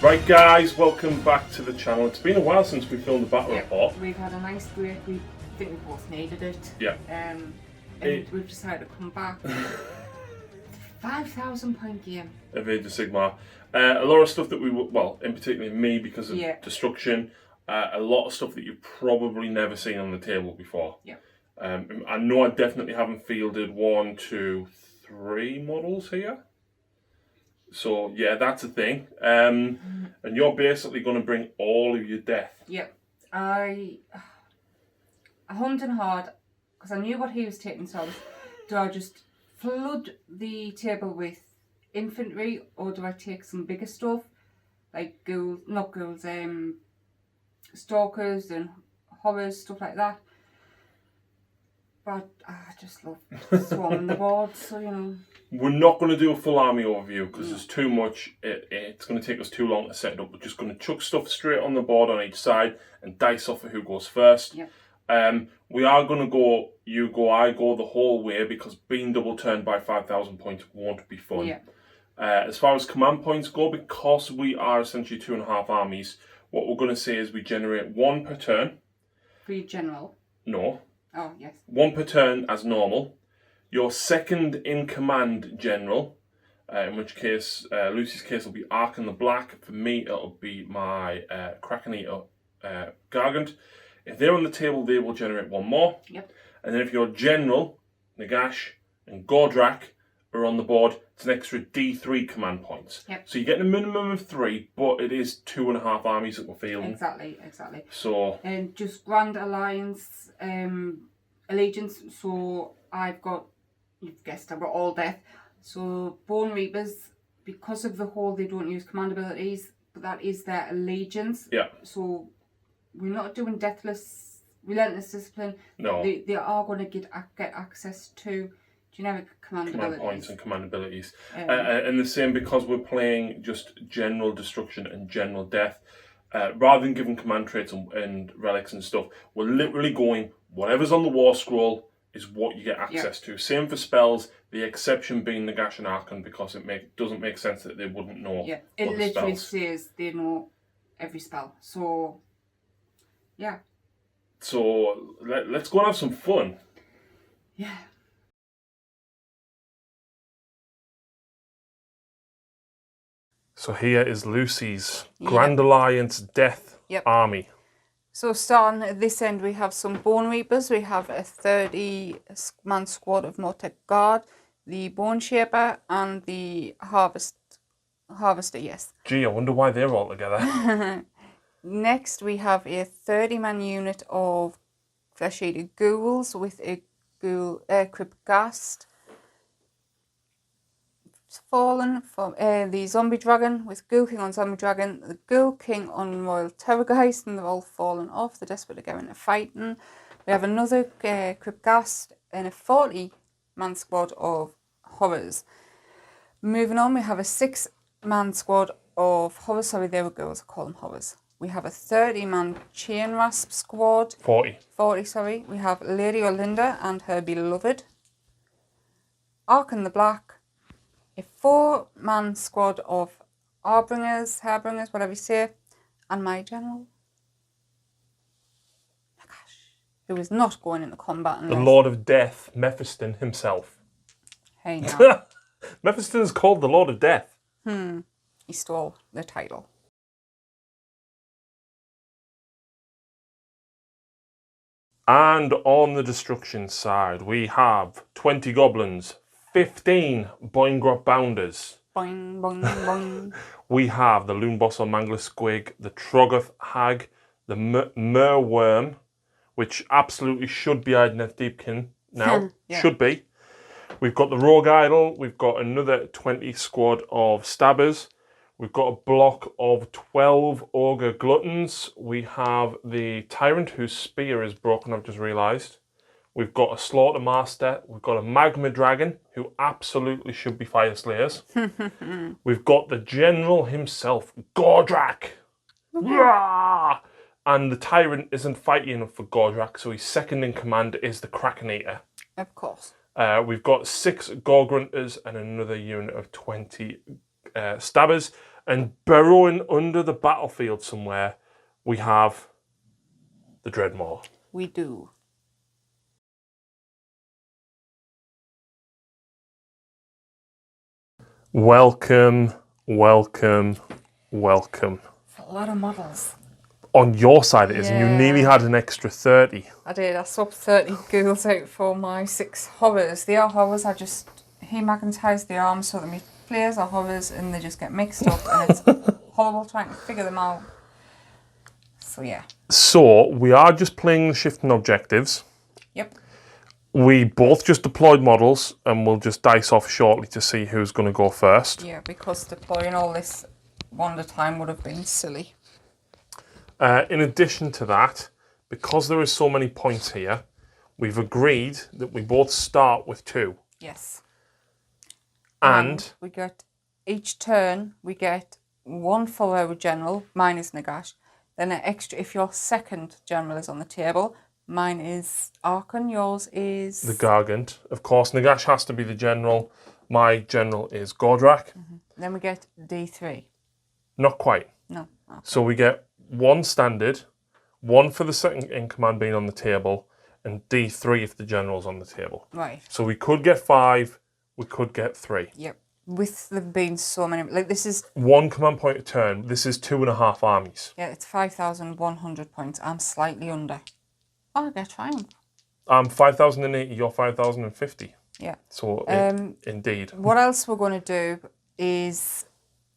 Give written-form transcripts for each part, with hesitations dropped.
Right guys, welcome back to the channel. It's been a while since we filmed the battle report. We've had a nice break. We think we both needed it. Yeah. And we've decided to come back. £5,000 game. Of Age of Sigmar. A lot of stuff that we, well, in particular me because of destruction, a lot of stuff that you've probably never seen on the table before. Yeah. I know I definitely haven't fielded 1, 2, 3 models here. So yeah, that's a thing. And you're basically going to bring all of your death. Yep. I hummed and hard because I knew what he was taking. So do I just flood the table with infantry, or do I take some bigger stuff like ghouls, not ghouls, stalkers and horrors, stuff like that? But I just love swarming the board, so you know. We're not going to do a full army overview because there's too much. It's going to take us too long to set it up. We're just going to chuck stuff straight on the board on each side and dice off of who goes first. Yep. We are going to go, you go, I go the whole way because being double turned by 5,000 points won't be fun. Yeah. As far as command points go, because we are essentially 2.5 armies, what we're going to say is we generate 1 per turn. For your general? No. Oh, yes. 1 per turn as normal. Your second in command general, in which case, Lucy's case will be Arkan the Black. For me, it'll be my Kraken Eater Gargant. If they're on the table, they will generate 1 more. Yep. And then if your general, Nagash and Gordrak are on the board, it's an extra D3 command points. Yep. So you're getting a minimum of 3, but it is 2.5 armies that we're fielding. Exactly. So. And just Grand Alliance allegiance. So I've got, you've guessed, I've got all death. So Bone Reapers, because of the whole, they don't use command abilities, but that is their allegiance. Yeah. So we're not doing deathless, relentless discipline. No. They are going to get access to generic command abilities. Points and command abilities. And the same because we're playing just general destruction and general death. Rather than giving command traits and relics and stuff, we're literally going, whatever's on the war scroll is what you get access to. Same for spells, the exception being Nagash and Arkan, because it doesn't make sense that they wouldn't know. Yeah, it literally says they know every spell. So, yeah. So, let's go and have some fun. Yeah. So here is Lucy's Grand Alliance Death Army. So starting at this end, we have some Bone Reapers. We have a 30-man squad of Mortec Guard, the Bone Shaper, and the Harvester, yes. Gee, I wonder why they're all together. Next, we have a 30-man unit of Flesh-Eater Ghouls with a Ghoul Crypt Ghast. Fallen from the Zombie Dragon with Ghoul King on Zombie Dragon, the Ghoul King on Royal Terrorgeist, and they're all fallen off. They're desperate to get into fighting. We have another Crypt Ghast and a 40-man squad of Horrors. Moving on, we have a 6-man squad of Horrors. Sorry, they were ghouls. I call them Horrors. We have a 30-man Chain Rasp squad. 40, sorry. We have Lady Olinda and her beloved. Arkan the Black. A 4-man squad of Harbingers, whatever you say, and my general, Nagash, who is not going into combat unless... The Lord of Death, Mephiston himself. Hey now. Mephiston is called the Lord of Death. He stole the title. And on the destruction side, we have 20 goblins, 15 Boingrot Bounders. Boing, boing, boing. We have the Loonboss or Mangler Squig, the Troggoth Hag, the Merworm, which absolutely should be Idoneth Deepkin now. Should be. We've got the Rogue Idol. We've got another 20 squad of Stabbers. We've got a block of 12 Ogre Gluttons. We have the Tyrant whose spear is broken, I've just realised. We've got a Slaughter Master. We've got a Magma Dragon, who absolutely should be Fire Slayers. We've got the General himself, Gordrak. And the Tyrant isn't fighting enough for Gordrak, so his second in command is the Kraken Eater. Of course. We've got 6 Gorgrunters and another unit of 20 stabbers. And burrowing under the battlefield somewhere, we have the Dreadmaw. We do. Welcome, welcome, welcome. It's a lot of models. On your side it is, and you nearly had an extra 30. I did. I swapped 30 ghouls out for my 6 horrors. They are horrors. I just magnetise the arms so that my players are horrors and they just get mixed up, and it's horrible trying to figure them out. So yeah. So we are just playing the shifting objectives. Yep. We both just deployed models, and we'll just dice off shortly to see who's going to go first. Yeah, because deploying all this one at a time would have been silly. In addition to that, because there is so many points here, we've agreed that we both start with 2. Yes. And we get, each turn, we get 1 for our general. Mine is Nagash. Then an extra if your second general is on the table. Mine is Archon, yours is... the Gargant. Of course, Nagash has to be the general. My general is Gordrak. Then we get D3. Not quite. No. Okay. So we get 1 standard, 1 for the second in command being on the table, and D3 if the general's on the table. Right. So we could get 5, we could get 3. Yep. With there being so many... Like, this is... 1 command point a turn. This is 2.5 armies. Yeah, it's 5,100 points. I'm slightly under. Oh, I get triumph. I'm 5,080, you're 5,050. Yeah. So, indeed. What else we're going to do is,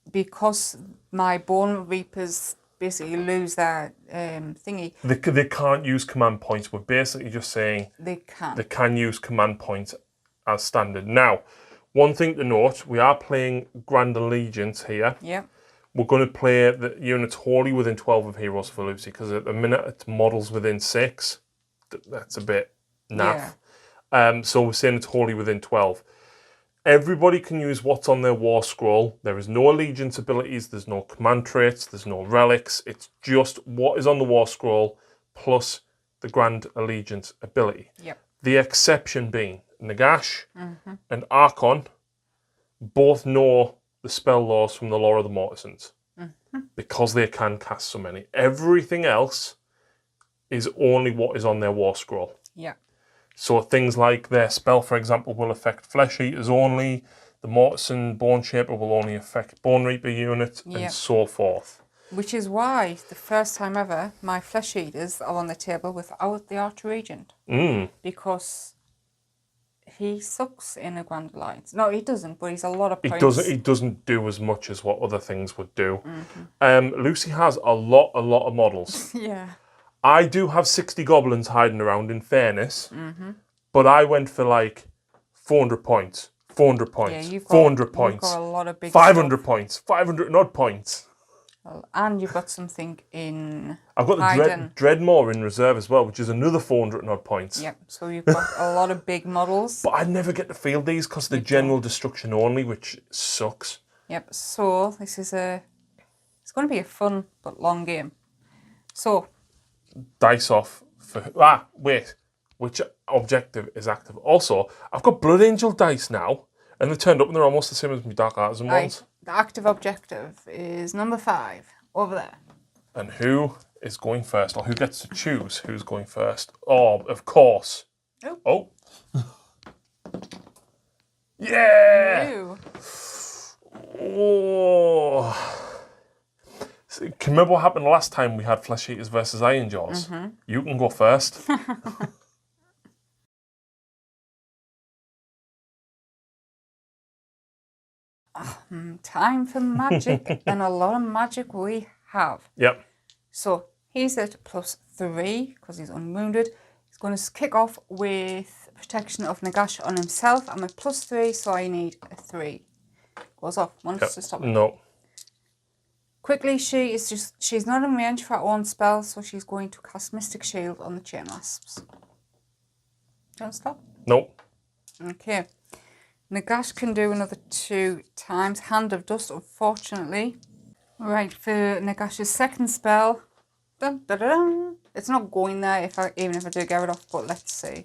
because my Bone Reapers basically lose their thingy. They can't use command points. We're basically just saying they can use command points as standard. Now, one thing to note, we are playing Grand Allegiance here. Yeah. We're going to play the units wholly within 12 of Heroes for Lucy, because at the minute it's models within 6. That's a bit naff. Yeah. So we're saying it's wholly within 12. Everybody can use what's on their war scroll. There is no allegiance abilities, there's no command traits, there's no relics. It's just what is on the war scroll plus the Grand Allegiance ability. Yep. The exception being Nagash and Archon both know the spell laws from the lore of the Mortisans because they can cast so many. Everything else is only what is on their war scroll. Yeah. So things like their spell, for example, will affect Flesh Eaters only. The Mortisan Bone Shaper will only affect Bone Reaper units, and so forth. Which is why, the first time ever, my Flesh Eaters are on the table without the Archregent. Because he sucks in a Grand Alliance. No, he doesn't, but he's a lot of points. He doesn't do as much as what other things would do. Lucy has a lot of models. Yeah. I do have 60 goblins hiding around, in fairness, but I went for like 400 points, 400 points, yeah, 400 points, you've got a lot of big 500 stuff. points, 500 and odd points. Well, and you've got something in I've got the Dreadmaw in reserve as well, which is another 400 and odd points. Yep, so you've got a lot of big models. But I never get to field these because they're general destruction only, which sucks. Yep, so this is it's going to be a fun but long game. So... dice off for... wait. Which objective is active? Also, I've got Blood Angel dice now, and they turned up and they're almost the same as my Dark Artisan ones. The active objective is number 5, over there. And who is going first? Or who gets to choose who's going first? Oh, of course. Oh. Yeah! You. Oh. So, can you remember what happened last time we had Flesh Eaters versus Iron Jaws? You can go first. Time for magic, and a lot of magic we have. Yep. So he's at +3 because he's unwounded. He's going to kick off with protection of Nagash on himself. I'm at +3, so I need a 3. Goes off. Wants to stop it. No. Quickly, she's not in range for her own spell, so she's going to cast Mystic Shield on the Chain Wasps. Don't stop. Nope. Okay. Nagash can do another 2 times. Hand of Dust, unfortunately. Right, for Nagash's second spell. Dun, dun, dun, dun. It's not going there even if I do get it off, but let's see.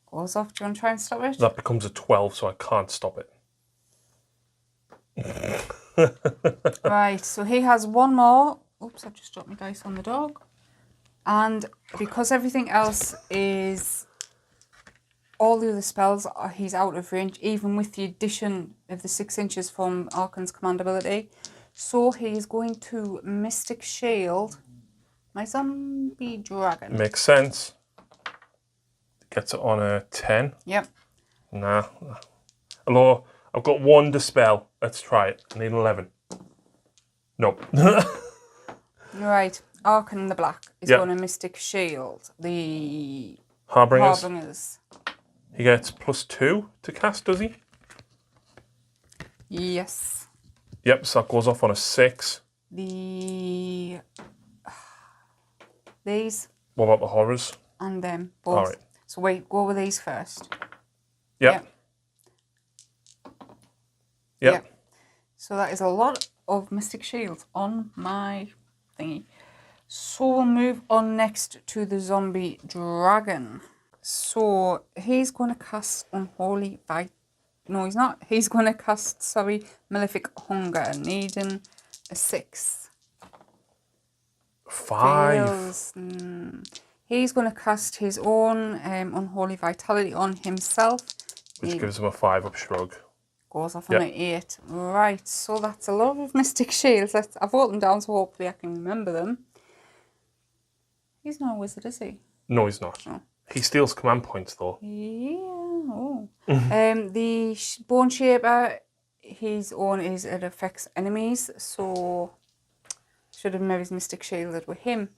Goes off. Do you want to try and stop it? That becomes a 12, so I can't stop it. Right, so he has one more. Oops, I just dropped my dice on the dog. And because everything else is... all the other spells, he's out of range, even with the addition of the 6 inches from Arcan's command ability. So he's going to Mystic Shield my zombie dragon. Makes sense. Gets it on a 10. Yep. Nah. Hello, I've got 1 dispel. Let's try it. I need 11. Nope. Right. Arcan the Black is Yep. going to Mystic Shield the Harbingers. Harbingers. He gets +2 to cast, does he? Yes. Yep, so that goes off on a 6. These. What about the horrors? And them both. All right. So wait, go with these first. Yep. Yep. So that is a lot of Mystic Shields on my thingy. So we'll move on next to the zombie dragon. So he's going to cast Unholy Bite. No, he's not. He's going to cast, Malefic Hunger, needing a 6. 5. Fails. He's going to cast his own Unholy Vitality on himself. Which gives him a 5-up shrug. Goes off on an 8. Right, so that's a lot of Mystic Shields. I've wrote them down so hopefully I can remember them. He's not a wizard, is he? No, he's not. No. He steals command points, though. Yeah. Oh. The Bone Shaper, his own is it affects enemies, so should have maybe Mystic Shielded with him.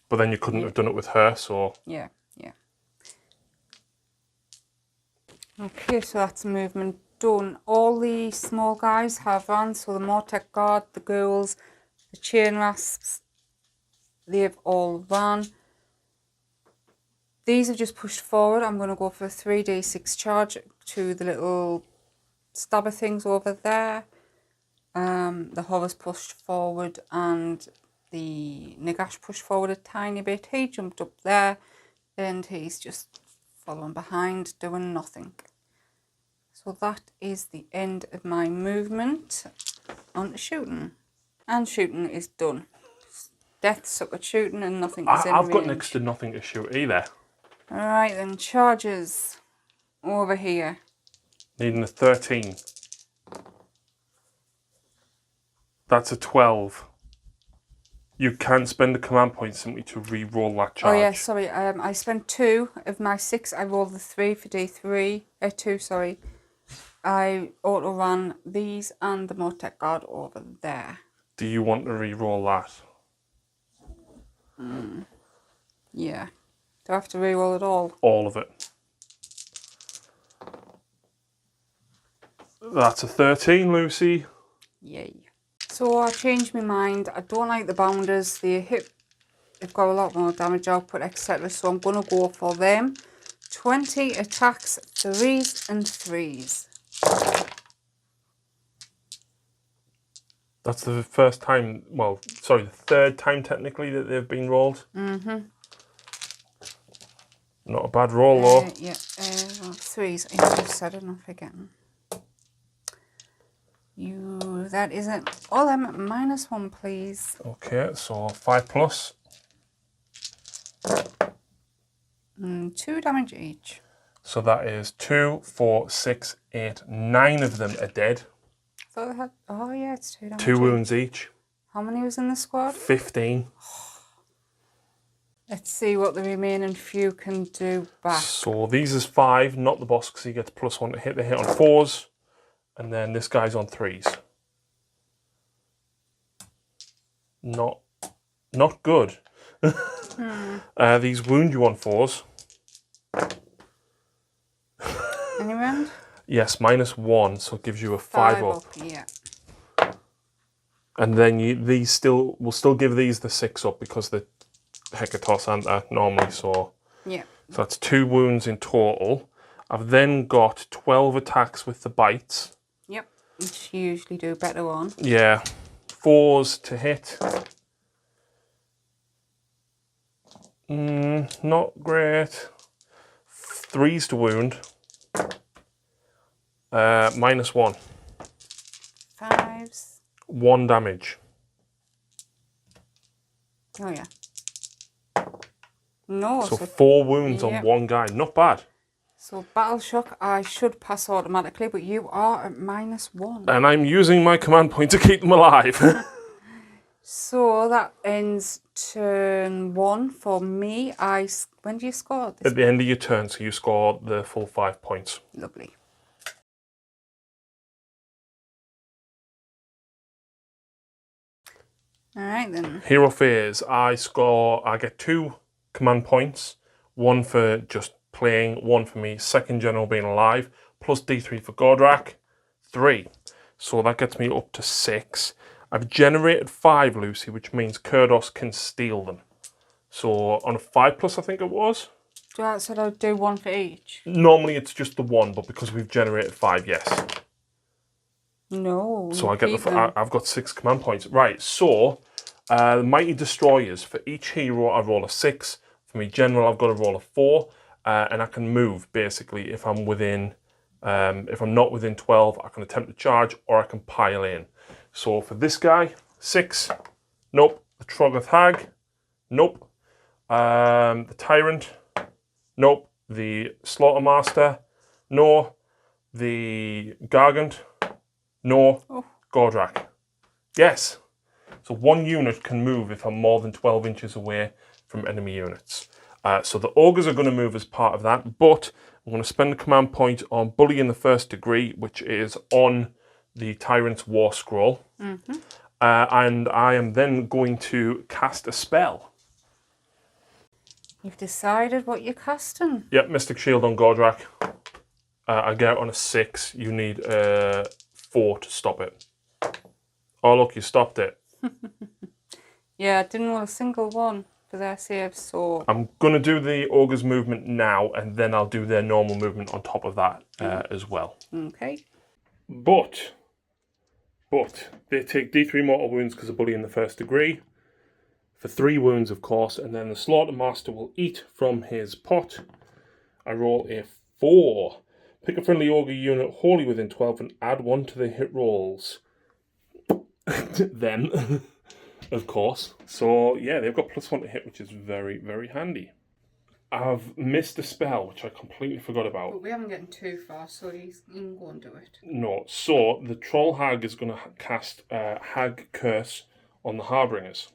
But then you couldn't have done it with her, so... Yeah. Okay, so that's movement done. All the small guys have run, so the Mortec Guard, the ghouls, the Chain Rasps, they've all run. These have just pushed forward. I'm going to go for a 3d6 charge to the little stabber things over there. The horrors pushed forward and the Nagash pushed forward a tiny bit. He jumped up there and he's just following behind, doing nothing. So that is the end of my movement on the shooting. And shooting is done. Death's up at shooting and nothing is in I've got range. next to nothing to shoot either. Alright then, charges over here. Needing a 13. That's a 12. You can spend a command point simply to re-roll that charge. Oh yeah, sorry. I spent 2 of my 6. I rolled the 3 for D3. 2, sorry. I auto-ran these and the Mortec Guard over there. Do you want to re-roll that? Yeah. Do I have to re-roll it all? All of it. That's a 13, Lucy. Yay. So I changed my mind. I don't like the bounders. They've got a lot more damage output, etc. So I'm going to go for them. 20 attacks, 3s and 3s. That's the first time, well, sorry, the third time technically that they've been rolled. Mm-hmm. Not a bad roll though. Yeah, 3s. I just said it, I'm forgetting. That isn't all. I'm -1, please. Okay, so 5 plus. 2 damage each. So that is 2, 4, 6, 8, 9 of them are dead. I thought they had. Oh yeah, it's 2 damage. 2 wounds each. How many was in the squad? 15. Let's see what the remaining few can do back. So these is 5, not the boss because he gets +1 to hit. They hit on 4s, and then this guy's on 3s. Not good. These wound you on 4s. Any round? Yes, -1, so it gives you a 5 up. Yeah. And then we'll still give these the 6 up because the Hecatos aren't there normally, so Yeah. so that's 2 wounds in total. I've then got 12 attacks with the bites. Yep. Which you usually do better on. Yeah. 4s to hit. Not great. 3s to wound. -1. 5. 5s. 1 damage. Oh, yeah. No, So 4 wounds on 1 guy. Not bad. So Battle Shock, I should pass automatically, but you are at -1. And I'm using my command point to keep them alive. So that ends turn 1 for me. When do you score this? At the end of your turn, so you score the full 5 points. Lovely. Alright then. Hero Phase, I get 2 command points. 1 for just playing, 1 for me, second general being alive, plus D3 for Gordrak, 3. So that gets me up to 6. I've generated 5, Lucy, which means Kurdos can steal them. So on a 5+, I think it was. So I'll do 1 for each? Normally it's just the 1, but because we've generated 5, yes. No. So I've got 6 command points. Right, so the Mighty Destroyers, for each hero I roll a 6. For me general I've got to roll a 4. And I can move basically if I'm within, if I'm not within 12, I can attempt to charge or I can pile in. So for this guy, 6, nope. The Troggoth Hag, nope. The Tyrant, nope. The Slaughtermaster, no. The Gargant, no. Oh. Gordrak, yes. So 1 unit can move if I'm more than 12 inches away from enemy units. So the Ogres are going to move as part of that, but I'm going to spend a command point on Bully in the 1st degree, which is on the Tyrant's War Scroll. And I am then going to cast a spell. You've decided what you're casting? Yep, Mystic Shield on Gordrak. I get it on a 6. You need a 4 to stop it. Oh, look, you stopped it. Yeah, I didn't roll a single one for their saves, so... I'm going to do the Ogre's movement now, and then I'll do their normal movement on top of that as well. Okay. But they take D3 mortal wounds because of Bully in the 1st degree. For 3 wounds, of course, and then the Slaughtermaster will eat from his pot. I roll a 4. Pick a friendly Ogre unit wholly within 12 and add 1 to the hit rolls. Then... Of course. So, yeah, they've got +1 to hit, which is very, very handy. I've missed a spell, which I completely forgot about. But we haven't gotten too far, so you can go and do it. No. So, the Troll Hag is going to cast Hag Curse on the Harbingers.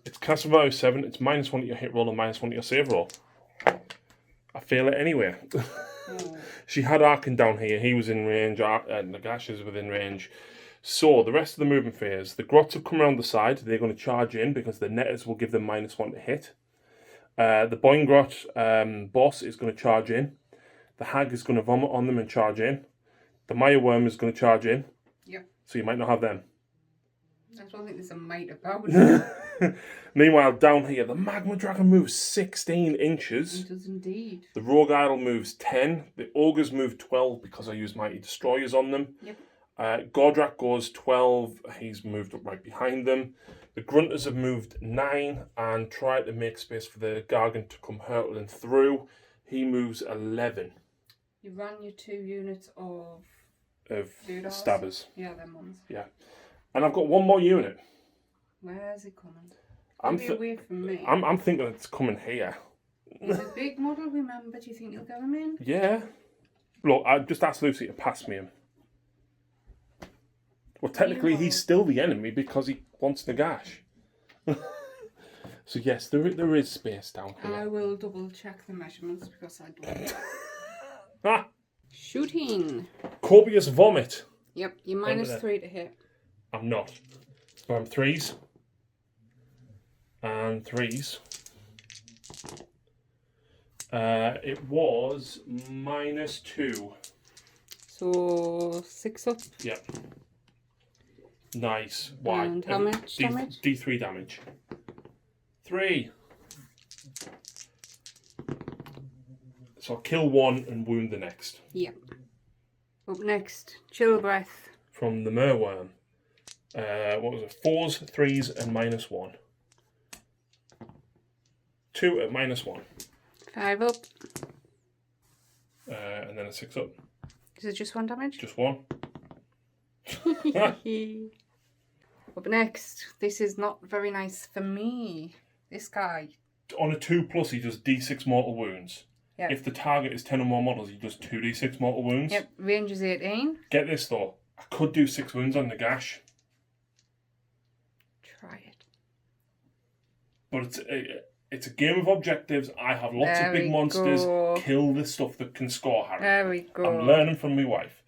It's cast value 7. It's -1 to your hit roll and -1 to your save roll. I fail it anyway. She had Arkin down here. He was in range. Nagash is within range. So, the rest of the movement phase, the Grots have come around the side. They're going to charge in because the Netters will give them -1 to hit. The Boingrot boss is going to charge in. The Hag is going to vomit on them and charge in. The Mire Worm is going to charge in. Yep. So you might not have them. I don't think there's a mite about it. Meanwhile, down here, the Magma Dragon moves 16 inches. It does indeed. The Rogue Idol moves 10. The Ogres move 12 because I use Mighty Destroyers on them. Yep. Gordrak goes 12, he's moved up right behind them. The Grunters have moved 9 and tried to make space for the Gargant to come hurtling through. He moves 11. You ran your 2 units of stabbers. Yeah, them ones. Yeah. And I've got 1 more unit. Where's it coming? I'm away from me. I'm thinking it's coming here. He's a big model, remember? Do you think you'll get him in? Yeah. Look, I just asked Lucy to pass me him. Well, technically, he's still the enemy because he wants Nagash. So, yes, there is space down here. I will double check the measurements because I don't. Ah! Shooting. Copious Vomit. Yep, you're -3 to hit. I'm not. So I'm 3s. And 3s. It was -2. So 6 up. Yep. Nice. Why? And how much damage? D3 damage. 3. So I'll kill 1 and wound the next. Yep. Up next, Chill Breath. From the Merworm. What was it? 4s, 3s, and -1. 2 at -1. 5 up. And then a 6 up. Is it just 1 damage? Just 1. Up next, this is not very nice for me. This guy. On a 2+, he does D6 mortal wounds. Yep. If the target is 10 or more models, he does 2d6 mortal wounds. Yep, range is 18. Get this though, I could do 6 wounds on the gash. Try it. But it's a game of objectives. I have lots of big monsters. Go. Kill the stuff that can score, Harry. There we go. I'm learning from my wife.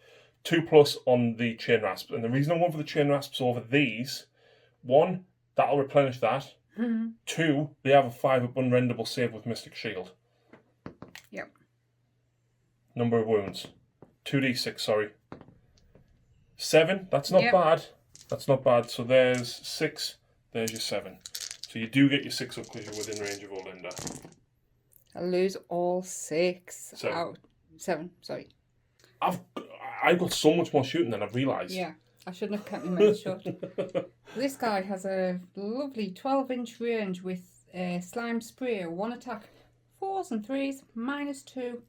2+ on the chain rasps. And the reason I'm going for the chain rasps over these, 1, that'll replenish that. 2, they have a 5 unrendable save with Mystic Shield. Yep. Number of wounds. 2d6, sorry. 7, that's not bad. That's not bad. So there's 6, there's your 7. So you do get your 6 up because you're within range of Olinda. I lose all 6. 7, sorry. I've got so much more shooting than I've realised. Yeah, I shouldn't have kept my mouth shut. This guy has a lovely 12-inch range with slime spray, 1 attack, 4s and 3s, -2.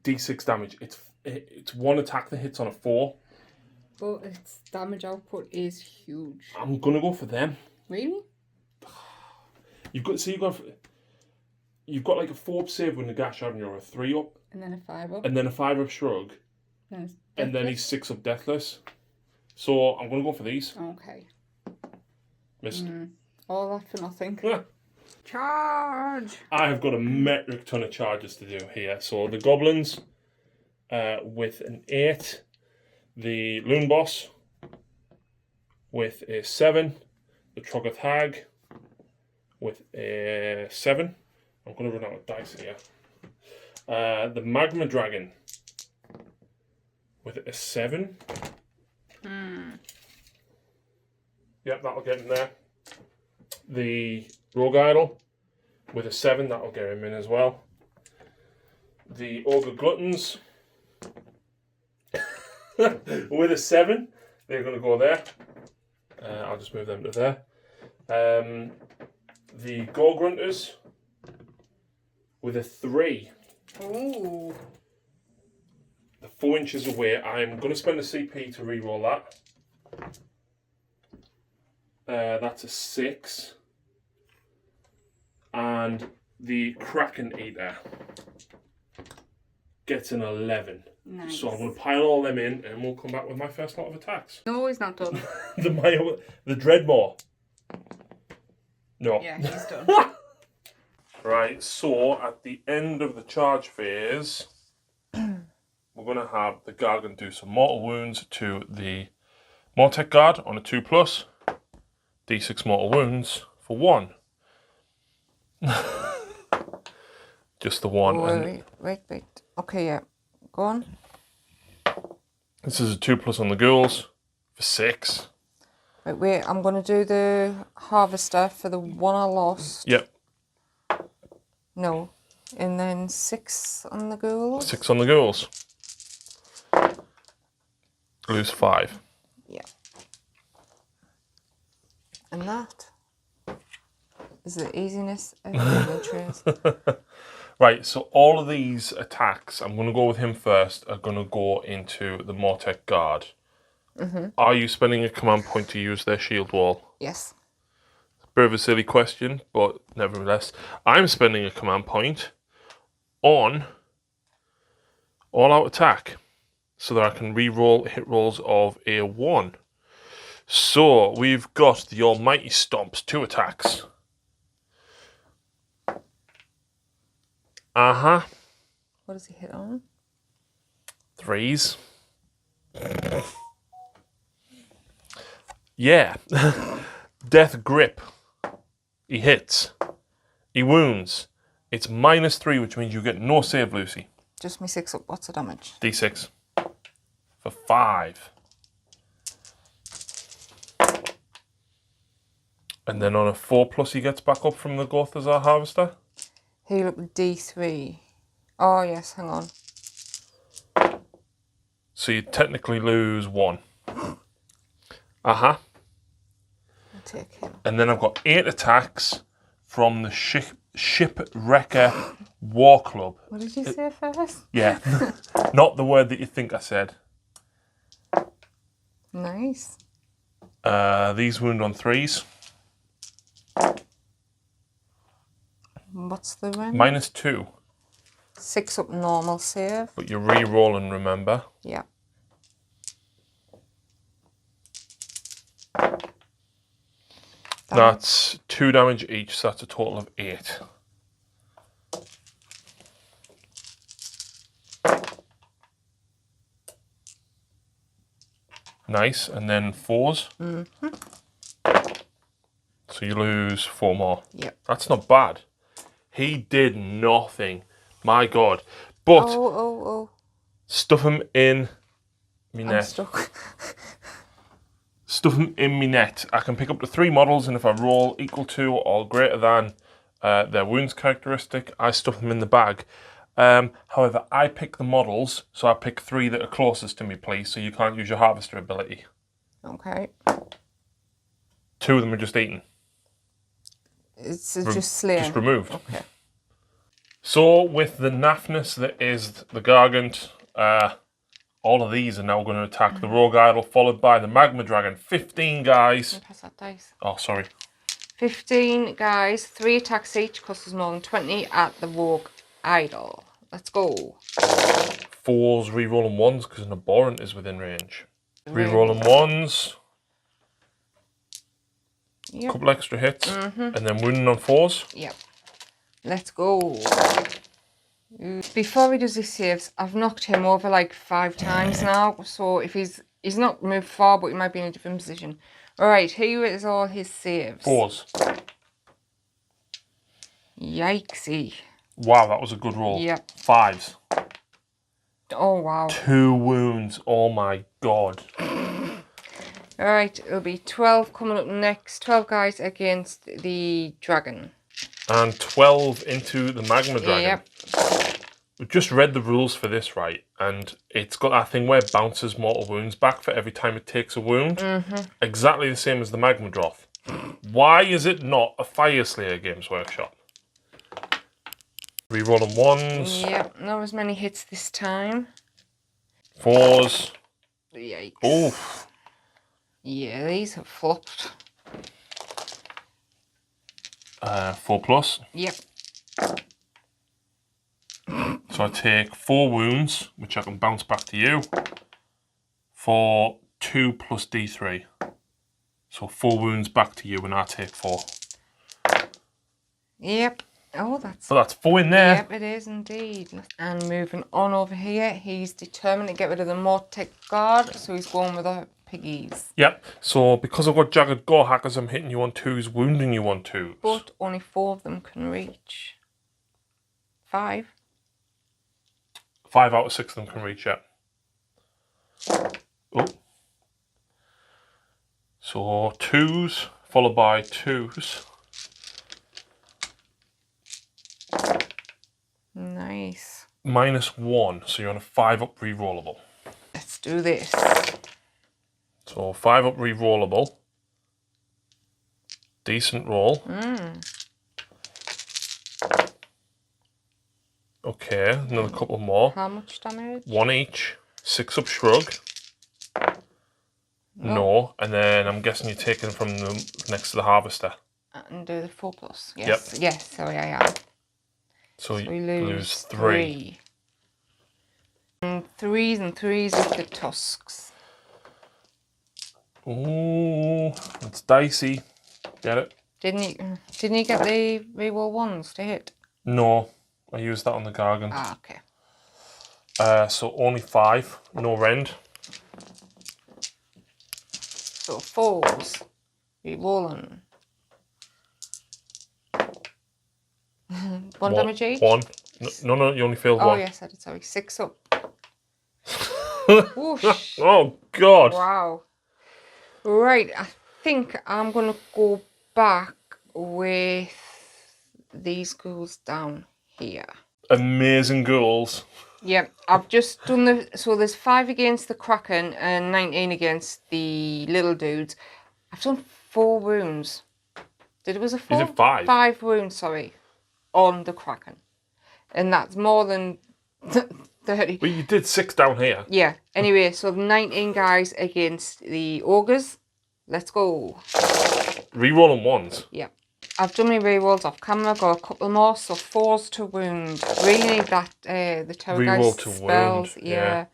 D6 damage. It's 1 attack that hits on a 4. But its damage output is huge. I'm gonna go for them. Really? You've got like a 4 up save with the gash, haven't you? Or a 3 up. And then a 5 up. And then a 5 up shrug. And then he's 6 up deathless. So I'm gonna go for these. Okay. Missed. All that for nothing. Charge! I have got a metric ton of charges to do here. So the goblins with an 8. The Loon Boss with a 7. The Troggoth Hag with a 7. I'm going to run out of dice here. The Magma Dragon with a 7. Yep, that'll get him there. The Rogue Idol with a 7. That'll get him in as well. The Ogre Gluttons with a 7, they're going to go there. I'll just move them to there. The Gore Grunters with a 3. Ooh. The 4 inches away. I'm going to spend a CP to re-roll that. That's a 6. And the Kraken Eater gets an 11. Nice. So I'm going to pile all them in and we'll come back with my first lot of attacks. No, he's not done. the Dreadmore. No. Yeah, he's done. Right, so at the end of the charge phase, we're going to have the Gargant do some mortal wounds to the Mortec Guard on a 2+. D6 mortal wounds for 1. Just the 1. Oh, wait. Okay, yeah. Go on. This is a 2+ on the ghouls for 6. Wait, I'm going to do the harvester for the 1 I lost. Yep. No. And then 6 on the ghouls. 6 on the ghouls. Lose 5. Yeah. And that is the easiness of adventures. Right, so all of these attacks, I'm going to go with him first, are going to go into the Mortec Guard. Are you spending a command point to use their shield wall? Yes. Bit of a silly question, but nevertheless, I'm spending a command point on all-out attack so that I can re-roll hit rolls of a 1. So we've got the Almighty Stomps, 2 attacks. What does he hit on? 3s. Yeah. Death Grip. He hits. He wounds. It's -3, which means you get no save, Lucy. Just me 6 up. What's the damage? D6. For 5. And then on a 4+, he gets back up from the Gothazar Harvester. Heal up with D3. Oh, yes, hang on. So you technically lose 1. I'll take him. And then I've got 8 attacks from the Shipwrecker War Club. What did you say first? Yeah. Not the word that you think I said. Nice. These wound on 3s. What's the win? -2. 6 up normal save. But you're re-rolling, remember? Yeah. That's 2 damage each, so that's a total of 8. Nice, and then 4s. So you lose 4 more. Yep. That's not bad. He did nothing. My God. But Oh. stuff him in me I'm net. stuck. Stuff them in me net. I can pick up to 3 models, and if I roll equal to or greater than their wounds characteristic, I stuff them in the bag. However, I pick the models, so I pick 3 that are closest to me, please, so you can't use your harvester ability. Okay. 2 of them are just eaten. It's just slain. Just removed. Okay. So, with the naffness that is the Gargant, all of these are now going to attack the Rogue Idol, followed by the Magma Dragon. 15 guys. Pass that dice. Oh, sorry. 15 guys, 3 attacks each, costs us more than 20 at the Rogue Idol. Let's go. 4s, re-rolling 1s, because an Abhorrent is within range. Re-rolling 1s. Yep. Couple extra hits. And then wounding on 4s. Yep. Let's go. Before he does his saves, I've knocked him over like 5 times now. So if he's not moved far, but he might be in a different position. Alright, here is all his saves. 4s. Yikesy. Wow, that was a good roll. Yep. 5s. Oh wow. 2 wounds. Oh my God. Alright, it'll be 12 coming up next. 12 guys against the dragon. And 12 into the Magma Dragon. Yep. We've just read the rules for this, right? And it's got that thing where it bounces mortal wounds back for every time it takes a wound. Exactly the same as the Magma Droth. Why is it not a Fire Slayer Games Workshop? Rerolling 1s. Yep, not as many hits this time. 4s. Yikes. Oof. Yeah, these have flopped. 4+. Yep. So I take 4 wounds, which I can bounce back to you, for 2 plus D3. So 4 wounds back to you, and I take 4. Yep. Oh, that's... So that's 4 in there. Yep, it is indeed. And moving on over here, he's determined to get rid of the Mortec Guard, so he's going with the piggies. Yep. So because I've got Jagged Gore Hackers, I'm hitting you on 2s, wounding you on 2s. But only 4 of them can reach. 5. 5 out of 6 of them can reach, yeah. Oh. So 2s, followed by 2s. Nice. -1, so you're on a 5 up rerollable. Let's do this. So 5 up rerollable. Decent roll. Okay, another couple more. How much damage? 1 each. 6 up shrug. No. And then I'm guessing you're taking from the next to the harvester. And do the 4+. Yes. Yep. Yes, sorry, I am. So you we lose 3. And 3s and 3s with the tusks. Ooh, it's dicey. Get it? Didn't you get the reroll 1s to hit? No, I used that on the Gargant. Ah, okay. So only 5, no rend. So 4s. Rerolling. 1 damage each? 1. No, you only failed 1. Oh yes, I did, sorry. 6 up. Whoosh. Oh God. Wow. Right, I think I'm going to go back with these ghouls down here. Amazing ghouls. Yeah, I've just done so there's 5 against the Kraken and 19 against the little dudes. I've done 4 wounds. Was it 4? Is it 5? 5 wounds, sorry, on the Kraken. And that's more than 30. Well, you did 6 down here. Yeah. Anyway, so 19 guys against the ogres. Let's go. Rerolling ones. Yeah. I've done my rerolls off camera. Got a couple more. So 4s to wound. Really need that. The terror guys spells. Wound. Yeah.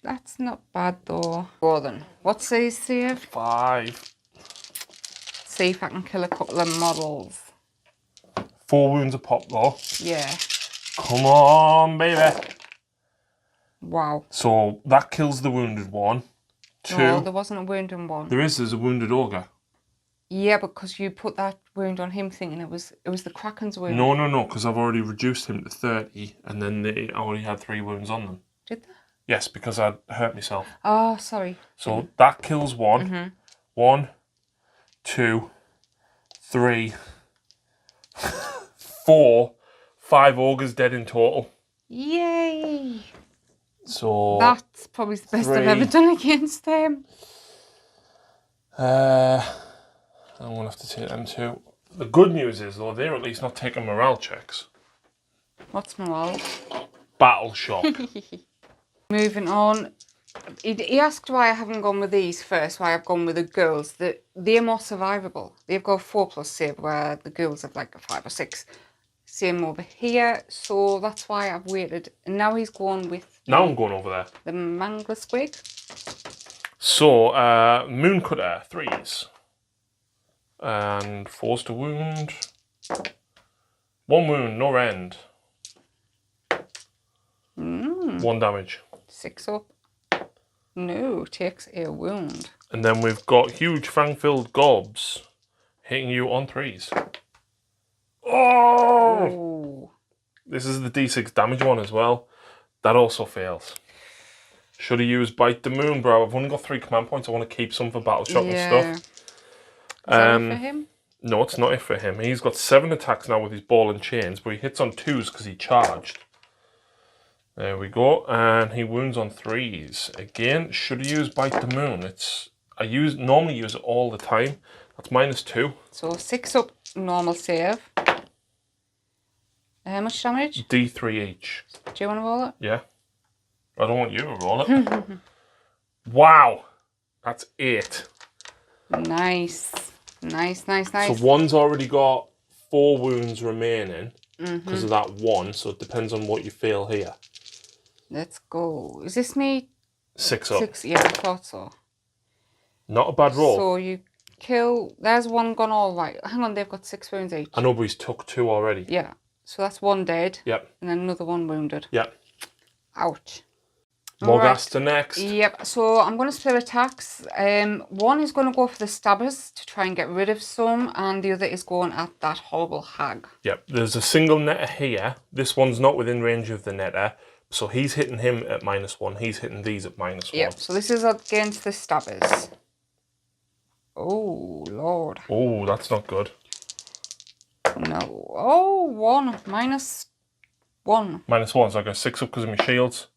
That's not bad though. Go then. What's these save? 5. See if I can kill a couple of models. 4 wounds a pop though. Yeah. Come on, baby. Wow. So that kills the wounded one. 2. No, there wasn't a wounded one. There's a wounded ogre. Yeah, because you put that wound on him thinking it was the Kraken's wound. No, because I've already reduced him to 30 and then they already had 3 wounds on them. Did they? Yes, because I'd hurt myself. Oh, sorry. So that kills 1. 1, 2, 3, 4, 5 ogres dead in total. Yay! So that's probably the best I've ever done against them. I'm gonna have to take them too. The good news is though, they're at least not taking morale checks. What's morale? Battle shock. Moving on. He asked why I haven't gone with these first, why I've gone with the girls. They're more survivable. They've got 4+ save, where the girls have like a 5 or 6. Same over here, so that's why I've waited. And now he's going with... Now I'm going over there. The Mangler Squig. So, Moon Cutter, 3s. And 4s to wound. 1 wound, no end. 1 damage. 6 up. No, takes a wound. And then we've got huge fang-filled gobs hitting you on 3s. Oh! Ooh. This is the D6 damage one as well. That also fails. Should have used Bite the Moon, bro. I've only got 3 command points. I want to keep some for battle shock and stuff. Is that it for him? No, it's not it for him. He's got 7 attacks now with his ball and chains, but he hits on 2s because he charged. There we go. And he wounds on 3s. Again, should have used Bite the Moon. I normally use it all the time. That's -2. So 6 up, normal save. How much damage? D3 each. Do you want to roll it? Yeah. I don't want you to roll it. Wow. That's 8. Nice. Nice. So one's already got 4 wounds remaining because of that 1. So it depends on what you feel here. Let's go. Is this me? 6 up. 6, yeah, I thought so. Not a bad roll. So you kill... There's 1 gone all right. Hang on, they've got 6 wounds each. I know, but he's took 2 already. Yeah. So that's 1 dead. Yep. And then another 1 wounded. Yep. Ouch. Morghast next. Yep. So I'm going to split attacks. One is going to go for the stabbers to try and get rid of some, and the other is going at that horrible hag. Yep. There's a single netter here. This one's not within range of the netter. So he's hitting him at -1. He's hitting these at -1. Yep. So this is against the stabbers. Oh, Lord. Oh, that's not good. No. Oh, 1. -1. -1, so I got 6 up because of my shields.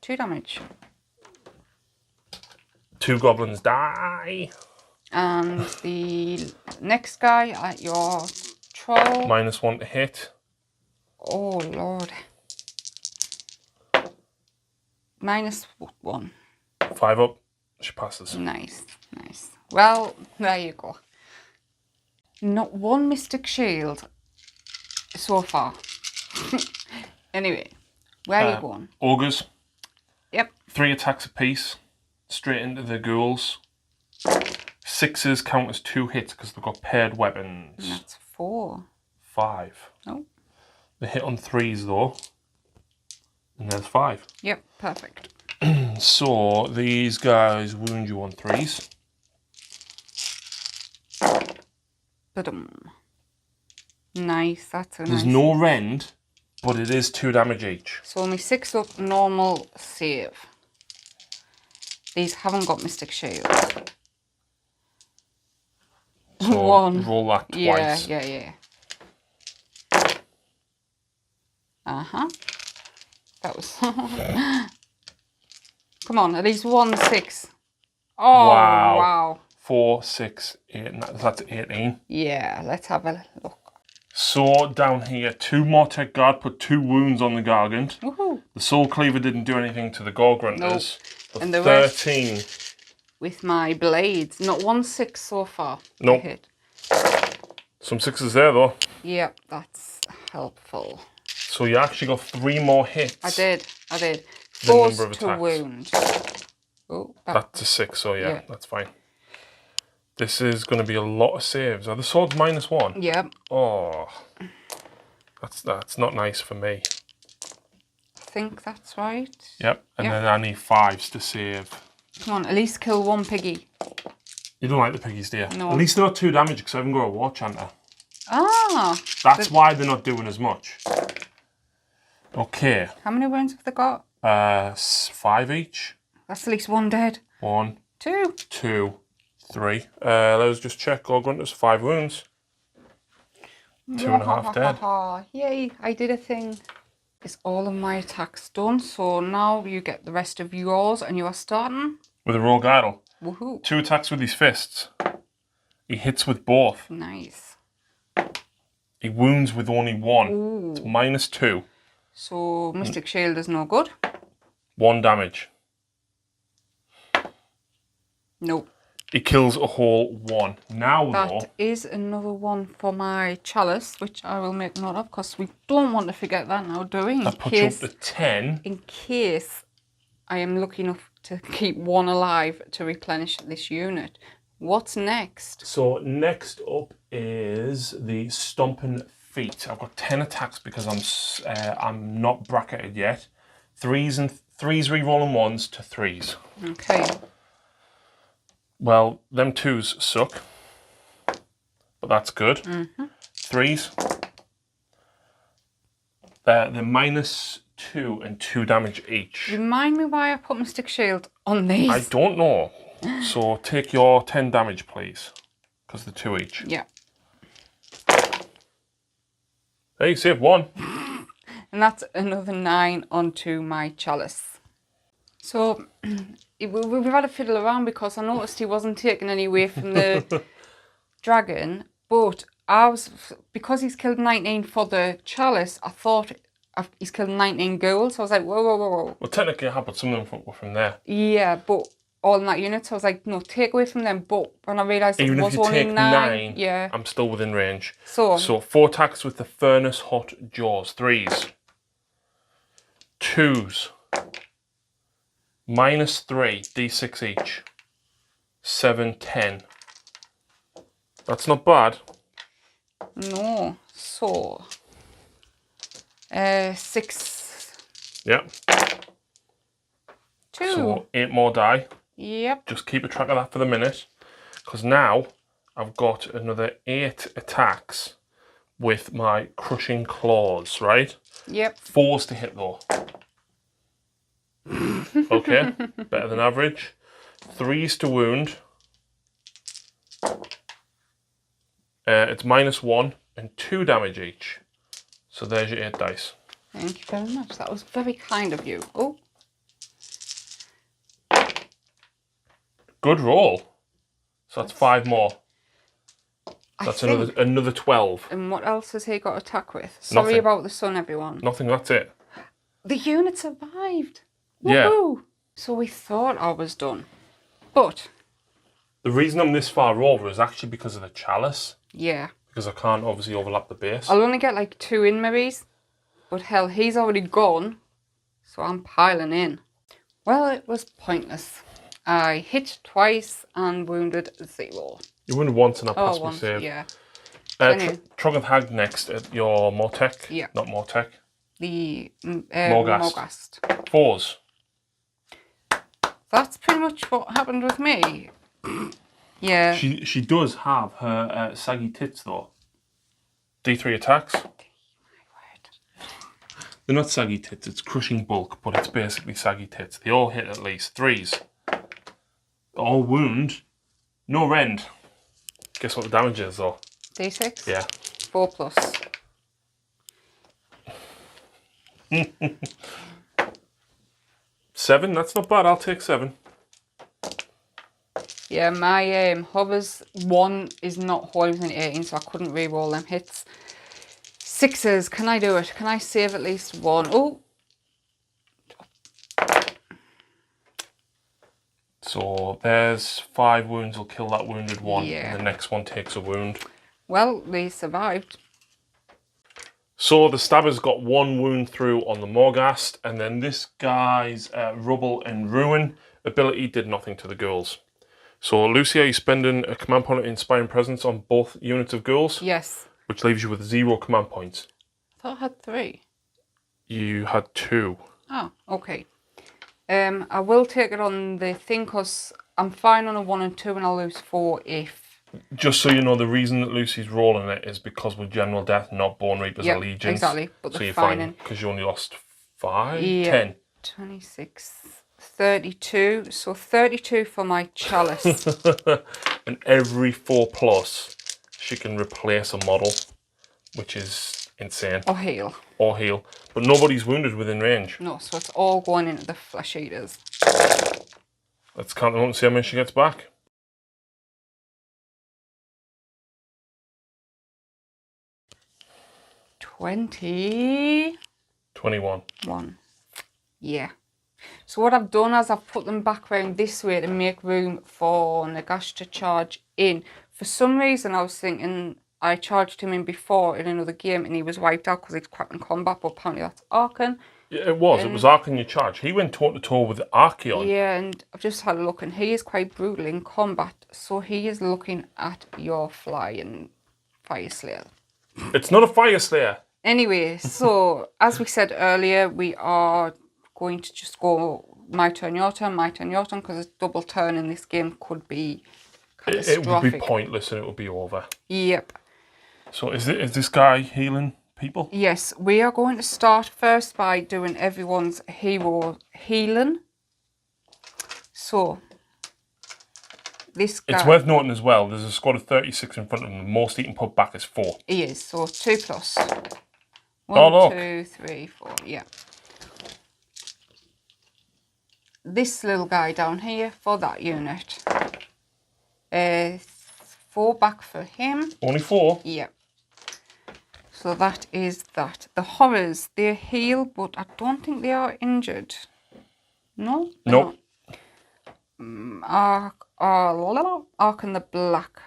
2 damage. 2 goblins die. And the next guy at your troll. -1 to hit. Oh, Lord. -1. 5 up. She passes. Nice. Well, there you go. Not 1 Mystic Shield so far. Anyway, where are you going? Ogres. Yep. 3 attacks apiece. Straight into the ghouls. 6s count as 2 hits because they've got paired weapons. And that's 4. 5. Oh. They hit on 3s though. And there's 5. Yep, perfect. So these guys wound you on 3s. Ba-dum. Nice, that's a There's nice. no rend, but it is 2 damage each. So only 6 up, normal save. These haven't got Mystic Shield. So 1. roll that twice. Yeah. That was... Come on, at least 1 6. Oh, wow. 4, 6, 8, that's 18. Yeah, let's have a look. So down here, 2 Mortec Guard put 2 wounds on the Gargant. Woohoo! The Soul Cleaver didn't do anything to the Gorgrunters. Nope. The And the 13. With my blades. Not 1 6 so far. Nope. Hit. Some 6s there though. Yep, that's helpful. So you actually got 3 more hits. I did. The Force number of to attacks. wound. Oh, That's a 6, so yeah, that's fine. This is going to be a lot of saves. Are the swords -1? Yep. Oh, that's not nice for me. I think that's right. Yep, and then I need 5s to save. Come on, at least kill 1 piggy. You don't like the piggies, do you? No. At least they're not 2 damage because I haven't got a War Chanter. Ah! That's why they're not doing as much. Okay. How many wounds have they got? 5 each. That's at least 1 dead. 1, 2. 2, 3. Let's just check. Gorgrunters, 5 wounds. 2.5 dead. Yay, I did a thing. Is all of my attacks done? So now you get the rest of yours and you are starting. With a Rogue Idol. Woohoo. 2 attacks with his fists. He hits with both. Nice. He wounds with only 1. Ooh. It's -2. So Mystic Shield is no good. 1 damage. Nope. He kills a whole 1. Now though, That is another one for my chalice, which I will make note of because we don't want to forget that now, do we? that puts you up to 10. In case I am lucky enough to keep 1 alive to replenish this unit. What's next? So next up is the Stomping Feet. I've got 10 attacks because I'm not bracketed yet. 3s re-rolling 1s to 3s. Okay. Well, them 2s suck, but that's good. 3s. They're -2 and 2 damage each. Remind me why I put Mystic Shield on these. I don't know. So take your 10 damage, please, because they're 2 each. Yeah. Hey, you saved 1. And that's another 9 onto my chalice. So we've had to fiddle around because I noticed he wasn't taking any away from the dragon, but because he's killed 19 for the chalice, I thought he's killed 19 ghouls. So I was like, whoa. Well, technically, I have, but some of them were from there. Yeah, but all in that unit, so I was like, no, take away from them. But when I realised it Even was if you only take 9, 9, I'm still within range. So 4 attacks with the Furnace Hot Jaws. 3s. 2s. -3, d6 each. 7, 10. That's not bad. no, so 6. Yep. 2. So 8 more die. Yep. Just keep a track of that for the minute. Because now I've got another 8 attacks with my Crushing Claws, right? Yep. 4s to hit though. Okay, better than average. 3s to wound. It's -1 and 2 damage each. So there's your 8 dice. Thank you very much. That was very kind of you. Oh. Good roll. So that's 5 more. That's another 12. And what else has he got to attack with? Sorry Nothing. about the sun, everyone. Nothing, that's it. The unit survived. Yeah. Woohoo! So we thought I was done. But, The reason I'm this far over is actually because of the chalice. yeah. Because I can't obviously overlap the base. I'll only get like 2 in maybe. But hell, he's already gone. So I'm piling in. Well, it was pointless. I hit twice and wounded 0. You wounded once and I passed my once, save. yeah. Troggoth Hag next at your Mortec. Yeah. Not Mortec. The Morghast. Morghast. 4s. That's pretty much what happened with me. Yeah. She does have her saggy tits though. D3 attacks. They're not saggy tits, it's crushing bulk, but it's basically saggy tits. They all hit at least 3s. All wound, no rend. Guess what the damage is though? D6? Yeah. 4 plus. Seven, that's not bad, I'll take 7. Yeah, my hovers 1 is not wholly within 18, so I couldn't re-roll them hits. 6s. Can I do it? Can I save at least one? Oh. So there's 5 wounds. Will kill that wounded one, Yeah. and the next one takes a wound. Well, they survived. So the stabber's got 1 wound through on the Morghast, and then this guy's Rubble and Ruin ability did nothing to the ghouls. So Lucy, are you spending a command point of Inspiring Presence on both units of ghouls? Yes. Which leaves you with 0 command points. I thought I had 3. You had 2. Oh, okay. I will take it on the thing because I'm fine on a 1 and 2 and I'll lose 4 if... Just so you know, the reason that Lucy's rolling it is because with General Death, not Bone Reapers or Legions. Exactly. But so you're fine fine because you only lost 5? Yeah, 10? 26, 32. So 32 for my Chalice. And every 4+, she can replace a model, which is insane. Or heal. Or heal. But nobody's wounded within range. No, so it's all going into the Flesh Eaters. Let's count them up and see how many she gets back. 21. 21. Yeah. So what I've done is I've put them back round this way to make room for Nagash to charge in. For some reason I was thinking I charged him in before in another game and he was wiped out because he's crap in combat, but apparently that's Archon. Yeah, it was Archon you charged. He went toe-to-toe with Archeon. Yeah, and I've just had a look and he is quite brutal in combat. So he is looking at your flying Fire Slayer. It's not a Fire Slayer. Anyway, so as we said earlier, we are going to just go my turn, your turn, my turn, your turn, because a double turn in this game could be catastrophic. It would be pointless and it would be over. Yep. So is this guy healing people? Yes, we are going to start first by doing everyone's hero healing. So, this guy... It's worth noting as well, there's a squad of 36 in front of him. The most he can put back is 4. He is, so 2 plus. 1, Oh, look. 2, 3, 4, yeah. This little guy down here for that unit. 4 back for him. Only 4? Yeah. So that is that. The horrors, they heal, but I don't think they are injured. No? Nope. Ark and the Black.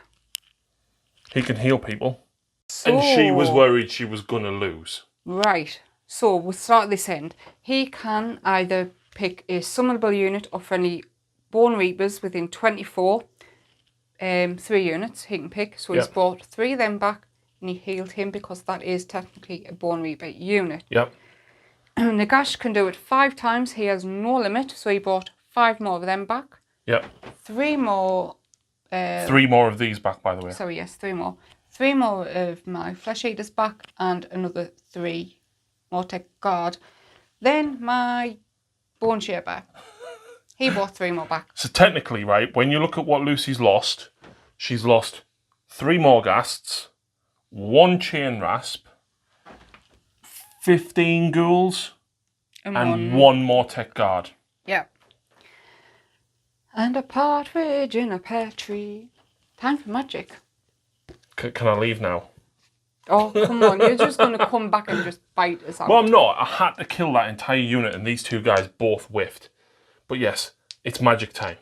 He can heal people. So, And she was worried she was going to lose. Right. So we'll start at this end. He can either pick a summonable unit or friendly Bone Reapers within 24. 3 units he can pick. So he's brought 3 of them back and he healed him because that is technically a Bone Reaper unit. Yep. Nagash can do it 5 times. He has no limit. So he brought 5 more of them back. Yep. 3 more. 3 more of these back, by the way. Sorry, yes, 3 more. 3 more of my Flesh Eaters back and another 3 more Tech Guard. Then my Bone Shaper. He brought 3 more back. So technically, right, when you look at what Lucy's lost, she's lost 3 Morghasts, 1 Chain Rasp, 15 Ghouls, and 1 more Tech Guard. Yeah. And a partridge in a pear tree. Time for magic. Can I leave now? Oh, come on. You're just going to come back and just bite us out. Well, I'm not. I had to kill that entire unit and these 2 guys both whiffed. But yes, it's magic time.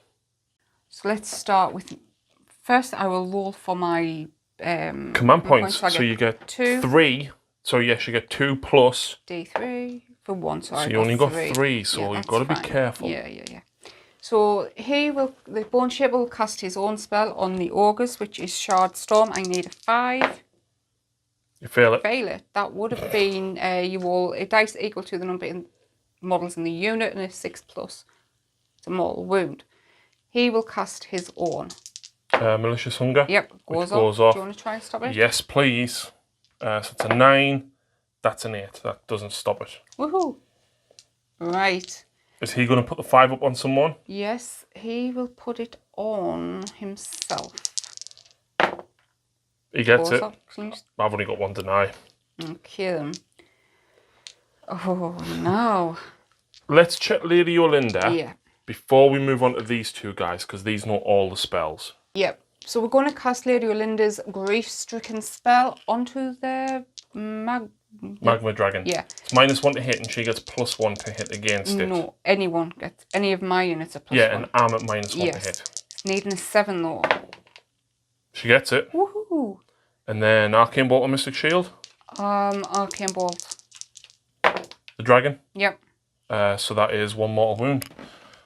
So let's start with... First, I will roll for my... command points. So you get 2. 3. So yes, you get 2 plus... D3 for 1. So you only got 3, so you've got to be careful. Yeah. So the Bone Shaper will cast his own spell on the Ogres, which is Shard Storm. I need a 5. You fail it. Fail it. That would have been, you roll a dice equal to the number in models in the unit and a 6 plus. It's a mortal wound. He will cast his own. Malicious Hunger. Yep, goes off. Do you want to try and stop it? Yes, please. So it's a 9. That's an 8. That doesn't stop it. Woohoo. Right. Is he going to put the 5 up on someone? Yes, he will put it on himself. He gets it. I've only got 1 deny. Okay then. Oh no. Let's check Lady Olinda. Yeah. Before we move on to these 2 guys, because these know all the spells. Yep. So we're going to cast Lady Olinda's Grief-Stricken spell onto the Magma Dragon. Yeah. It's -1 to hit, and she gets +1 to hit against it. No, anyone gets any of my units are +1. Yeah, and I'm at -1 to hit. Needing a 7 though. She gets it. Woohoo! And then Arcane Bolt or Mystic Shield. Arcane Bolt. The dragon. Yep. So that is 1 mortal wound.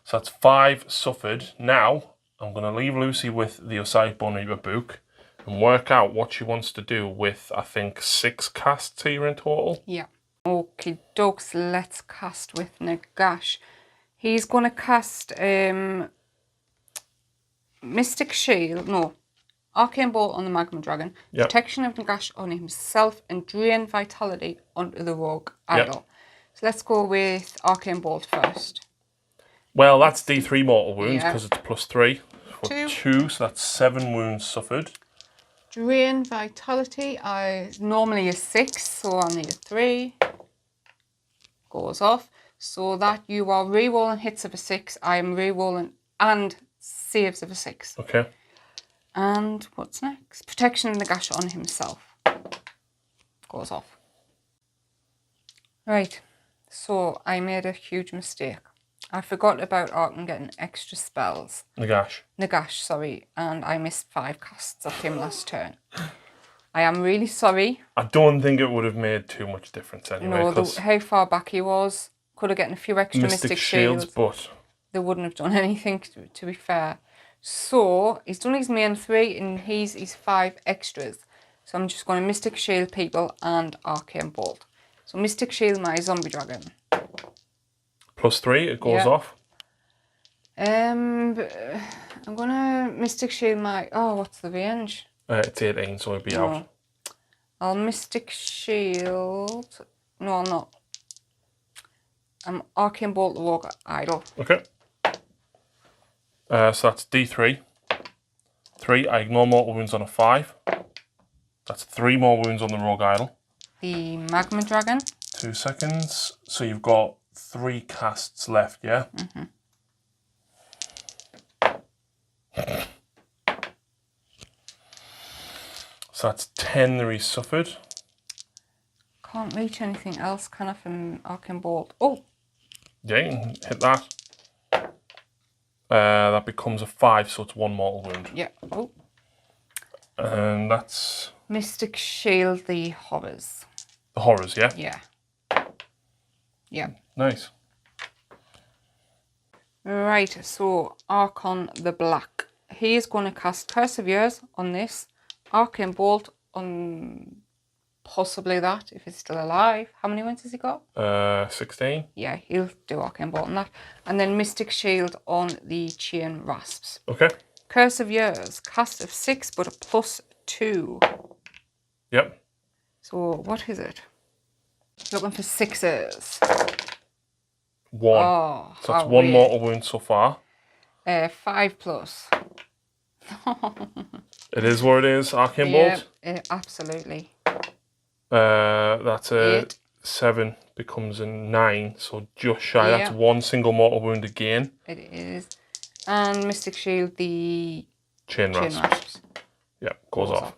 So that's 5 suffered. Now I'm going to leave Lucy with the Osiris Bone Reaper book and work out what she wants to do with, I think, 6 casts here in total. Yeah. Okay, dokes, let's cast with Nagash. He's going to cast Mystic Shield, no, Arcane Bolt on the Magma Dragon, Protection of Nagash on himself, and Drain Vitality onto the Rogue Idol. So let's go with Arcane Bolt first. Well, that's D3 mortal wounds because it's +3. For 2, so that's 7 wounds suffered. Drain Vitality, normally a 6, so I need a 3. Goes off. So that you are re-rolling hits of a 6, I am re-rolling and saves of a 6. Okay. And what's next? Protection of Nagash on himself. Goes off. Right. So I made a huge mistake. I forgot about Arkin getting extra spells. Nagash, sorry. And I missed 5 casts of him last turn. I am really sorry. I don't think it would have made too much difference anyway. No, how far back he was. Could have gotten a few extra Mystic Shields. But they wouldn't have done anything, to be fair. So, he's done his main 3 and he's 5 extras. So I'm just going to Mystic Shield people and Arcane Bolt. So Mystic Shield my Zombie Dragon. +3, it goes off. I'm going to Mystic Shield my... Oh, what's the range? It's 18, so it'll be out. I'll Mystic Shield... No, I'm not. I'm Arcane Bolt the Rogue Idol. Okay. So that's D3. 3, I ignore mortal wounds on a 5. That's 3 more wounds on the Rogue Idol. The Magma Dragon. 2 seconds. So you've got 3 casts left, yeah? Mm-hmm. So that's 10 that he suffered. Can't reach anything else, can I, from Arcane Bolt? Oh! Yeah, you can hit that. That becomes a 5, so it's 1 mortal wound. Yeah. Oh. And that's... Mystic Shield the Horrors. The Horrors, yeah? Yeah. Yeah. Nice. Right, so Archon the Black. He is going to cast Curse of Years on this. Arcane Bolt on possibly that, if it's still alive. How many wins has he got? 16. Yeah, he'll do Arcane Bolt on that. And then Mystic Shield on the Chain Rasps. Okay. Curse of Years, cast of 6, but a +2. Yep. So, what is it? Looking for 6s. 1. Oh, so that's 1 mortal wound so far. 5+. It is what it is, Arcane Bolt. Absolutely. That's a 8. 7 becomes a 9, so just shy. That's 1 single mortal wound again. It is. And Mystic Shield, the Chain Rasps. Yep, goes off.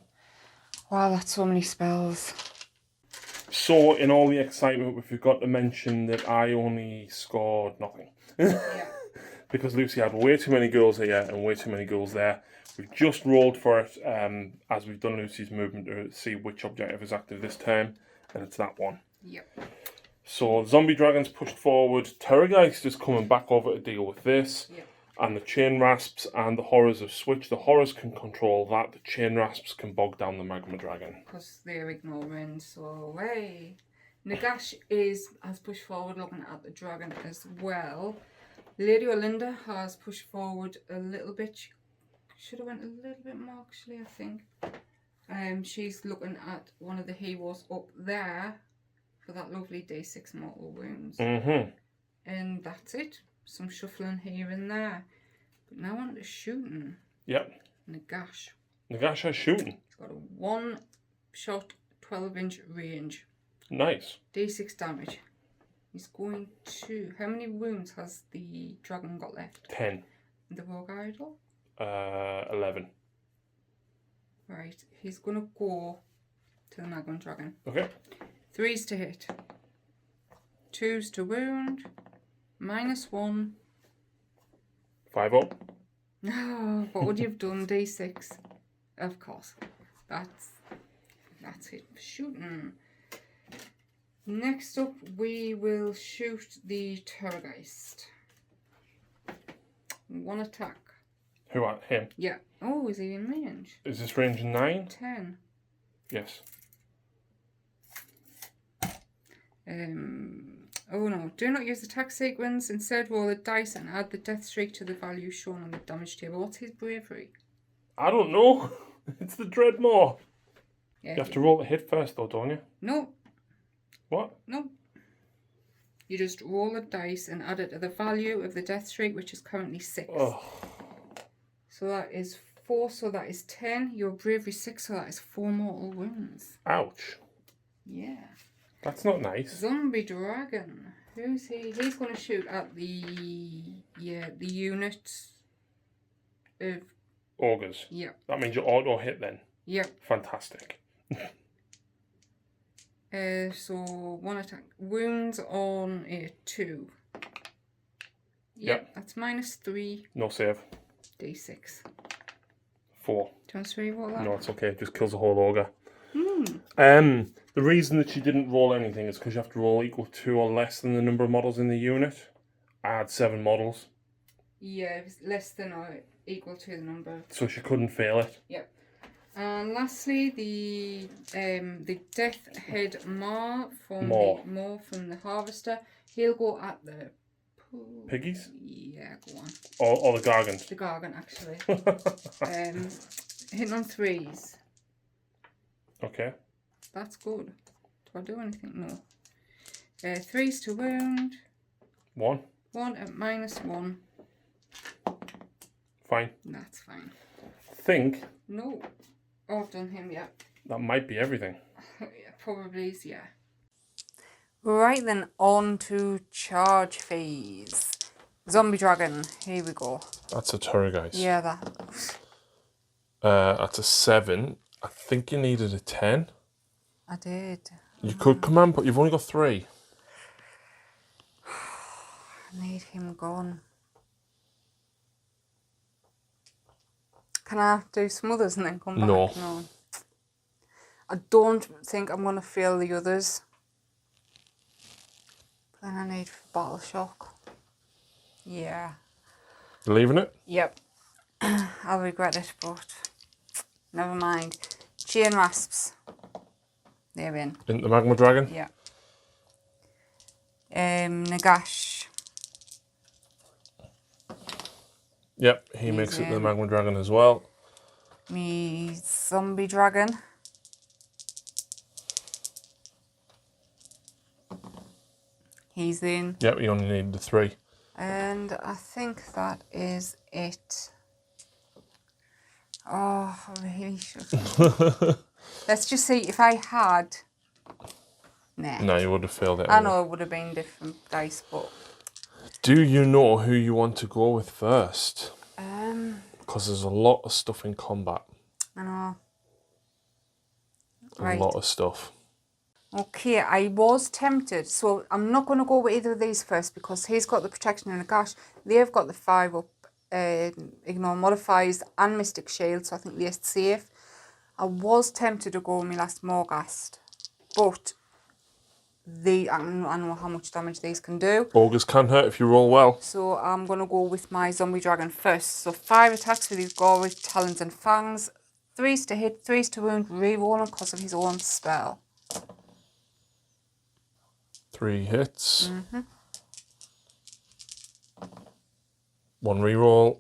Wow, that's so many spells. So, in all the excitement, we forgot to mention that I only scored nothing. Because Lucy had way too many goals here and way too many goals there. We've just rolled for it as we've done Lucy's movement to see which objective is active this time, and it's that one. Yep. So, Zombie Dragon's pushed forward. Terrorgeist is coming back over to deal with this. Yep. And the Chain Rasps and the Horrors have switched. The Horrors can control that. The Chain Rasps can bog down the Magma Dragon. Because they're ignoring, so hey. Nagash has pushed forward looking at the dragon as well. Lady Olinda has pushed forward a little bit. She should have went a little bit more actually, I think. She's looking at one of the heroes up there for that lovely D6 mortal wounds. And that's it. Some shuffling here and there. But now on to shooting. Yep. Nagash. Nagash has shooting. He's got a 1-shot, 12-inch range. Nice. D6 damage. He's going to... How many wounds has the dragon got left? 10. And the Rogue Idol? 11. Right. He's going to go to the Magma Dragon. Okay. 3s to hit. 2s to wound. -1. 5 up. Oh, what would you have done? D6. Of course. That's it for shooting. Next up, we will shoot the Terrorgeist. 1 attack. Who are him? Yeah. Oh, is he in range? Is this range 9? 10. Yes. Oh no, do not use the attack sequence. Instead, roll a dice and add the death streak to the value shown on the damage table. What's his bravery? I don't know. It's the Dreadmore. Yeah, You have to roll the hit first, though, don't you? No. What? No. You just roll a dice and add it to the value of the death streak, which is currently 6. Oh. So that is 4, so that is 10. Your bravery 6, so that is 4 mortal wounds. Ouch. Yeah. That's not nice. Zombie Dragon. Who's he? He's going to shoot at the unit of... Augurs. Yep. That means you auto hit then. Yep. Fantastic. So 1 attack. Wounds on a 2. Yep. That's -3. No save. D6. 4. Do you want to reroll that? No, it's okay. It just kills the whole ogre. Hmm. The reason that she didn't roll anything is because you have to roll equal to or less than the number of models in the unit. I had 7 models. Yeah, if it's less than or equal to the number. So she couldn't fail it. Yep. And lastly, the Death Head Mar from the Harvester. He'll go at the Piggies? Yeah, go on. Or the Gargant? The Gargant, actually. Hitting on 3s. Okay. That's good. Do I do anything? No. 3s to wound. 1. 1 at -1. Fine. That's fine. Think No. Oh, I've done him, yeah. that might be everything. Yeah, probably is, yeah. Right then, on to charge phase. Zombie Dragon, here we go. That's a Terrorgeist. Yeah, that. That's a 7. I think you needed a 10. I did. You could command, but you've only got 3. I need him gone. Can I do some others and then come back? No. I don't think I'm going to fail the others. But then I need Battle Shock. Yeah. You leaving it? Yep. I'll regret it, but never mind. Chain Rasps. They're in. In the Magma Dragon? Yeah. Nagash. Yep, he makes it to the Magma Dragon as well. Me Zombie Dragon. He's in. Yep, you only need the 3. And I think that is it. Oh, I really should. Let's just see if I had. Nah. No, you would have failed it. I know it would have been different dice, but. Do you know who you want to go with first? Because there's a lot of stuff in combat. I know. A lot of stuff. Okay, I was tempted, so I'm not going to go with either of these first because he's got the protection and a gash. They've got the 5 up, ignore modifiers and Mystic Shield, so I think they're safe. I was tempted to go with my last Morghast, but I know how much damage these can do. Ogres can hurt if you roll well. So I'm going to go with my Zombie Dragon first. So 5 attacks with his gory talons and fangs, 3s to hit, 3s to wound, rerolling because of his own spell. 3 hits. 1 reroll.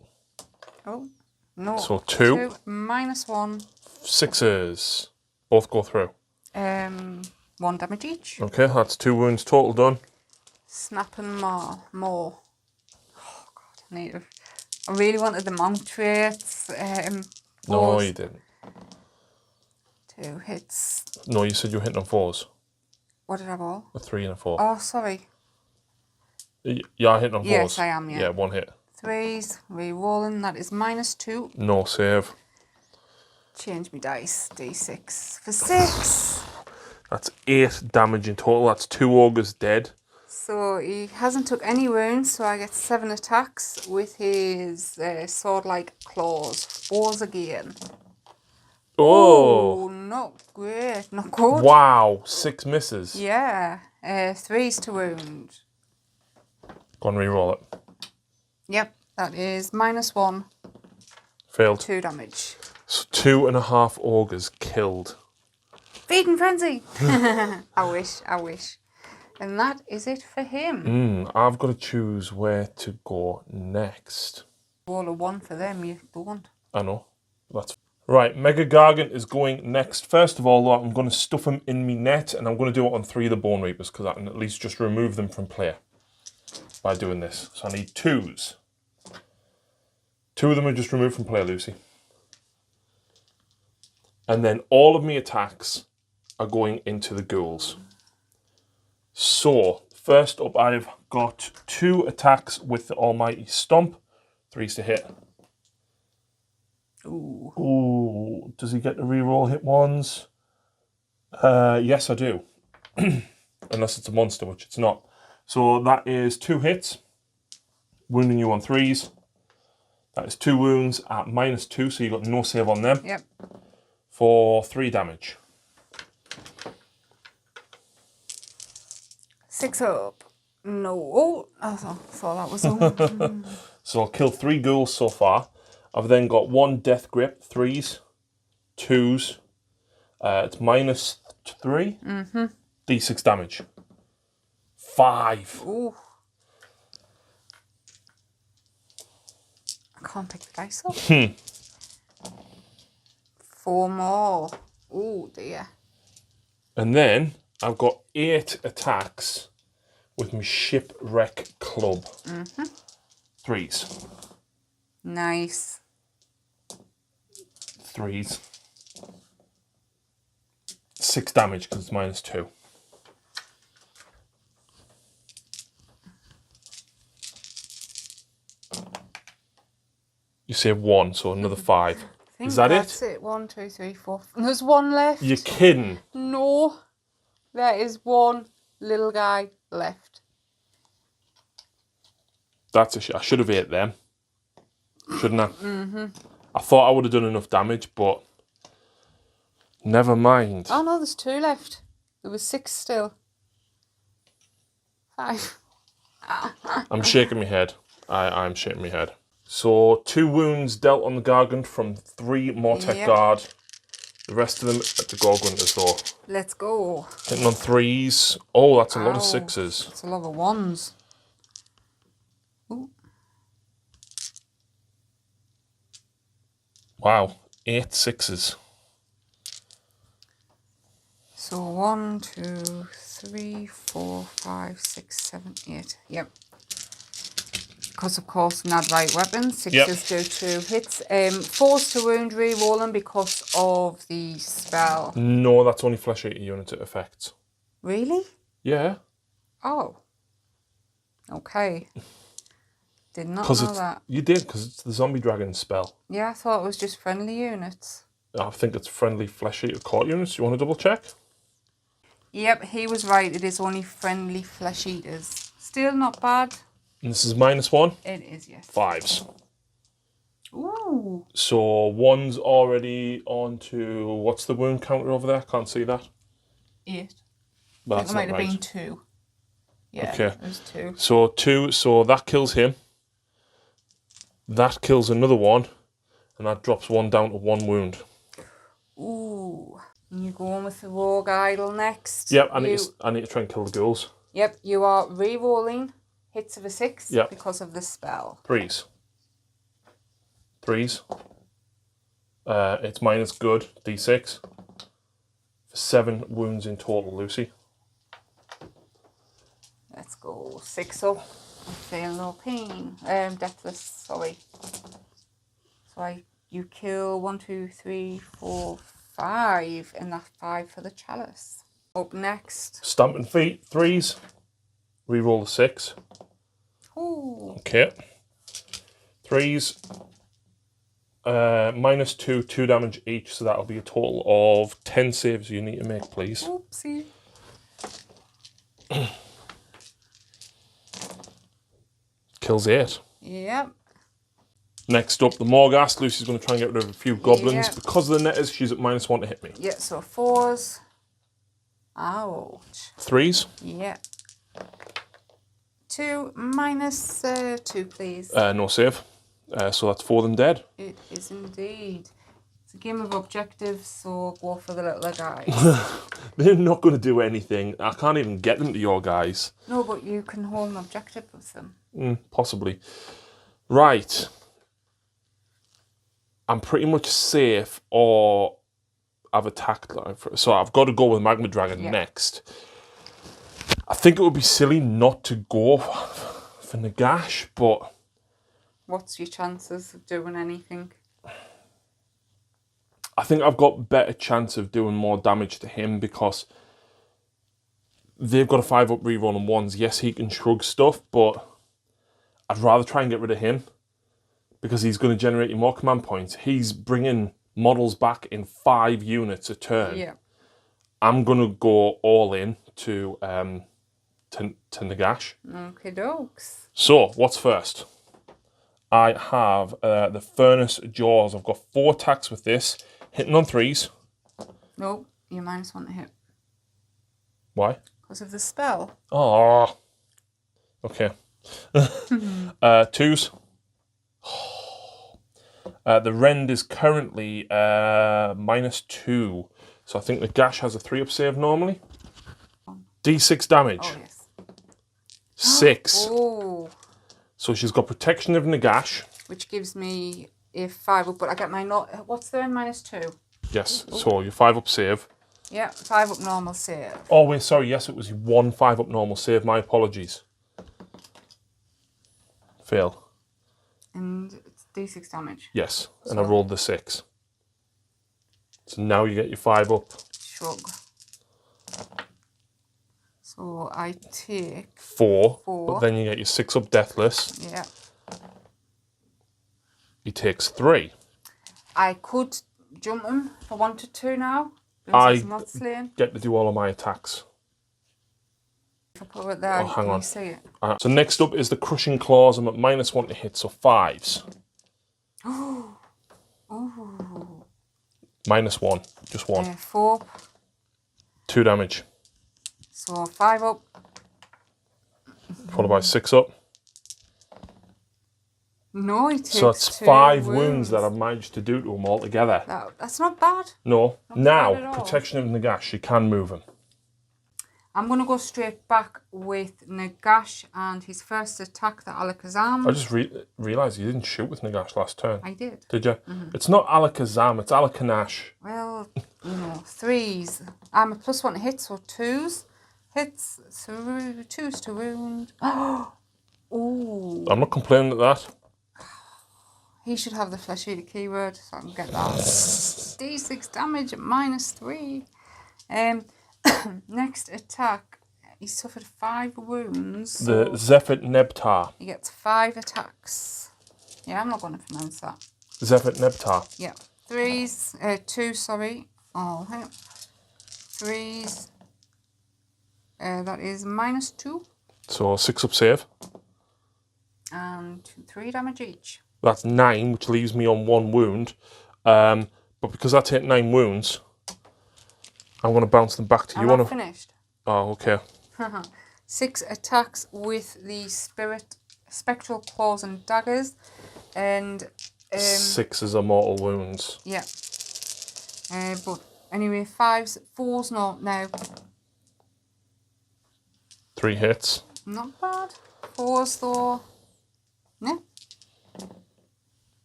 Oh, no. So 2. -1. 6s. Both go through. 1 damage each. Okay, that's 2 wounds total done. Snap and more. Oh God, I really wanted the mount traits. No, you didn't. 2 hits. No, you said you were hitting on 4s. What did I roll? A 3 and a 4. Oh, sorry. Yeah, hitting on 4s. Yes, I am, yeah. Yeah, 1 hit. 3s, re-rolling, that is -2. No save. Change my dice, D6 for 6. That's 8 damage in total. That's 2 ogres dead. So he hasn't took any wounds, so I get 7 attacks with his sword-like claws. 4s again. Oh, not great. Not good. Wow, 6 misses. Yeah. 3s to wound. Go and re-roll it. Yep, that is -1. Failed. 2 damage. So 2.5 ogres killed. Feeding frenzy! I wish. And that is it for him. I've got to choose where to go next. Roll a 1 for them, you don't. I know. That's right. Mega Gargant is going next. First of all, I'm going to stuff him in me net, and I'm going to do it on 3 of the Bone Reapers because I can at least just remove them from play by doing this. So I need 2s. 2 of them are just removed from play, Lucy. And then all of my attacks are going into the ghouls. So, first up, I've got 2 attacks with the Almighty Stomp. 3s to hit. Ooh. Does he get to re-roll hit ones? Yes, I do. Unless it's a monster, which it's not. So that is 2 hits. Wounding you on 3s. That is 2 wounds at -2, so you got no save on them. Yep. For 3 damage. 6 up. No. Oh, I thought that was all. So I'll kill 3 ghouls so far. I've then got 1 Death Grip, 3s, 2s. It's -3. D6 damage. 5. Ooh. I can't pick the dice up. 4 more. Oh dear. And then I've got 8 attacks with my Shipwreck Club. 3s. Nice. 3s. 6 damage because it's -2. You save 1, so another 5. Is that that's it? 1, 2, 3, 4. There's 1 left. You're kidding. No. There is 1 little guy left. That's a I should have ate them. Shouldn't I? I thought I would have done enough damage, but never mind. Oh no, there's 2 left. There was 6 still. 5. I'm shaking my head. I'm shaking my head. So 2 wounds dealt on the Gargant from 3 Mortek Guard. The rest of them at the Gorgunters though. Let's go. Hitting on 3s. Oh, that's a lot of 6s. That's a lot of 1s. Ooh. Wow, 8 6s. So 1, 2, 3, 4, 5, 6, 7, 8. Yep. Because of course not right weapons. 6s do 2 hits. 4s to wound, re-roll them because of the spell. No, that's only flesh eater unit it affects. Really? Yeah. Oh. Okay. Did not know that. You did, because it's the zombie dragon spell. Yeah, I thought it was just friendly units. I think it's friendly flesh eater court units. You want to double check? Yep, he was right. It is only friendly flesh eaters. Still not bad. And this is -1? It is, yes. 5s. Ooh. So 1's already on to, what's the wound counter over there? Can't see that. 8. But I that's think it might not have right. been 2. Yeah, Okay. it was 2. So 2, so that kills him. That kills another one. And that drops 1 down to 1 wound. Ooh. And you're going with the Rogue Idol next. Yep, I need to try and kill the ghouls. Yep, you are re-rolling hits of a 6 Yep. because of the spell. 3s. 3s. It's minus good, D6. For 7 wounds in total, Lucy. Let's go 6 up. I feel no pain. Deathless, sorry. So you kill 1, 2, 3, 4, 5, and that's 5 for the chalice. Up next. Stamping feet, 3s. Reroll the 6. Ooh. Okay. 3s. -2, 2 damage each, so that'll be a total of 10 saves you need to make, please. Oopsie. Kills 8. Yep. Next up, the Morghast. Lucy's going to try and get rid of a few goblins. Yep. Because of the netters, she's at -1 to hit me. Yeah, so 4s. Ouch. 3s. Yeah. 2 -2, please. No save. So that's 4 of them dead. It is indeed. It's a game of objectives, so go for the little guys. They're not going to do anything. I can't even get them to your guys. No, but you can hold an objective with them. Possibly. Right. I'm pretty much safe, or I've attacked. So I've got to go with Magma Dragon next. I think it would be silly not to go for Nagash, but... What's your chances of doing anything? I think I've got better chance of doing more damage to him because they've got a 5-up reroll on 1s. Yes, he can shrug stuff, but I'd rather try and get rid of him because he's going to generate you more command points. He's bringing models back in 5 units a turn. Yeah. I'm going to go all in to Nagash. Okay, dokes. So, what's first? I have the Furnace Jaws. I've got 4 attacks with this. Hitting on 3s. Nope, you're -1 to hit. Why? Because of the spell. Oh. Okay. 2s. The Rend is currently -2. So I think the Gash has a 3-up save normally. D6 damage. Oh, yes. 6. Oh. So she's got Protection of Nagash. Which gives me a 5-up, but I get my not. What's there in -2? Yes, so your 5-up save. Yeah, 5-up normal save. Oh, wait, sorry, yes, it was 1 5-up normal save. My apologies. Fail. And it's D6 damage. Yes, and I rolled the 6. So now you get your 5-up. Shrug. So I take 4, 4. but then you get your 6-up Deathless. Yeah. He takes 3. I could jump him if I wanted to now. I He's not slain. get to do all of my attacks. If I put it there, hang can on. you see it? So next up is the Crushing Claws. I'm at -1 to hit, so 5s. Oh. -1, just 1. 4. 2 damage. So 5-up. Followed by 6-up. No, he takes So that's 2 5 wounds that I've managed to do to him altogether. That's not bad. No. Not bad at Now, all. Protection of Nagash. You can move him. I'm going to go straight back with Nagash and his first attack, the Alakazam. I just realised you didn't shoot with Nagash last turn. I did. Did you? It's not Alakazam, it's Alakanash. Well, 3s. I'm a +1 to hit, so 2s. Hits, so 2s to wound. Ooh. I'm not complaining at that. He should have the flesh eater keyword, so I can get that. D6 damage at -3. Next attack, he suffered 5 wounds. The Zephyr Nebtar. He gets 5 attacks. Yeah, I'm not going to pronounce that. Zephyr Nebtar. Yeah. 3s, 2, sorry. Oh, hang on. 3s. That is -2. So 6-up save. And 3 damage each. That's 9, which leaves me on 1 wound. But because that's hit 9 wounds, I'm going to bounce them back to you. I'm not finished. Oh, okay. 6 attacks with the spectral claws and daggers, and 6 is mortal wounds. yeah. But anyway, 5s, 4s, no. 3 hits. Not bad. 4s though. No.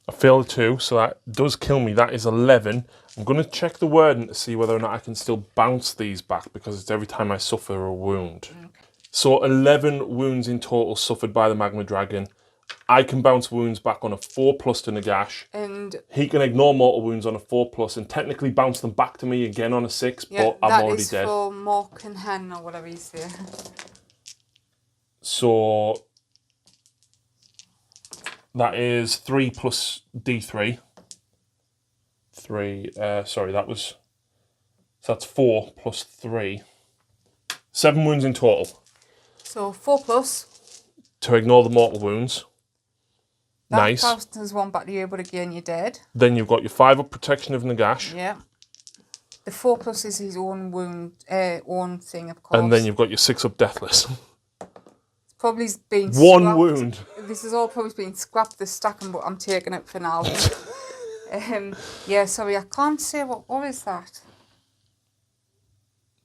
I failed 2, so that does kill me. That is 11. I'm going to check the wording to see whether or not I can still bounce these back, because it's every time I suffer a wound. Okay. So 11 wounds in total suffered by the Magma Dragon. I can bounce wounds back on a 4+ to Nagash. And he can ignore mortal wounds on a 4+ and technically bounce them back to me again on a 6, yeah, but I'm already dead. That is for Mork and Hen, or whatever you say. So that is 3 + D3. 3. Sorry, that was... So that's 4 plus 3. 7 wounds in total. So 4 plus. To ignore the mortal wounds. That Nice. Faustin's one back to you, but again, you're dead. Then you've got your 5 up protection of Nagash. Yeah. The 4 plus is his own wound, own thing, of course. And then you've got your 6 up deathless. It's probably been One scrapped. wound. This has all probably been scrapped, this stacking, but I'm taking it for now. Yeah, sorry, I can't say what is that?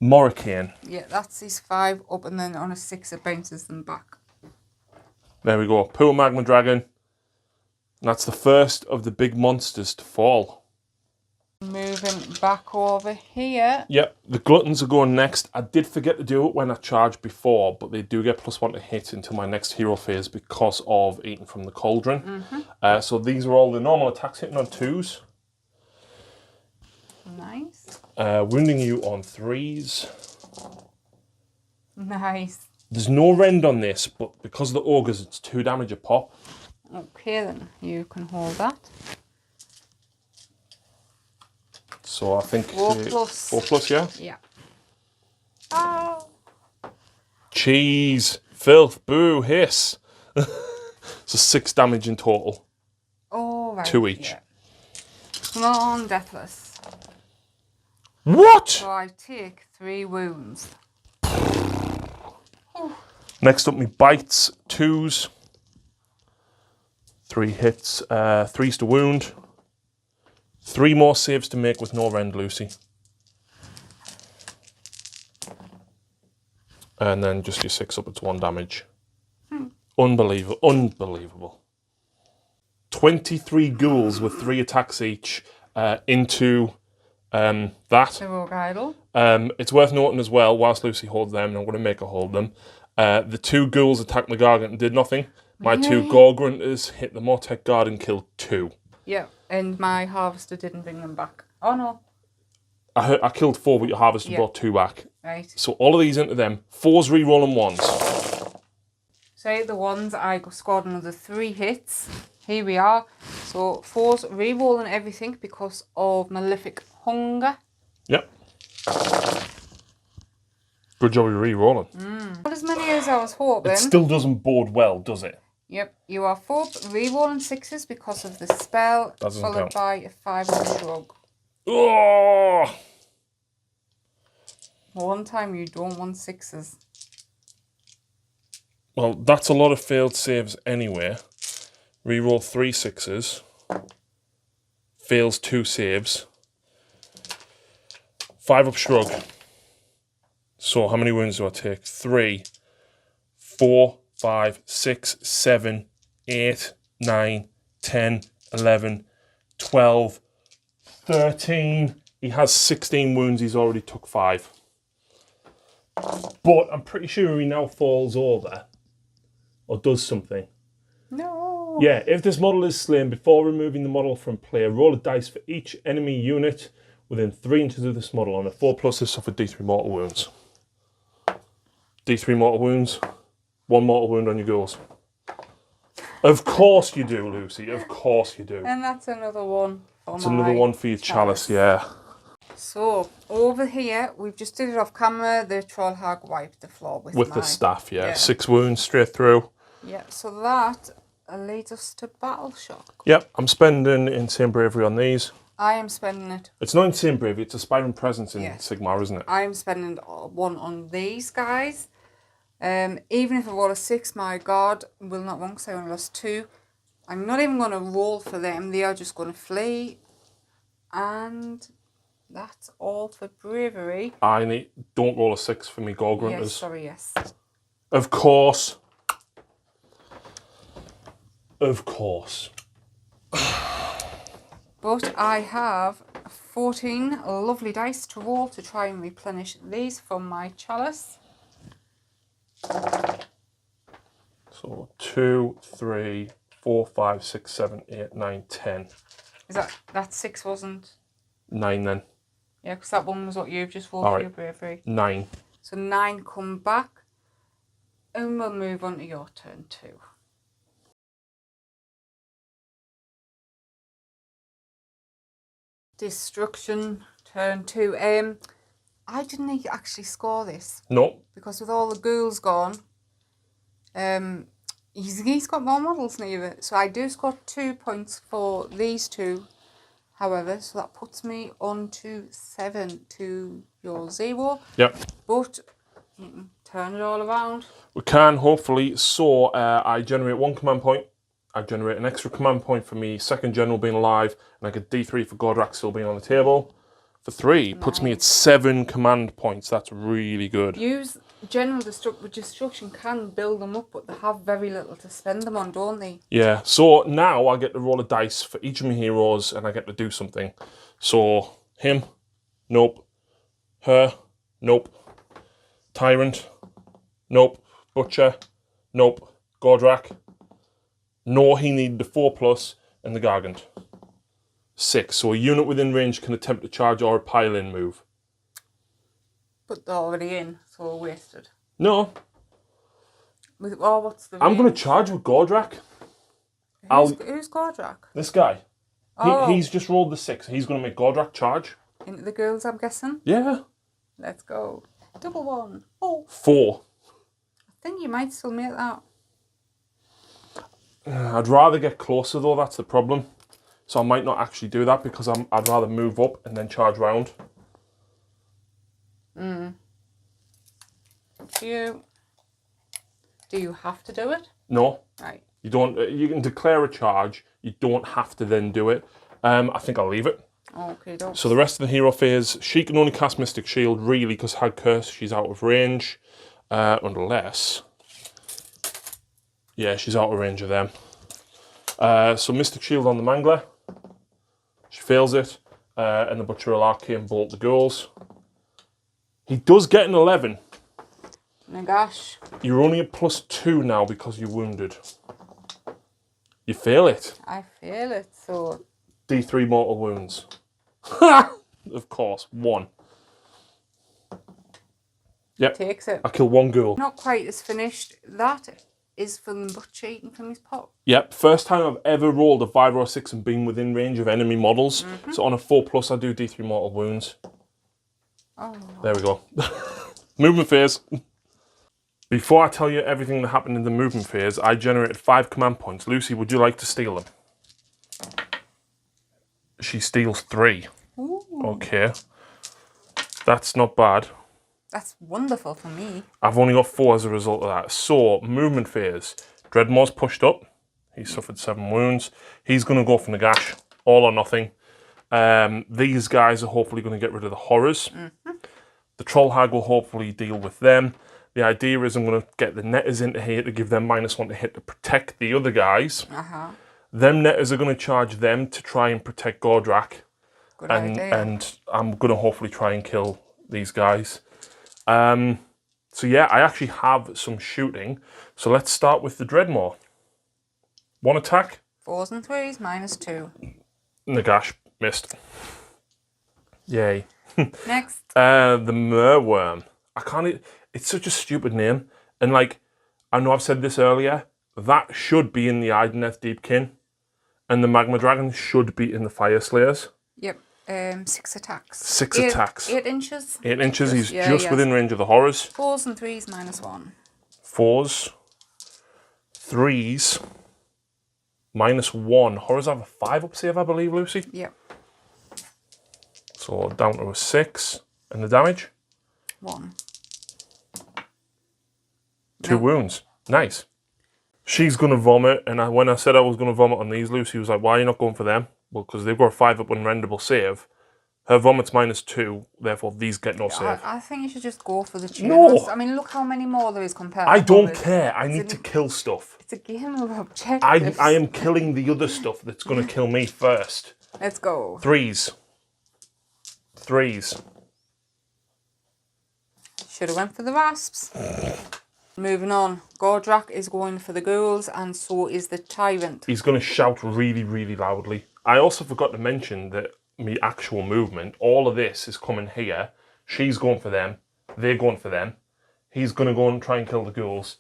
Morricane. Yeah, that's his 5 up, and then on a 6 it bounces them back. There we go. Poor Magma Dragon. And that's the first of the big monsters to fall. Moving back over here. Yep, the Gluttons are going next. I did forget to do it when I charged before, but they do get +1 to hit into my next hero phase because of eating from the cauldron. So these are all the normal attacks hitting on 2s. Nice. Wounding you on 3s. Nice. There's no rend on this, but because of the ogres, it's 2 damage a pop. Okay then, you can hold that. So I think 4 plus. 4 plus, yeah. Yeah. Oh. Cheese, filth, boo, hiss. So 6 damage in total. Oh right. 2 each. Yeah. Come on, deathless. What? So I take 3 wounds. Next up, me bites, 2s. 3 hits, 3s to wound. 3 more saves to make with no rend, Lucy. And then just your 6 up, it's 1 damage. Unbelievable, unbelievable. 23 ghouls with 3 attacks each into that. The rogue idol. It's worth noting as well, whilst Lucy holds them, and I'm going to make her hold them, the 2 ghouls attacked the gargant and did nothing. My 2 Gorgrunters hit the Mortec guard and killed 2. Yeah, and my harvester didn't bring them back. Oh no. I killed 4, but your harvester brought 2 back. Right. So all of these into them. 4's re-rolling 1s. So the ones I scored another 3 hits. Here we are. So 4's re-rolling everything because of Malefic Hunger. Yep. Good job with re-rolling. Not as many as I was hoping. It still doesn't bode well, does it? Yep, you are 4 re-rolling 6s because of the spell, Doesn't followed count. by a 5 on the shrug. Oh! One time you don't want 6s. Well, that's a lot of failed saves anyway. Reroll 3 6s. Fails 2 saves. 5 up shrug. So how many wounds do I take? 3, 4, 5, 6, 7, 8, 9, 10, 11, 12, 13. He has 16 wounds. He's already took 5. But I'm pretty sure he now falls over. Or does something. No. Yeah, if this model is slain before removing the model from play, roll a dice for each enemy unit within 3 inches of this model. On a 4 plus, has suffered D3 mortal wounds. D3 mortal wounds. 1 mortal wound on your ghouls. Of course you do, Lucy. Of course you do. And that's another one for It's another one for your chalice, yeah. So, over here, we've just did it off camera. The troll hag wiped the floor with the staff, yeah. 6 wounds straight through. Yeah, so that leads us to Battle Shock. Yep, I'm spending Insane Bravery on these. I am spending it. It's not Insane Bravery, it's Aspiring Presence in Sigmar, isn't it? I am spending 1 on these guys. Even if I roll a 6, my god, will not run because I only lost 2. I'm not even going to roll for them. They are just going to flee. And that's all for bravery. Don't roll a 6 for me, Gorgrunters. Yes, sorry, yes. Of course. Of course. But I have 14 lovely dice to roll to try and replenish these from my chalice. So 2, 3, 4, 5, 6, 7, 8, 9, 10. Is that 6 wasn't? 9 then. Yeah, because that one was what you've just rolled for your bravery. 9. So 9 come back. And we'll move on to your turn 2. Destruction, turn 2. I didn't actually score this. No. Because with all the ghouls gone, he's got more models near it. So I do score 2 points for these two. However, so that puts me on to 7 to your 0. Yep. But you can turn it all around. We can, hopefully. So I generate 1 command point. I generate an extra command point for me second general being alive, and I get D3 for Gordrak still being on the table. For 3, puts me at 7 command points. That's really good. Use general destruction can build them up, but they have very little to spend them on, don't they? Yeah, so now I get to roll a dice for each of my heroes, and I get to do something. So, him, nope. Her, nope. Tyrant, nope. Butcher, nope. Gordrak, no, he needed the 4+, and the Gargant. 6, so a unit within range can attempt a charge or a pile-in move. But they're already in, so wasted. No. What's the range? I'm going to charge with Gordrak. Who's Gordrak? This guy. Oh. He's just rolled the 6. He's going to make Gordrak charge. Into the girls, I'm guessing? Yeah. Let's go. Double 1. Oh. 4. I think you might still make that. I'd rather get closer though, that's the problem. So I might not actually do that because I'd rather move up and then charge round. Up to you. Do you have to do it? No. Right. You don't. You can declare a charge. You don't have to then do it. I think I'll leave it. Okay, don't. So the rest of the hero phase, she can only cast Mystic Shield really because Hag Curse, she's out of range. Unless... Yeah, she's out of range of them. So Mystic Shield on the Mangler. She fails it. And the Butcher will Arcane Bolt the ghouls. He does get an 11. Nagash. You're only at +2 now because you're wounded. You fail it. I fail it, so... D3 mortal wounds. Of course, 1. Yep. Takes it. I kill 1 ghoul. Not quite as finished. That is from the Butcher eating from his pot. Yep, first time I've ever rolled a 5 or a 6 and been within range of enemy models. So on a 4+, I do D3 mortal wounds. Oh. There we go. Movement phase. Before I tell you everything that happened in the movement phase, I generated 5 command points. Lucy, would you like to steal them? She steals 3. Ooh. Okay. That's not bad. That's wonderful for me. I've only got 4 as a result of that. So, movement phase. Dreadmore's pushed up. He suffered 7 wounds. He's going to go for Nagash. All or nothing. These guys are hopefully going to get rid of the horrors. The Troll Hag will hopefully deal with them. The idea is I'm going to get the netters into here to give them -1 to hit to protect the other guys. Them netters are going to charge them to try and protect Gordrak. Good idea. And I'm going to hopefully try and kill these guys. So yeah, I actually have some shooting. So let's start with the Dreadmore. 1 attack. 4s and 3s, -2. Nagash missed. Yay. Next. The Merworm. I can't... It's such a stupid name. And like, I know I've said this earlier, that should be in the Ideneth Deepkin. And the Magma Dragon should be in the Fire Slayers. Yep. 6 attacks. 6 attacks. 8 inches. 8 inches, he's just within range of the horrors. 4s and 3s, -1. 4s. 3s. -1. Horrors have a 5 up save, I believe, Lucy. Yep. So down to a 6. And the damage? 1. 2 wounds. Nice. She's going to vomit, and when I said I was going to vomit on these, Lucy was like, why are you not going for them? Well, because they've got a 5 up unrendable save. Her vomit's -2, therefore these get no save. I think you should just go for the chain. No! I mean, look how many more there is compared I to don't others. care. I need to kill stuff. It's a game of objectives. I am killing the other stuff that's going to kill me first. Let's go. 3s. 3s. Should have went for the rasps. Moving on. Gordrak is going for the ghouls, and so is the Tyrant. He's going to shout really, really loudly. I also forgot to mention that me actual movement, all of this is coming here. She's going for them. They're going for them. He's going to go and try and kill the ghouls.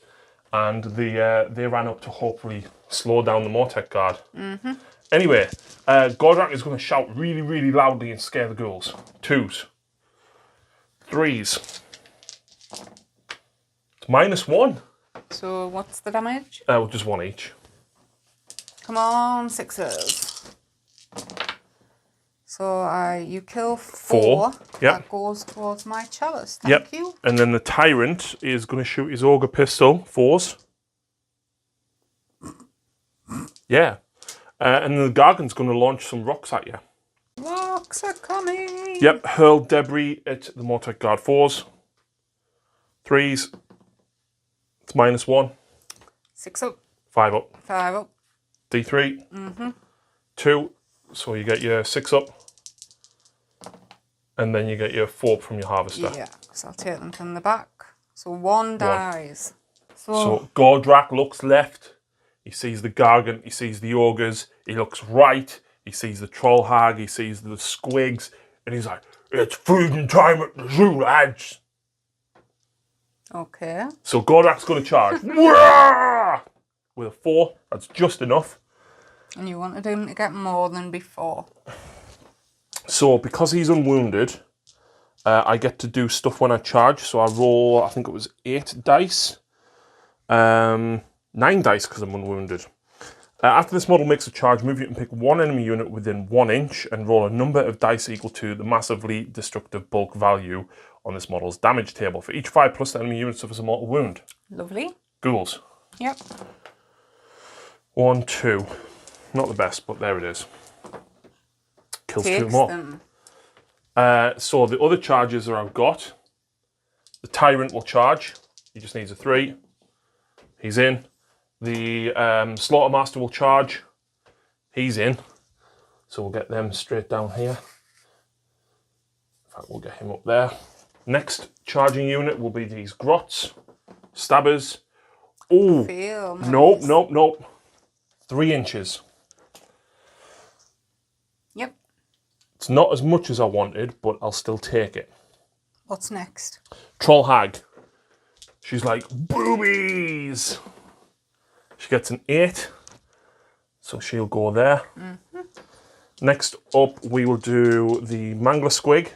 And they ran up to hopefully slow down the Mortek Guard. Anyway, Gordrak is going to shout really, really loudly and scare the ghouls. 2s. 3s. It's -1. So what's the damage? Just 1 each. Come on, 6s. So you kill 4. Yep. That goes towards my chalice. Thank you. And then the Tyrant is going to shoot his Ogre Pistol. 4s. Yeah. And then the Gargan's going to launch some rocks at you. Rocks are coming. Yep. Hurl debris at the Mortek Guard. 4s. 3s. It's -1. 6 up. 5 up. 5 up. D3. 2. So you get your 6 up. And then you get your 4 up from your harvester. Yeah, because I'll take them from the back. So 1 dies. So Gordrak looks left. He sees the Gargant. He sees the Ogres. He looks right. He sees the Troll Hag. He sees the Squigs. And he's like, it's feeding time at the zoo, lads. Okay. So Gordrak's going to charge. With a 4. That's just enough. And you wanted him to get more than before. So because he's unwounded, I get to do stuff when I charge. So I roll, I think it was 8 dice. 9 dice because I'm unwounded. After this model makes a charge, move you can pick 1 enemy unit within 1 inch and roll a number of dice equal to the massively destructive bulk value on this model's damage table. For each 5+, the enemy unit suffers a mortal wound. Lovely. Ghouls. Yep. 1, 2. Not the best, but there it is. Kills Takes 2 more. them. So the other charges that I've got, the Tyrant will charge. He just needs a 3. He's in. The Slaughtermaster will charge. He's in. So we'll get them straight down here. In fact, we'll get him up there. Next charging unit will be these Grots. Stabbers. Oh, nice. nope. 3 inches. Yep. It's not as much as I wanted, but I'll still take it. What's next? Troll Hag. She's like, boobies! She gets an 8, so she'll go there. Next up, we will do the Mangler Squig.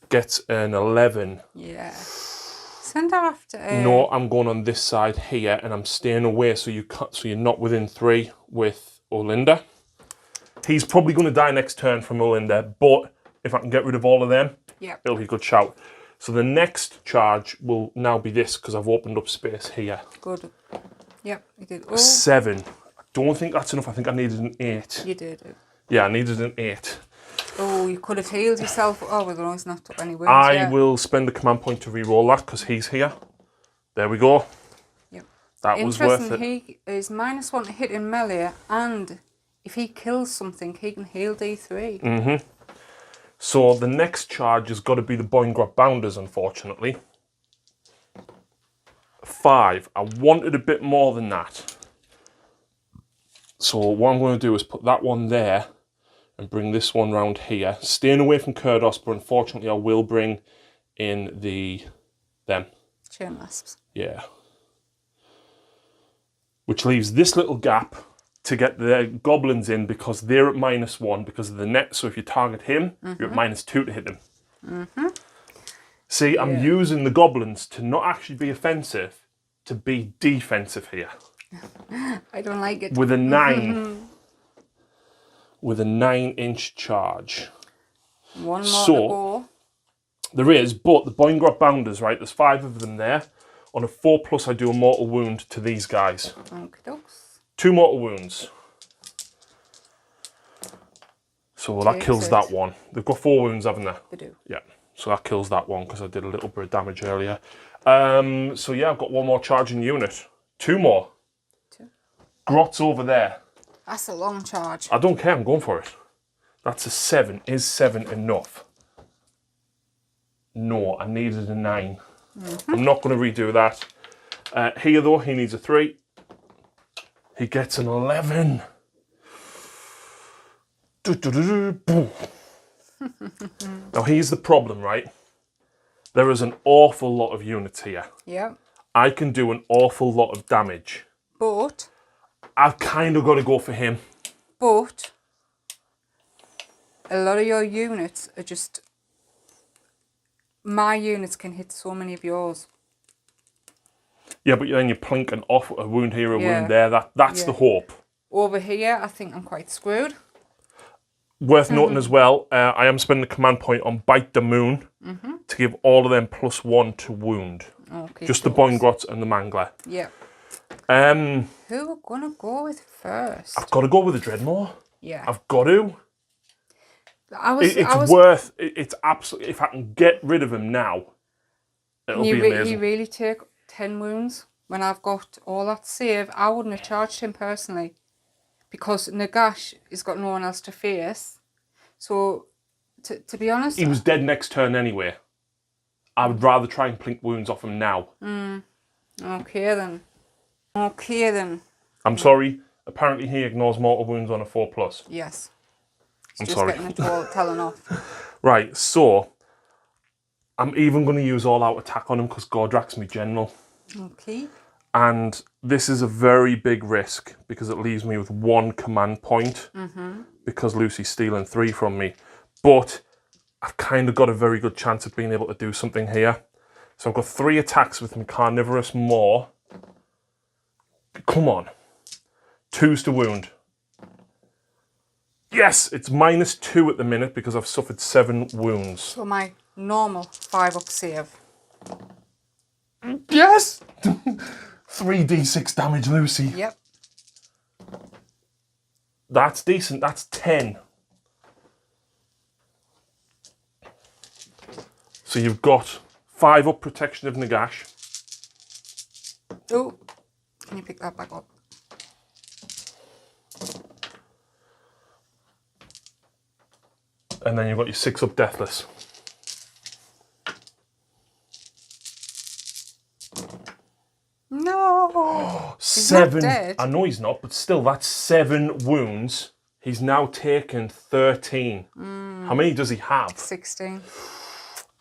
Gets an 11. Yeah. Send her after. No, I'm going on this side here, and I'm staying away so you're not within 3 with Olinda. He's probably going to die next turn from Olinda, but if I can get rid of all of them, it'll be a good shout. So the next charge will now be this, because I've opened up space here. Good. Yep, you did. A 7. I don't think that's enough. I think I needed an 8. You did. Yeah, I needed an 8. Oh, you could have healed yourself. Oh, we're always not up any wounds. I will spend the command point to re-roll that, because he's here. There we go. Yep. That was worth it. He is -1 to hit in melee, and if he kills something, he can heal D3. So the next charge has got to be the Boingrot Bounders, unfortunately. 5. I wanted a bit more than that. So what I'm going to do is put that one there and bring this one round here. Staying away from Kurdos, but unfortunately I will bring in them. Chain Wasps. Yeah. Which leaves this little gap to get the goblins in, because they're at -1 because of the net. So if you target him, you're at -2 to hit them. See, I'm using the goblins to not actually be offensive, to be defensive here. I don't like it. With a 9. With a 9-inch charge. One more to go. There is, but the Boingrot Bounders, right, there's 5 of them there. On a 4+, I do a mortal wound to these guys. Okey-dokes. 2 mortal wounds. So that kills that one. They've got 4 wounds, haven't they? They do. Yeah. So that kills that one, because I did a little bit of damage earlier. So yeah, I've got 1 more charging unit. 2 more. 2. Grot's over there. That's a long charge. I don't care, I'm going for it. That's a 7. Is 7 enough? No, I needed a 9. I'm not going to redo that. Here though, he needs a 3. He gets an 11. Now here's the problem, right? There is an awful lot of units here. Yeah. I can do an awful lot of damage. But I've kind of got to go for him. But a lot of your units are just... My units can hit so many of yours. Yeah, but then you're plinking off a wound here, a wound there. That's the hope. Over here, I think I'm quite screwed. Worth noting as well, I am spending a command point on Bite the Moon to give all of them +1 to wound. Okay, just the Boingrots and the Mangler. Yeah. Who we're going to go with first? I've got to go with the Dreadnought. Yeah. I've got to. It's absolutely, if I can get rid of him now, it'll be amazing. He really take 10 wounds when I've got all that save. I wouldn't have charged him personally because Nagash has got no one else to face. So, to be honest... He was dead next turn anyway. I would rather try and plink wounds off him now. Okay then. Okay then. I'm sorry. Apparently he ignores mortal wounds on a 4+. Yes. I'm sorry. Getting it telling off. Right, so I'm even going to use all-out attack on him because Gordrak's my general. Okay. And this is a very big risk because it leaves me with 1 command point because Lucy's stealing 3 from me. But I've kind of got a very good chance of being able to do something here. So I've got 3 attacks with my Carnivorous Maw. Come on. 2's to wound. Yes, it's -2 at the minute because I've suffered 7 wounds. So my normal 5-up save. Yes! 3d6 damage, Lucy. Yep. That's decent. That's 10. So you've got 5-up protection of Nagash. Oh, can you pick that back up? And then you've got your 6-up Deathless. No! 7. He's not dead. I know he's not, but still, that's 7 wounds. He's now taken 13. How many does he have? 16.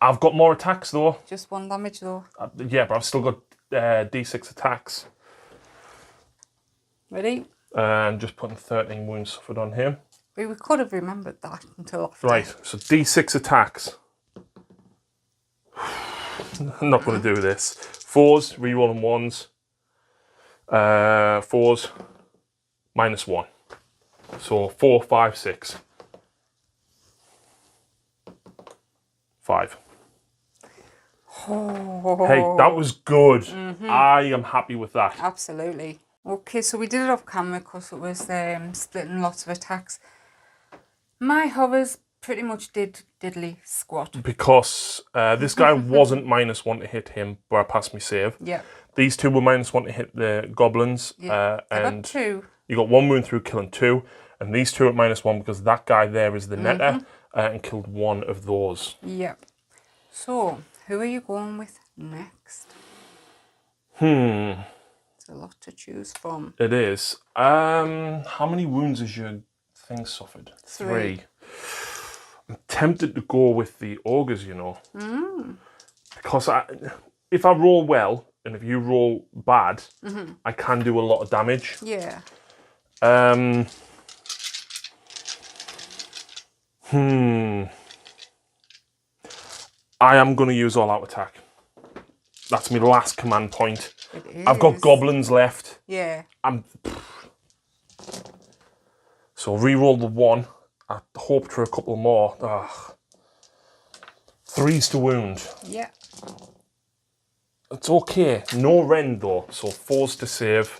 I've got more attacks, though. Just 1 damage, though. Yeah, but I've still got D6 attacks. Ready? And just putting 13 wounds suffered on him. We could have remembered that until after. Right, so D6 attacks. I'm not going to do this. 4s, rerolling 1s. 4s, -1. So 4, 5, 6. 5. Oh. Hey, that was good. I am happy with that. Absolutely. Okay, so we did it off camera because it was splitting lots of attacks. My hovers pretty much did diddly squat. Because this guy wasn't -1 to hit him, but I passed my save. Yeah. These 2 were -1 to hit the goblins. Yeah. I and got 2. You got 1 wound through killing 2. And these 2 at -1 because that guy there is the netter and killed 1 of those. Yep. So, who are you going with next? It's a lot to choose from. It is. How many wounds has your thing suffered? 3. I'm tempted to go with the ogres, you know. Because if I roll well, and if you roll bad, I can do a lot of damage. Yeah. I am going to use all-out attack. That's my last command point. It is. I've got goblins left. Yeah. So re-roll the 1. I hoped for a couple more. Ugh. 3's to wound. Yeah. It's okay. No rend though. So 4's to save.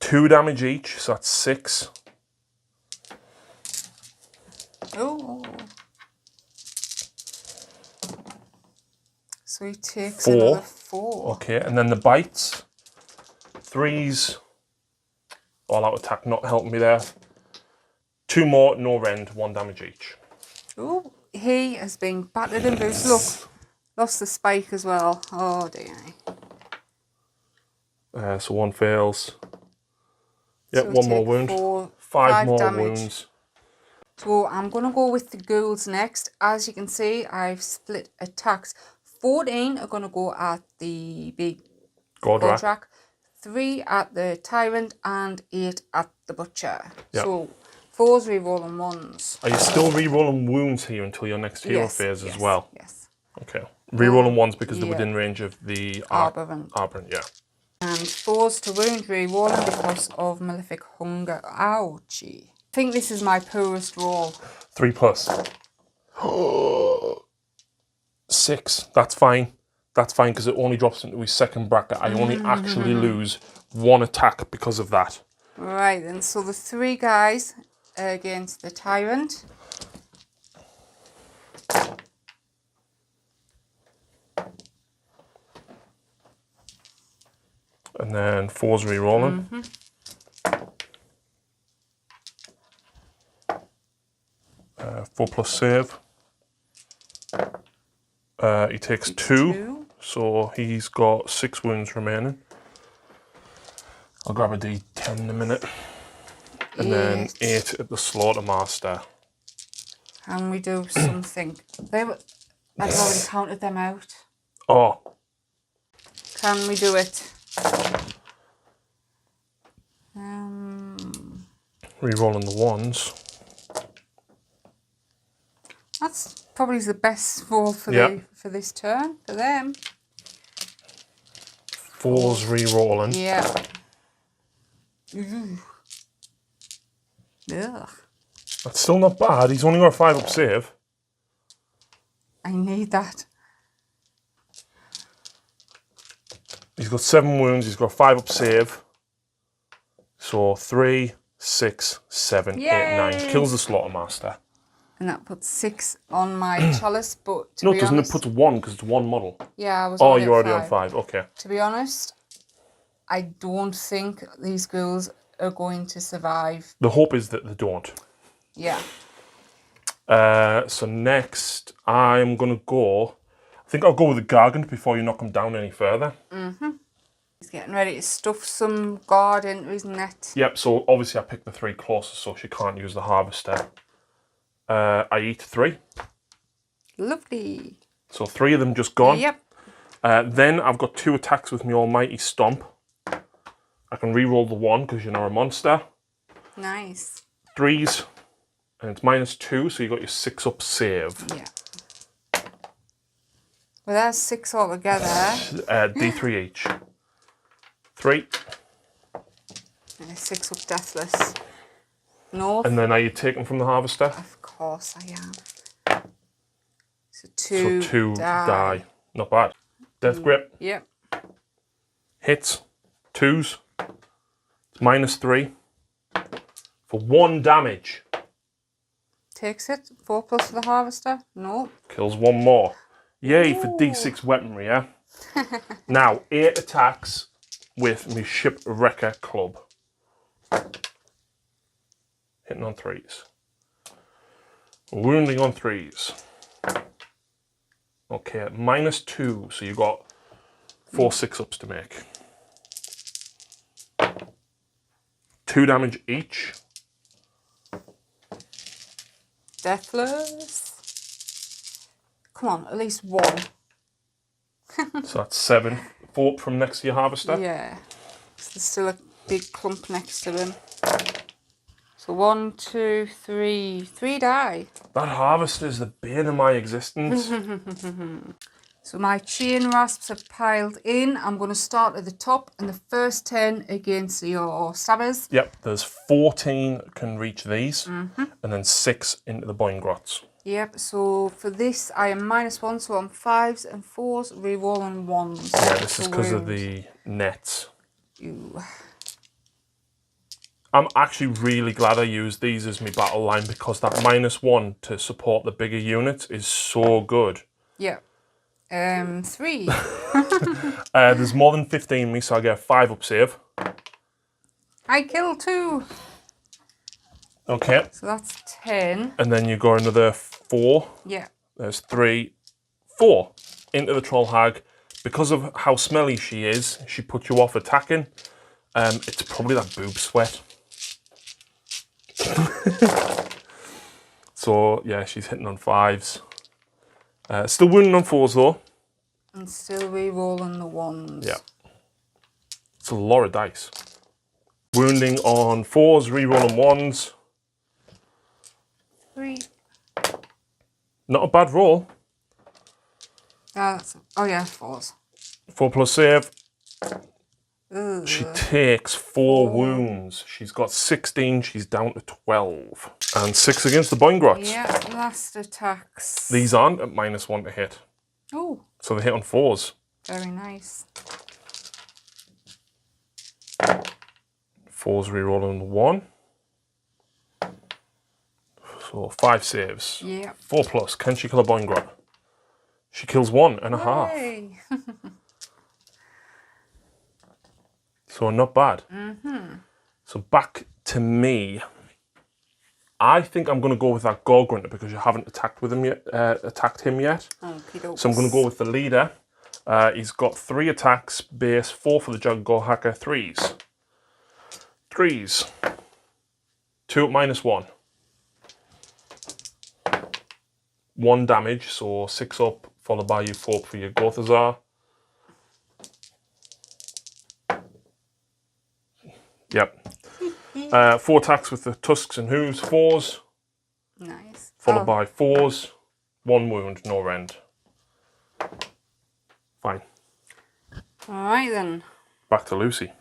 2 damage each. So that's 6. Oh. So he takes 4. another 4. Okay, and then the bites. 3's. All out attack not helping me there. 2 more, no rend, 1 damage each. Oh, he has been battered and bruised. Look, lost the spike as well. Oh dear. So 1 fails. Yep, So 1 more wound. 5 more damage. wounds. So I'm going to go with the ghouls next. As you can see, I've split attacks. 14 are going to go at the big Gordrak. 3 at the Tyrant and 8 at the Butcher. Yep. So 4s, re-rolling 1s. Are you still re-rolling wounds here until your next hero phase as well? Yes. Okay. Re-rolling 1s because they're within range of the Arborant, yeah. And 4s to wound, re-rolling because of Malefic Hunger. Ouchie. I think this is my poorest roll. 3+. 6. That's fine. That's fine because it only drops into his second bracket. I only actually lose 1 attack because of that. Right then, so the 3 guys against the Tyrant. And then 4's re-rolling. 4+ save. He takes 2, so he's got 6 wounds remaining. I'll grab a D10 in a minute. And then 8 at the Slaughtermaster. Can we do something? I've already counted them out. Oh. Can we do it? Re-rolling the 1s. That's probably the best roll for for this turn for them. 4's re-rolling. Yeah. Ugh. That's still not bad. He's only got a 5-up save. I need that. He's got 7 wounds. He's got a 5-up save. So 3, 6, 7, 8, 9. Kills the Slaughtermaster. And that puts 6 on my chalice, but to no, be it doesn't. honest, It puts 1 because it's 1 model. Yeah, I was. Oh, you're already on 5. Okay. To be honest, I don't think these girls are going to survive. The hope is that they don't. Yeah. So next, I'm gonna go. I think I'll go with the Gargant before you knock him down any further. He's getting ready to stuff some guard into his net. Yep. So obviously I picked the 3 closest, so she can't use the Harvester. I eat 3. Lovely. So 3 of them just gone. Yep. Then I've got 2 attacks with my Almighty Stomp. I can re-roll the 1 because you're not a monster. Nice. 3s, and it's -2, so you got your 6-up save. Yeah. Well, that's 6 altogether. D3 each. 3. And a 6-up deathless. North. And then are you taking from the Harvester? Of course I am. So 2, so 2 die. Not bad. Death Grip. Yep. Hits. 2s. It's -3. For 1 damage. Takes it. 4+ for the Harvester. No. Kills 1 more. Yay for D6 weaponry, yeah? Now, 8 attacks with my Shipwrecker Club. Hitting on 3s. Wounding on 3s. Okay, -2, so you got 4 6-ups to make. 2 damage each. Deathless. Come on, at least 1. So that's 7. 4 from next to your Harvester. Yeah. So there's still a big clump next to him. So 1, 2, 3. 3 die. That Harvester is the bane of my existence. So my chain rasps are piled in. I'm going to start at the top and the first 10 against your stabbers. Yep, there's 14 can reach these, and then 6 into the Boingrots. Yep, so for this I am -1, so I'm 5s and 4s, re-rolling 1s. Yeah, this is because of the nets. Ew. I'm actually really glad I used these as my battle line because that -1 to support the bigger units is so good. Yeah. 3. There's more than 15 me, so I get a 5-up save. I killed 2. Okay. So that's 10. And then you go another 4. Yeah. There's 3, 4 into the Troll Hag. Because of how smelly she is, she puts you off attacking. It's probably that boob sweat. So, yeah, she's hitting on 5s. Still wounding on 4s, though. And still re-rolling the 1s. Yeah. It's a lot of dice. Wounding on 4s, rerolling 1s. 3. Not a bad roll. Oh yeah, 4s. 4+ save. Ugh. She takes 4 wounds. She's got 16, she's down to 12. And 6 against the Boingrots. Yeah, last attacks. These aren't at -1 to hit. Oh. So they hit on 4s. Very nice. 4s rerolling 1. So 5 saves. Yeah. 4+. Can she kill a Boingrot? She kills 1.5. Yay. So not bad. So back to me. I think I'm going to go with that Gore Grunter because you haven't attacked him yet. So I'm going to go with the leader. He's got 3 attacks, base, 4 for the Jaguar Hacker, 3s. 3s. 2 at -1. 1 damage, so 6 up, followed by your 4 for your Gothazar. Yep. 4 attacks with the tusks and hooves, 4s. Nice. Followed by 4s. 1 wound, no rend. Fine. Alright then. Back to Lucy.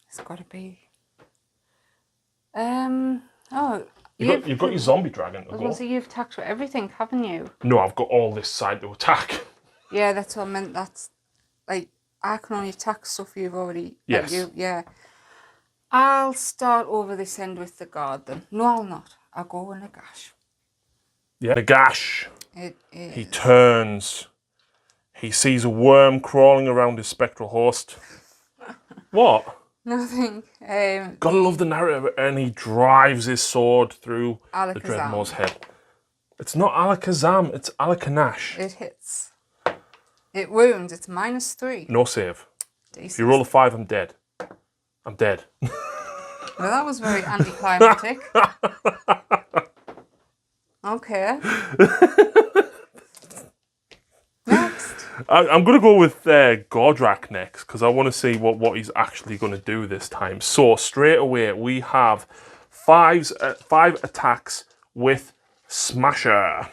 It's gotta be. Oh. You've got your zombie dragon to go. So you've attacked with everything, haven't you? No, I've got all this side to attack. Yeah, that's what I meant. That's like I can only attack stuff you've already. Yes. Yeah. I'll start over this end with the guard then. No, I'll not. I'll go with Nagash. Yeah. Nagash. It is. He turns. He sees a worm crawling around his spectral host. What? Nothing. Gotta love the narrative, and he drives his sword through the Alakazam. Dreadmaul's head. It's not Alakazam, it's Alakanash. It hits. It wounds. It's -3. No save. Decent. If you roll a 5, I'm dead. I'm dead. Well, that was very anticlimactic. Okay. Next. I'm going to go with Gordrak next because I want to see what he's actually going to do this time. So straight away we have 5 attacks with Smasher.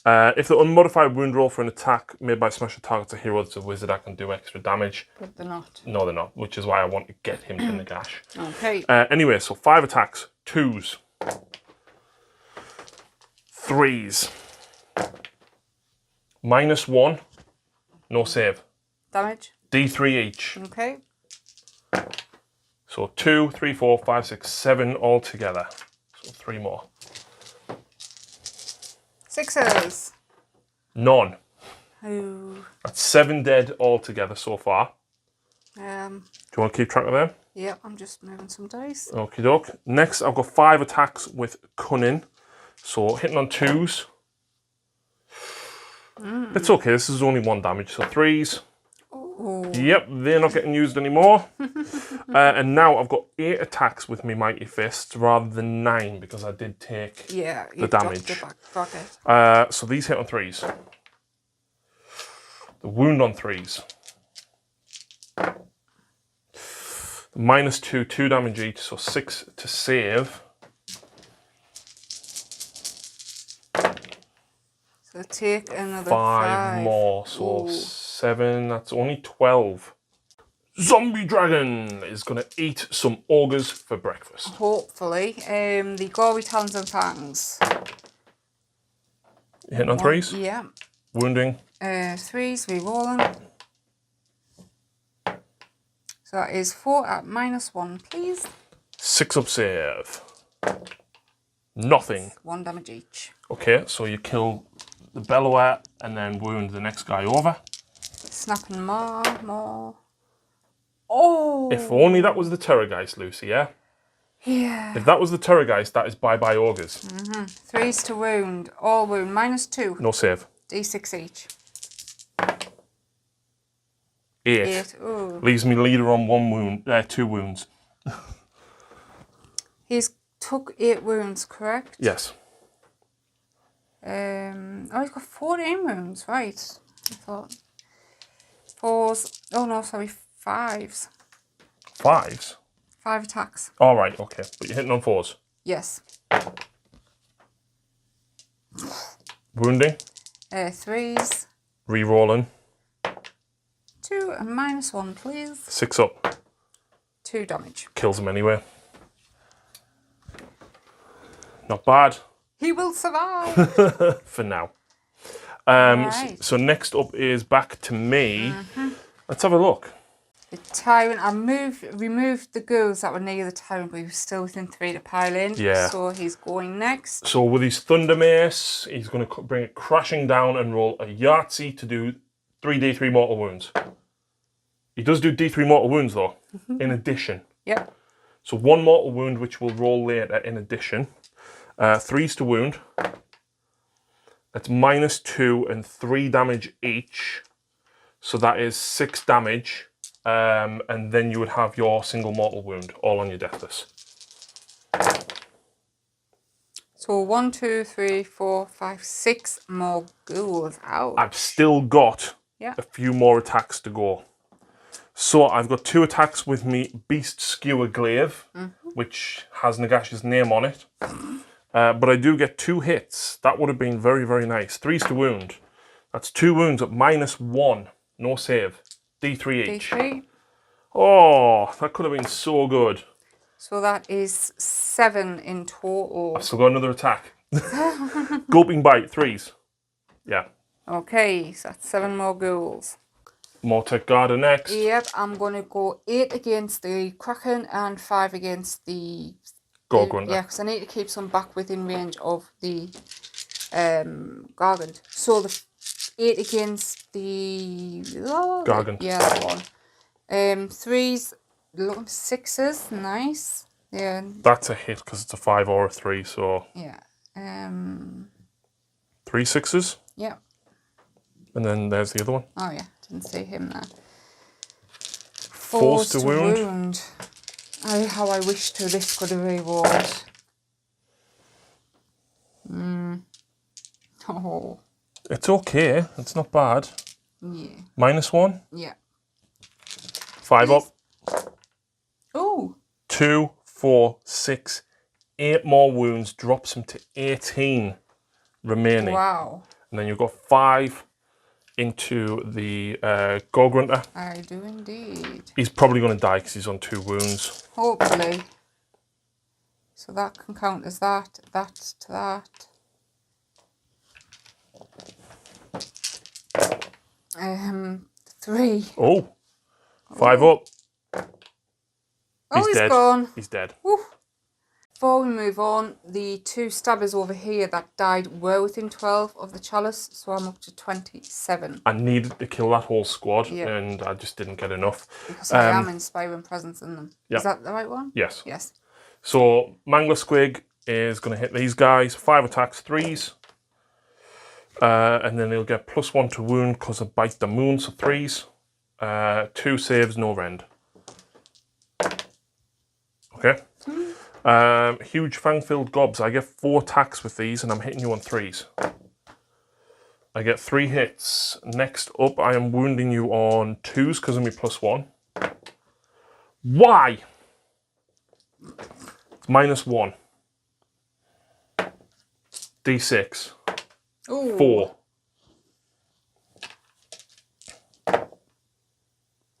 If the unmodified wound roll for an attack made by Smasher targets a hero that's a wizard, I can do extra damage. But they're not. No, they're not, which is why I want to get him to Nagash. Okay. Anyway, so 5 attacks, 2s, 3s, -1, no save. Damage. D3 each. Okay. So 2, 3, 4, 5, 6, 7 all together. So 3 more. 6s. None. Ooh. That's 7 dead all together so far. Do you want to keep track of them? Yeah, I'm just moving some dice. Okie doke. Next, I've got 5 attacks with Cunning. So hitting on 2s. It's okay, this is only 1 damage. So 3s. Ooh. Yep, they're not getting used anymore. And now I've got 8 attacks with me Mighty Fists rather than 9 because I did take the damage. So these hit on 3s. The wound on 3s. -2, 2 damage each, so 6 to save. So take another 5 more, so 7, that's only 12. Zombie Dragon is going to eat some ogres for breakfast. Hopefully. The gory talons and fangs. Hitting on 3s? Yeah. Wounding? 3s, rerolling. So that is 4 at -1, please. 6 up save. Nothing. 1 damage each. Okay, so you kill the bellower and then wound the next guy over. Snapping more. Oh! If only that was the Terrorgeist, Lucy, yeah? Yeah. If that was the Terrorgeist, that is bye-bye ogres. 3s to wound. All wound. -2. No save. D6 each. 8. Ooh. Leaves me leader on 1 wound, 2 wounds. He's took 8 wounds, correct? Yes. Oh, he's got 14 wounds, right. I thought. 4s. Oh no, sorry. 5s. 5s? 5 attacks. All right, okay. But you're hitting on 4s? Yes. Wounding? 3s. Rerolling. 2 and -1, please. 6 up. 2 damage. Kills him anyway. Not bad. He will survive. For now. Right. So next up is back to me. Let's have a look. The tyrant, I removed the ghouls that were near the tyrant, but he was still within 3 to pile in. Yeah. So he's going next. So with his Thunder Mace, he's going to bring it crashing down and roll a Yahtzee to do 3d3 mortal wounds. He does do d3 mortal wounds though, in addition. Yep. So 1 mortal wound, which will roll later in addition. 3s to wound. That's -2 and 3 damage each. So that is 6 damage. And then you would have your single mortal wound all on your death list. So 1, 2, 3, 4, 5, 6 more ghouls out. I've still got Yeah. a few more attacks to go. So I've got 2 attacks with me Beast Skewer Glaive, which has Nagash's name on it. But I do get 2 hits. That would have been very, very nice. 3s to wound. That's 2 wounds at -1. No save. D3 each. D3. Oh, that could have been so good. So that is 7 in total. I've still got another attack. Gulping Bite, 3s. Yeah. Okay, so that's 7 more ghouls. Mortec Garda next. Yep, I'm going to go 8 against the Kraken and 5 against the... Gorgunter. Yeah, because I need to keep some back within range of the Gargant. So the 8 against the... Gargant. Yeah, that one. 3s, 6s, nice. Yeah. That's a hit because it's a 5 or a 3, so... Yeah. 3 6s. Yeah. And then there's the other one. Oh yeah, didn't see him there. 4s to wound. How I wish to this could have reward. Oh. It's okay. It's not bad. Yeah. -1. Yeah. 5 up. Oh. 2, 4, 6, 8 more wounds. Drops him to 18 remaining. Wow. And then you've got 5 into the Gorgunter. I do indeed. He's probably going to die because he's on 2 wounds. Hopefully. So that can count as that to that. 3. Oh. 5 up. Oh, he's dead. gone. He's dead. Woo. Before we move on, the 2 stabbers over here that died were within 12 of the chalice, so I'm up to 27. I needed to kill that whole squad, Yeah. and I just didn't get enough. Because I am inspiring presence in them. Yeah. Is that the right one? Yes. Yes. So Mangler Squig is going to hit these guys. 5 attacks, 3s. And then he'll get +1 to wound because of Bite the Moon, so 3s. 2 saves, no rend. Okay. Huge Fang-filled Gobs. I get 4 attacks with these and I'm hitting you on 3s. I get 3 hits. Next up, I am wounding you on 2s because of my +1. Why? It's -1. D6. Ooh. 4.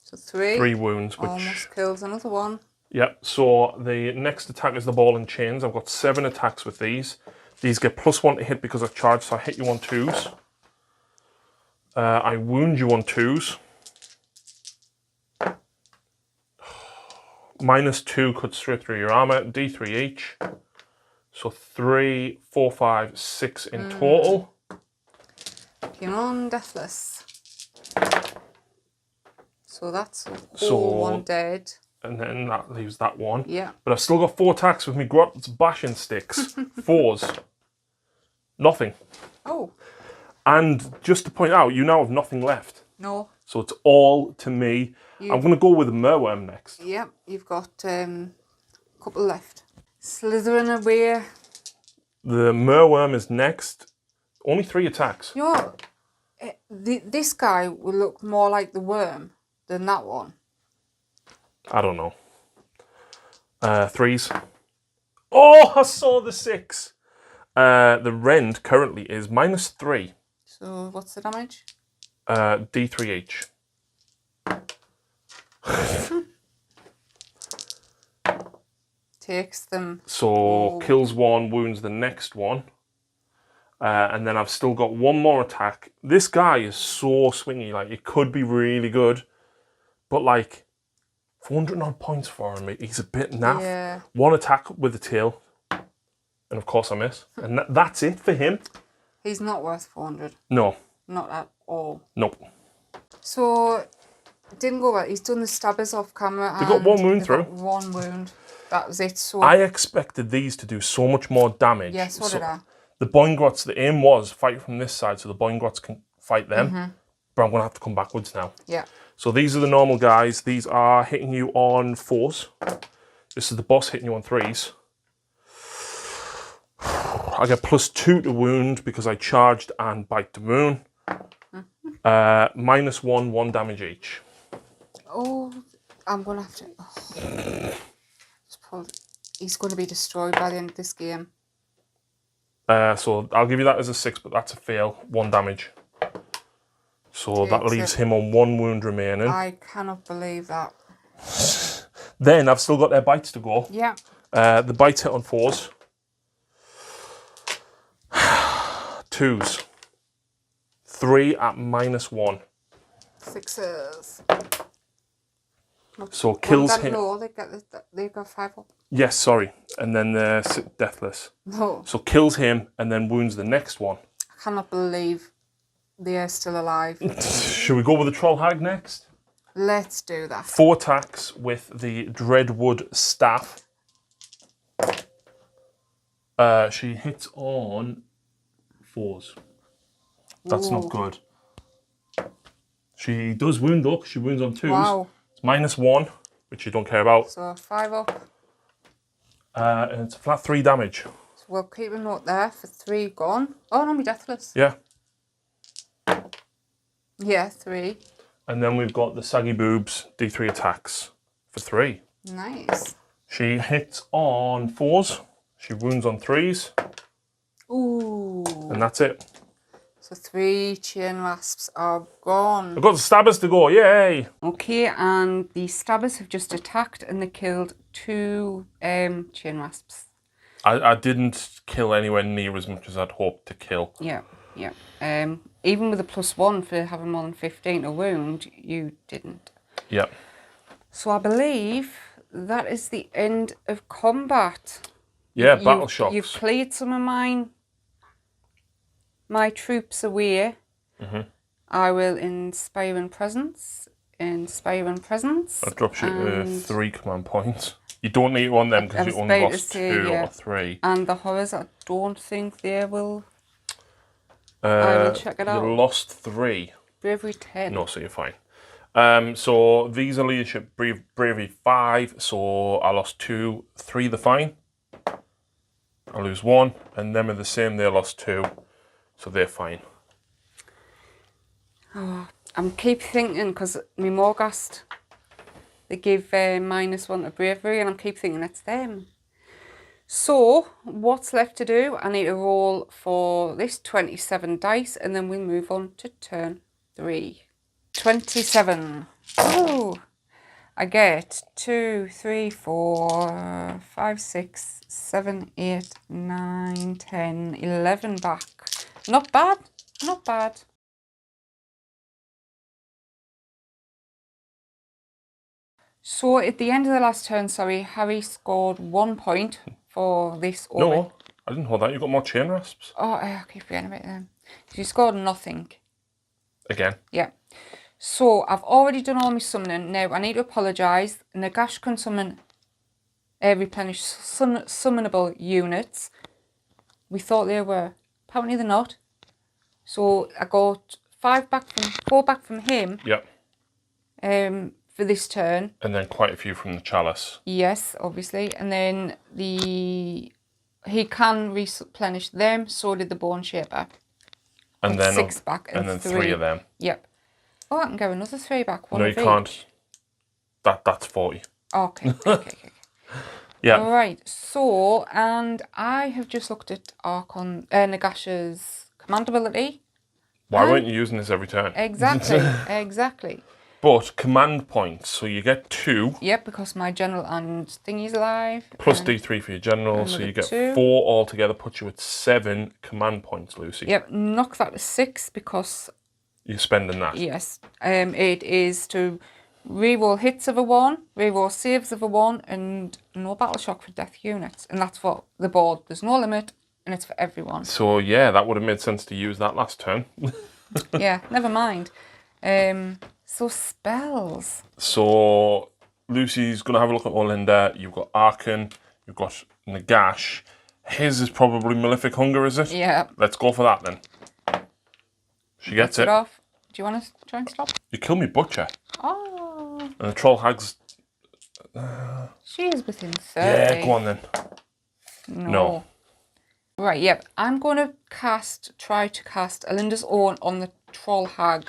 So 3. 3 wounds, which... Almost kills another one. Yep, so the next attack is the Ball and Chains. I've got 7 attacks with these. These get +1 to hit because of charge, so I hit you on 2s. I wound you on 2s. -2 cuts straight through your armor. D3 each. So 3, 4, 5, 6 in total. Come on, deathless. So that's all one dead. And then that leaves that one. Yeah. But I've still got 4 attacks with me Grot's bashing sticks. 4s. Nothing. Oh. And just to point out, you now have nothing left. No. So it's all to me. I'm going to go with the Merworm next. Yep, you've got a couple left. Slithering away. The Merworm is next. Only 3 attacks. You know, this guy will look more like the worm than that one. I don't know. 3s. Oh, I saw the 6. The rend currently is -3. So what's the damage? D3 each. Takes them. So kills one, wounds the next one. And then I've still got one more attack. This guy is so swingy. Like, it could be really good. But, like, 400 odd points for him. He's a bit naff. Yeah. One attack with the tail. And, of course, I miss. And that's it for him. He's not worth 400. No. Not at all. Nope. So, it didn't go well. He's done the stabbers off camera. They got one wound through. Got one wound. That was it. So I expected these to do so much more damage. Yeah, so did I. The Boingrots, the aim was fight from this side so the Boingrots can fight them. But I'm going to have to come backwards now. Yeah. So these are the normal guys. These are hitting you on 4s. This is the boss hitting you on 3s. I get +2 to wound because I charged and bite the wound. -1, 1 damage each. Oh, I'm going to have to... He's going to be destroyed by the end of this game. So I'll give you that as a 6, but that's a fail. 1 damage. So that leaves him on 1 wound remaining. I cannot believe that. Then I've still got their bites to go. Yeah. The bites hit on 4s. 2s. 3 at -1. 6s. So kills him. No, they got 5 up. Yes, sorry. And then they're deathless. No. So kills him and then wounds the next one. I cannot believe they are still alive. Should we go with the Troll Hag next? Let's do that. 4 attacks with the Dreadwood Staff. She hits on 4s. That's not good. She does wound though, she wounds on 2s. Wow. It's -1, which you don't care about. So 5 up. And it's a flat 3 damage. So we'll keep a note there for 3 gone. Oh no, we're deathless. Yeah. Yeah, 3. And then we've got the Saggy Boobs D3 attacks for 3. Nice. She hits on 4s. She wounds on 3s. Ooh. And that's it. So 3 chain rasps are gone. I've got the Stabbers to go, yay! Okay, and the Stabbers have just attacked and they killed 2 chain rasps. I didn't kill anywhere near as much as I'd hoped to kill. Yeah, yeah. Even with a +1 for having more than 15 to wound, you didn't. Yeah. So I believe that is the end of combat. Yeah, battle shocks. You've cleared some of my troops away. I will inspire in presence. Inspire in presence. That drops you to 3 command points. You don't need one of them because you only lost 2 or 3. And the horrors, I don't think they will. I will check it out. You lost 3. Bravery 10. No, so you're fine. So these are leadership bravery 5. So I lost 2, 3 the fine. I lose 1, and them are the same. They lost 2, so they're fine. Oh, I'm keep thinking because my Morghast, they give -1 to bravery, and I'm keep thinking it's them. So what's left to do? I need to roll for this 27 dice, and then we'll move on to turn 3. 27. Oh, I get 2, 3, 4, 5, 6, 7, 8, 9, 10, 11 back. Not bad, not bad. So at the end of the last turn, sorry, Harry scored 1 point for this. No, I didn't hold that. You got more chain rasps. Oh, I keep forgetting about them. You scored nothing. Again. Yeah. So I've already done all my summoning. Now I need to apologise. Nagash can summon replenish summonable units. We thought they were. Apparently they're not. So I got 4 back from him. Yep. For this turn. And then quite a few from the Chalice. Yes, obviously. And then he can replenish them. So did the Bone Shaper. And then 6 back and then 3 of them. Yep. Oh, I can go another 3 back. No, you can't. That's 40. Okay, okay. Yeah. All right. So, and I have just looked at Nagash's command ability. Why weren't you using this every turn? Exactly, exactly. But command points, so you get 2. Yep, because my general and thingy's alive. Plus D3 for your general, so you get 2. 4 altogether, puts you at 7 command points, Lucy. Yep, knock that to 6 because... You're spending that. Yes. It is to reroll hits of a 1, reroll saves of a 1, and no battle shock for death units. And that's for the board. There's no limit, and it's for everyone. So, yeah, that would have made sense to use that last turn. Yeah, never mind. So, spells. So, Lucy's going to have a look at Olinda. You've got Arkan. You've got Nagash. His is probably Malefic Hunger, is it? Yeah. Let's go for that, then. She gets it. Off. Do you want to try and stop? You kill me, Butcher. Oh. And the Troll Hag's... She is within 30. Yeah, go on, then. No. Right, yep. I'm going to try to cast Alinda's Own on the Troll Hag,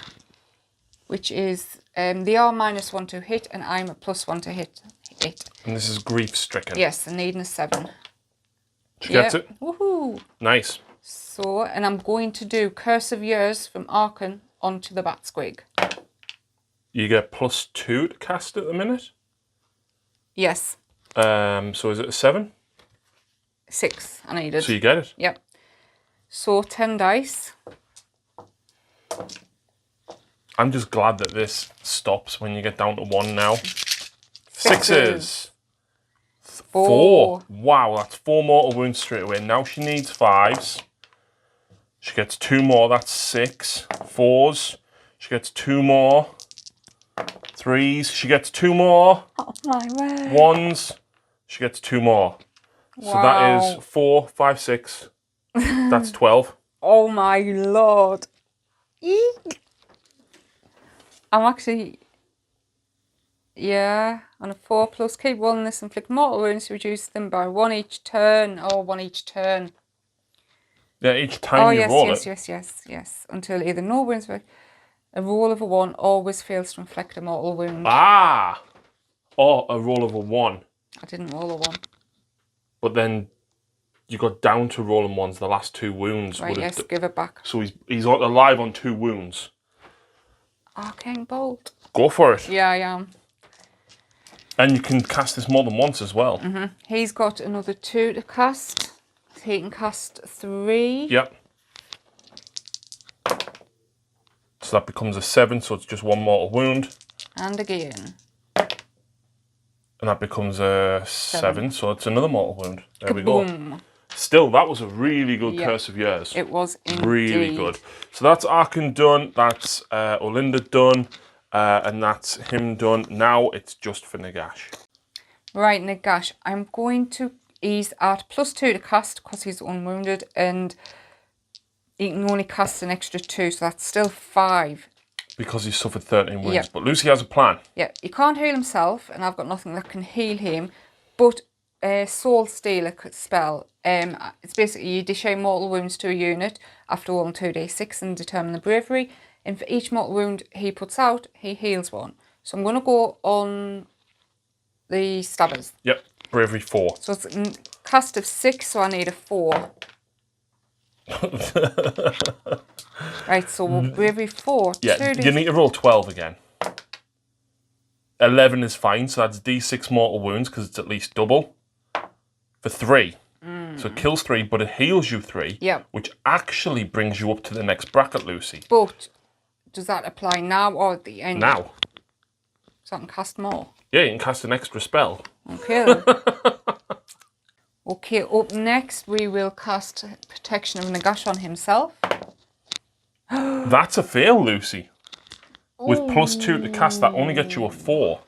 which is, they are -1 to hit, and I'm a +1 to hit it. And this is Grief Stricken. Yes, and needing a 7. She gets it. Woohoo! Nice. So, and I'm going to do Curse of Years from Arkan onto the Bat Squig. You get +2 to cast at the minute? Yes. So is it a 7? 6, I needed. So you get it? Yep. So 10 dice. I'm just glad that this stops when you get down to 1 now. 6s. 4. Wow, that's 4 mortal wounds straight away. Now she needs 5s. She gets 2 more, that's 6. 4s. She gets 2 more. 3s. She gets 2 more. Oh my word. 1s. She gets 2 more. Wow. So that is 4, 5, 6. That's 12. Oh my lord. Eek. I'm actually... Yeah, on a 4+, keep rolling this, inflict mortal wounds, reduce them by 1 each turn. Oh, 1 each turn. Yeah, each time you roll it. Yes. Until either no wounds, a roll of a 1 always fails to inflict a mortal wound. Ah! Or a roll of a 1. I didn't roll a 1. But then you got down to rolling 1s. The last 2 wounds. Right, yes, give it back. So he's alive on 2 wounds. Arcane Bolt. Go for it. Yeah, I am. And you can cast this more than once as well. He's got another 2 to cast. He can cast 3. Yep. So that becomes a 7, so it's just 1 mortal wound. And again. And that becomes a 7, so it's another mortal wound. There we Kaboom. go. Still, that was a really good Curse of Years. It was indeed. Really good. So that's Arkan done, that's Olinda done, and that's him done. Now it's just for Nagash. Right, Nagash, I'm going to... He's at +2 to cast because he's unwounded, and he can only cast an extra 2, so that's still 5. Because he suffered 13 wounds. Yeah. But Lucy has a plan. Yeah, he can't heal himself, and I've got nothing that can heal him, but Soul Stealer spell. It's basically you dish out mortal wounds to a unit after rolling 2d6 and determine the bravery, and for each mortal wound he puts out, he heals 1. So I'm going to go on the stabbers. Yep, bravery 4. So it's a cast of 6, so I need a 4. Right, so bravery 4. Yeah, you need to roll 12 again. 11 is fine, so that's d6 mortal wounds because it's at least double. For 3. So it kills 3, but it heals you 3. Yeah. Which actually brings you up to the next bracket, Lucy. But does that apply now or at the end? Now. So I can cast more. Yeah, you can cast an extra spell. Okay then. Okay, up next we will cast Protection of Nagash on himself. That's a fail, Lucy. With +2 to cast, that only gets you a 4.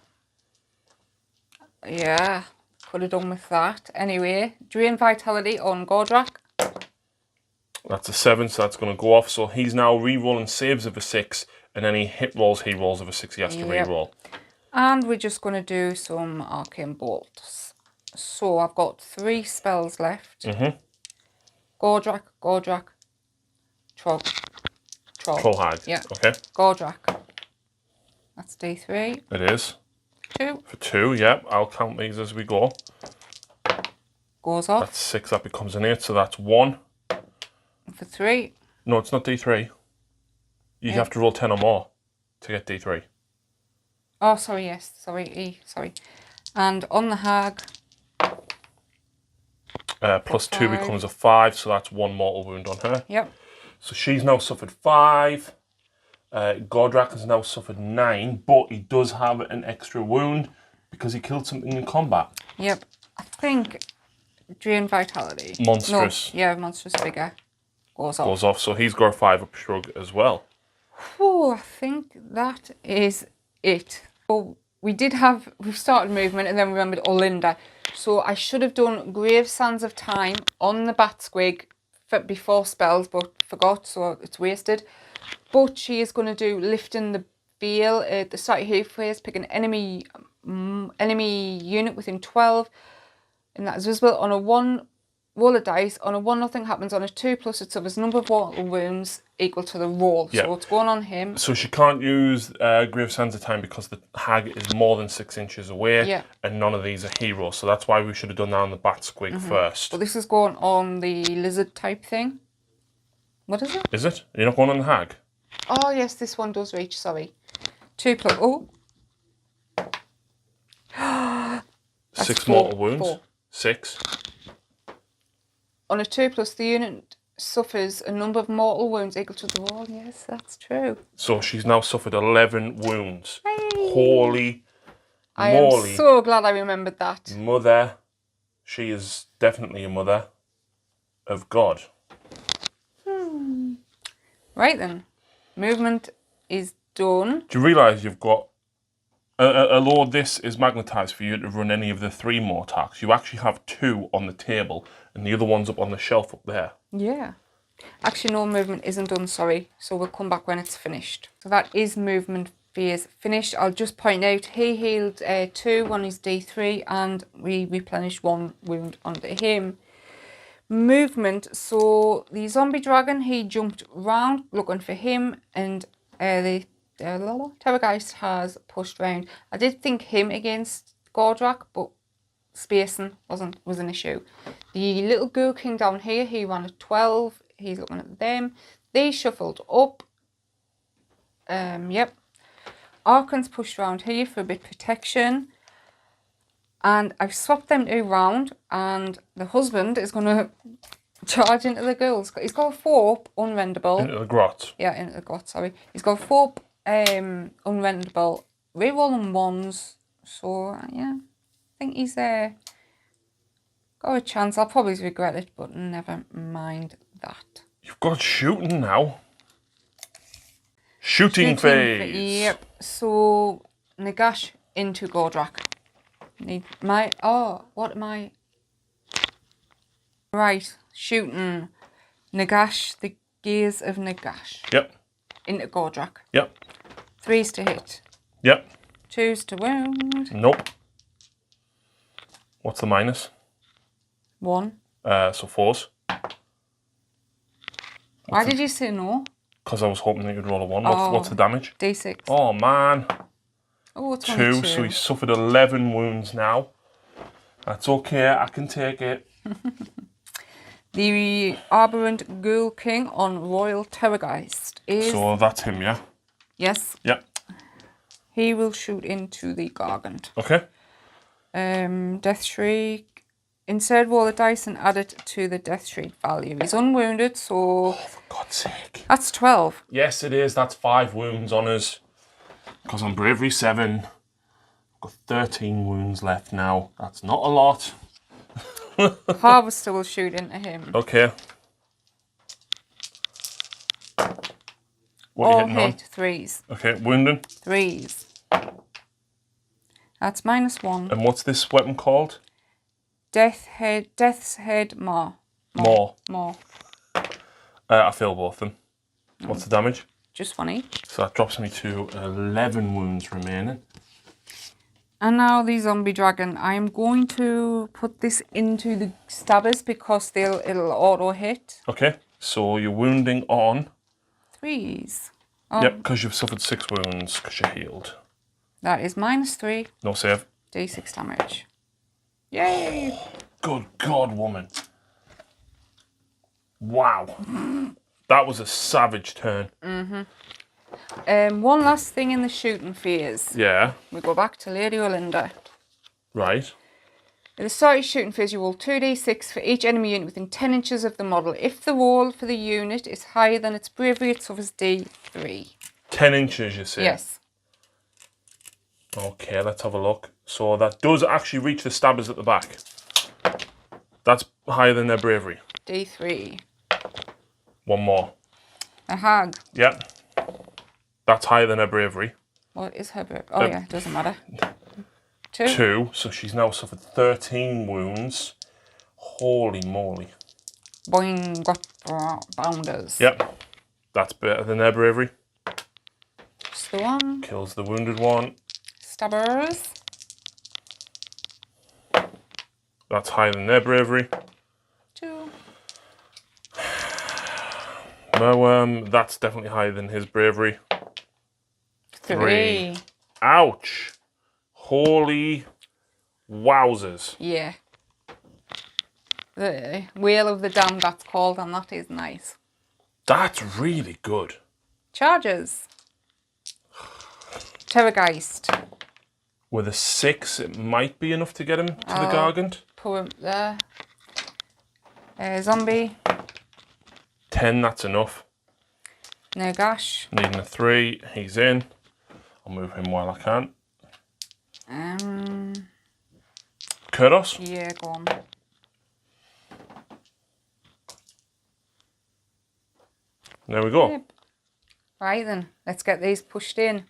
Yeah, could have done with that. Anyway, Drain Vitality on Gordrak. That's a 7, so that's going to go off. So he's now re-rolling saves of a 6, and any hit rolls he rolls of a 6 he has to re-roll. And we're just going to do some Arcane Bolts. So I've got 3 spells left. Gordrak, Troll Hag. Yeah. Okay. Gordrak. That's D3. It is. 2. For 2, yep. I'll count these as we go. Goes off. That's 6, that becomes an 8, so that's 1. For 3. No, it's not D3. You have to roll 10 or more to get D3. Oh, sorry, yes. Sorry, E, sorry. And on the hag... plus 2 becomes a 5, so that's 1 mortal wound on her. Yep. So she's now suffered 5. Gordrak has now suffered 9, but he does have an extra wound because he killed something in combat. Yep. I think Drain Vitality. Monstrous. No, yeah, Monstrous Figure. Goes off. So he's got a 5-up shrug as well. Oh, I think that is it. Well, we've started movement and then remembered Olinda. So I should have done Grave Sands of Time on the Bat Squig before spells, but forgot, so it's wasted. But she is going to do Lifting the Veil at the start of her phase, pick an enemy unit within 12, and that is visible on a 1. Roll a dice. On a 1, nothing happens. On a 2+, it suffers number of mortal wounds equal to the roll. Yeah. So it's going on him. So she can't use Grave Sands of Time because the hag is more than 6 inches away. Yeah. And none of these are heroes. So that's why we should have done that on the Bat Squig first. But this is going on the lizard type thing. What is it? Is it? You're not going on the hag? Oh, yes, this one does reach. Sorry. 2+. Oh. 6 4, mortal wounds. 4. 6. On a 2+, the unit suffers a number of mortal wounds equal to the roll. Yes, that's true. So she's now suffered 11 wounds. Hey. Holy I moly. am so glad I remembered that. Mother. She is definitely a mother of God. Right then. Movement is done. Do you realise you've got... although this is magnetised for you to run any of the 3 more attacks, you actually have 2 on the table and the other one's up on the shelf up there. Yeah. Actually, no, movement isn't done, sorry. So we'll come back when it's finished. So that is movement phase finished. I'll just point out he healed 2 on his D3 and we replenished 1 wound onto him. Movement, so the zombie dragon, he jumped round looking for him and the Terrorgeist has pushed round. I did think him against Gordrak, but spacing was an issue. The little Ghoul King down here, he ran at 12. He's looking at them. They shuffled up. Yep. Archon's pushed round here for a bit of protection. And I've swapped them 2 round, and the husband is going to charge into the ghouls. He's got a 4-up, unrendable. Into the grot. Yeah, into the grot, sorry. He's got a 4-up, unrendable. Rerolling 1s. So, yeah. I think he's got a chance. I'll probably regret it, but never mind that. You've got shooting now. Shooting phase. Yep. So, Nagash into Gordrak. What am I? Right, shooting Nagash, the Gaze of Nagash. Yep. Into Gordrak. Yep. 3s to hit. Yep. 2s to wound. Nope. What's the minus? 1. So 4s. Why did you say no? Because I was hoping that you'd roll a 1. Oh. What's the damage? D6. Oh, man. Oh, it's only 2, so he's suffered 11 wounds now. That's okay, I can take it. The Aberrant Ghoul King on Royal Terrorgeist is... So that's him, yeah? Yes. Yep. He will shoot into the Gargant. Okay. Death Shriek. Insert roll a dice and add it to the Death Shriek value. He's unwounded, so... Oh, for God's sake. That's 12. Yes, it is. That's 5 wounds on us. Because I'm bravery 7. I've got 13 wounds left now. That's not a lot. Harvester will shoot into him. Okay. What are you hitting on? 3s. Okay, wounding. 3s. That's -1. And what's this weapon called? Death's Head Maw. Maw. Maw. I fail both of them. What's the damage? Just 1 each. So that drops me to 11 wounds remaining. And now the zombie dragon. I am going to put this into the stabbers because it'll auto hit. Okay, so you're wounding on. 3s. Oh. Yep, because you've suffered 6 wounds because you're healed. That is -3. No save. D6 damage. Yay! Good God, woman. Wow. That was a savage turn. One last thing in the shooting phase. Yeah. We go back to Lady Olinda. Right. In the start of shooting phase, you roll 2d6 for each enemy unit within 10 inches of the model. If the roll for the unit is higher than its bravery, it suffers D3. 10 inches, you say? Yes. Okay, let's have a look. So that does actually reach the stabbers at the back. That's higher than their bravery. D3. One more. A hag. Yep. That's higher than her bravery. What is her bravery? Oh yeah, doesn't matter. 2. 2. So she's now suffered 13 wounds. Holy moly. Boing, got bounders. Yep. That's better than their bravery. Just the one. Kills the wounded one. Stabbers. That's higher than their bravery. 2. No, that's definitely higher than his bravery. 3. Ouch. Holy wowzers. Yeah. The Wheel of the Damned, that's called, and that is nice. That's really good. Charges. Terrorgeist. With a 6, it might be enough to get him to the Gargant. Put him there. Zombie. 10, that's enough. Nagash. Needing a 3, he's in. I'll move him while I can. Kurdos? Yeah, go on. There we go. Yep. Right then, let's get these pushed in.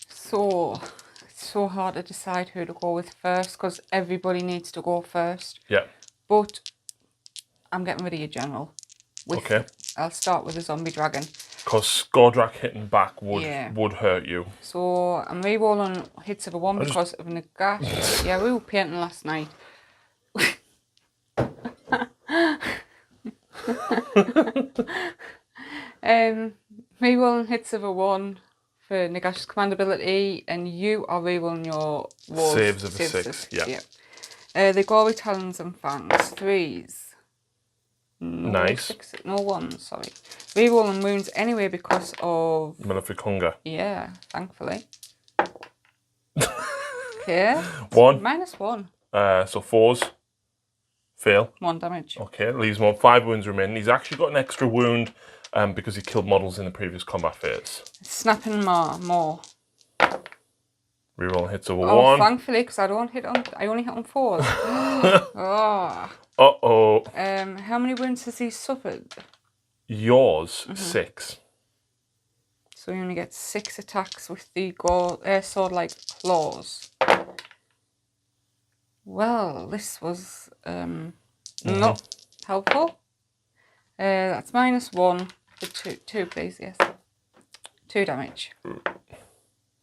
So, it's so hard to decide who to go with first because everybody needs to go first. Yeah. But I'm getting rid of your general. Okay. I'll start with the zombie dragon. Because Skordrak hitting back would hurt you. So I'm re-rolling hits of a 1 because of Nagash. Yeah, we were painting last night. Re-rolling hits of a 1 for Nagash's command ability, and you are re-rolling your rolls. Saves of a 6, yeah. They go with talons and fangs. 3s. No, nice. 6, no 1s, sorry. Rerolling wounds anyway because of... Malefic hunger. Yeah, thankfully. Okay. 1. -1. So 4s. Fail. 1 damage. Okay, leaves him on 5 wounds remaining. He's actually got an extra wound because he killed models in the previous combat phase. Snapping more. Reroll hits over 1. Oh, thankfully, because I only hit on 4s. Oh. Uh-oh. How many wounds has he suffered? Yours, 6. So you only get 6 attacks with the sword-like claws. Well, this was not helpful. That's -1 for 2, please, yes. 2 damage.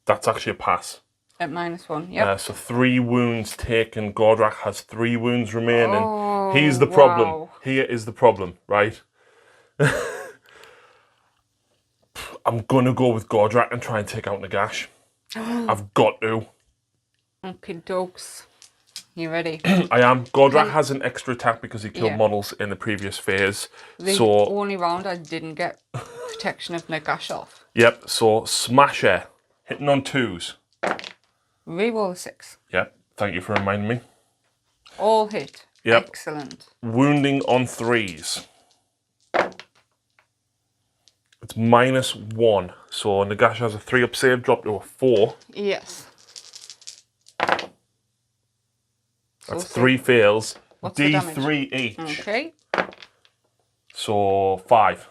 That's actually a pass. At -1, yep. So 3 wounds taken. Gordrak has 3 wounds remaining. Oh, He's the problem. wow. Here is the problem, right? I'm going to go with Gordrak and try and take out Nagash. I've got to. Okay, dokes. You ready? I am. Gordrak has an extra attack because he killed Yeah. models in the previous phase. The So, only round I didn't get protection of Nagash off. yep. So, Smasher. Hitting on 2s. Reroll a 6. Yep. Thank you for reminding me. All hit. Yep. Excellent. Wounding on 3s. It's -1. So Nagash has a 3-up save, dropped to a 4. Yes. That's 3 fails. What's the D3 each. Okay. So 5.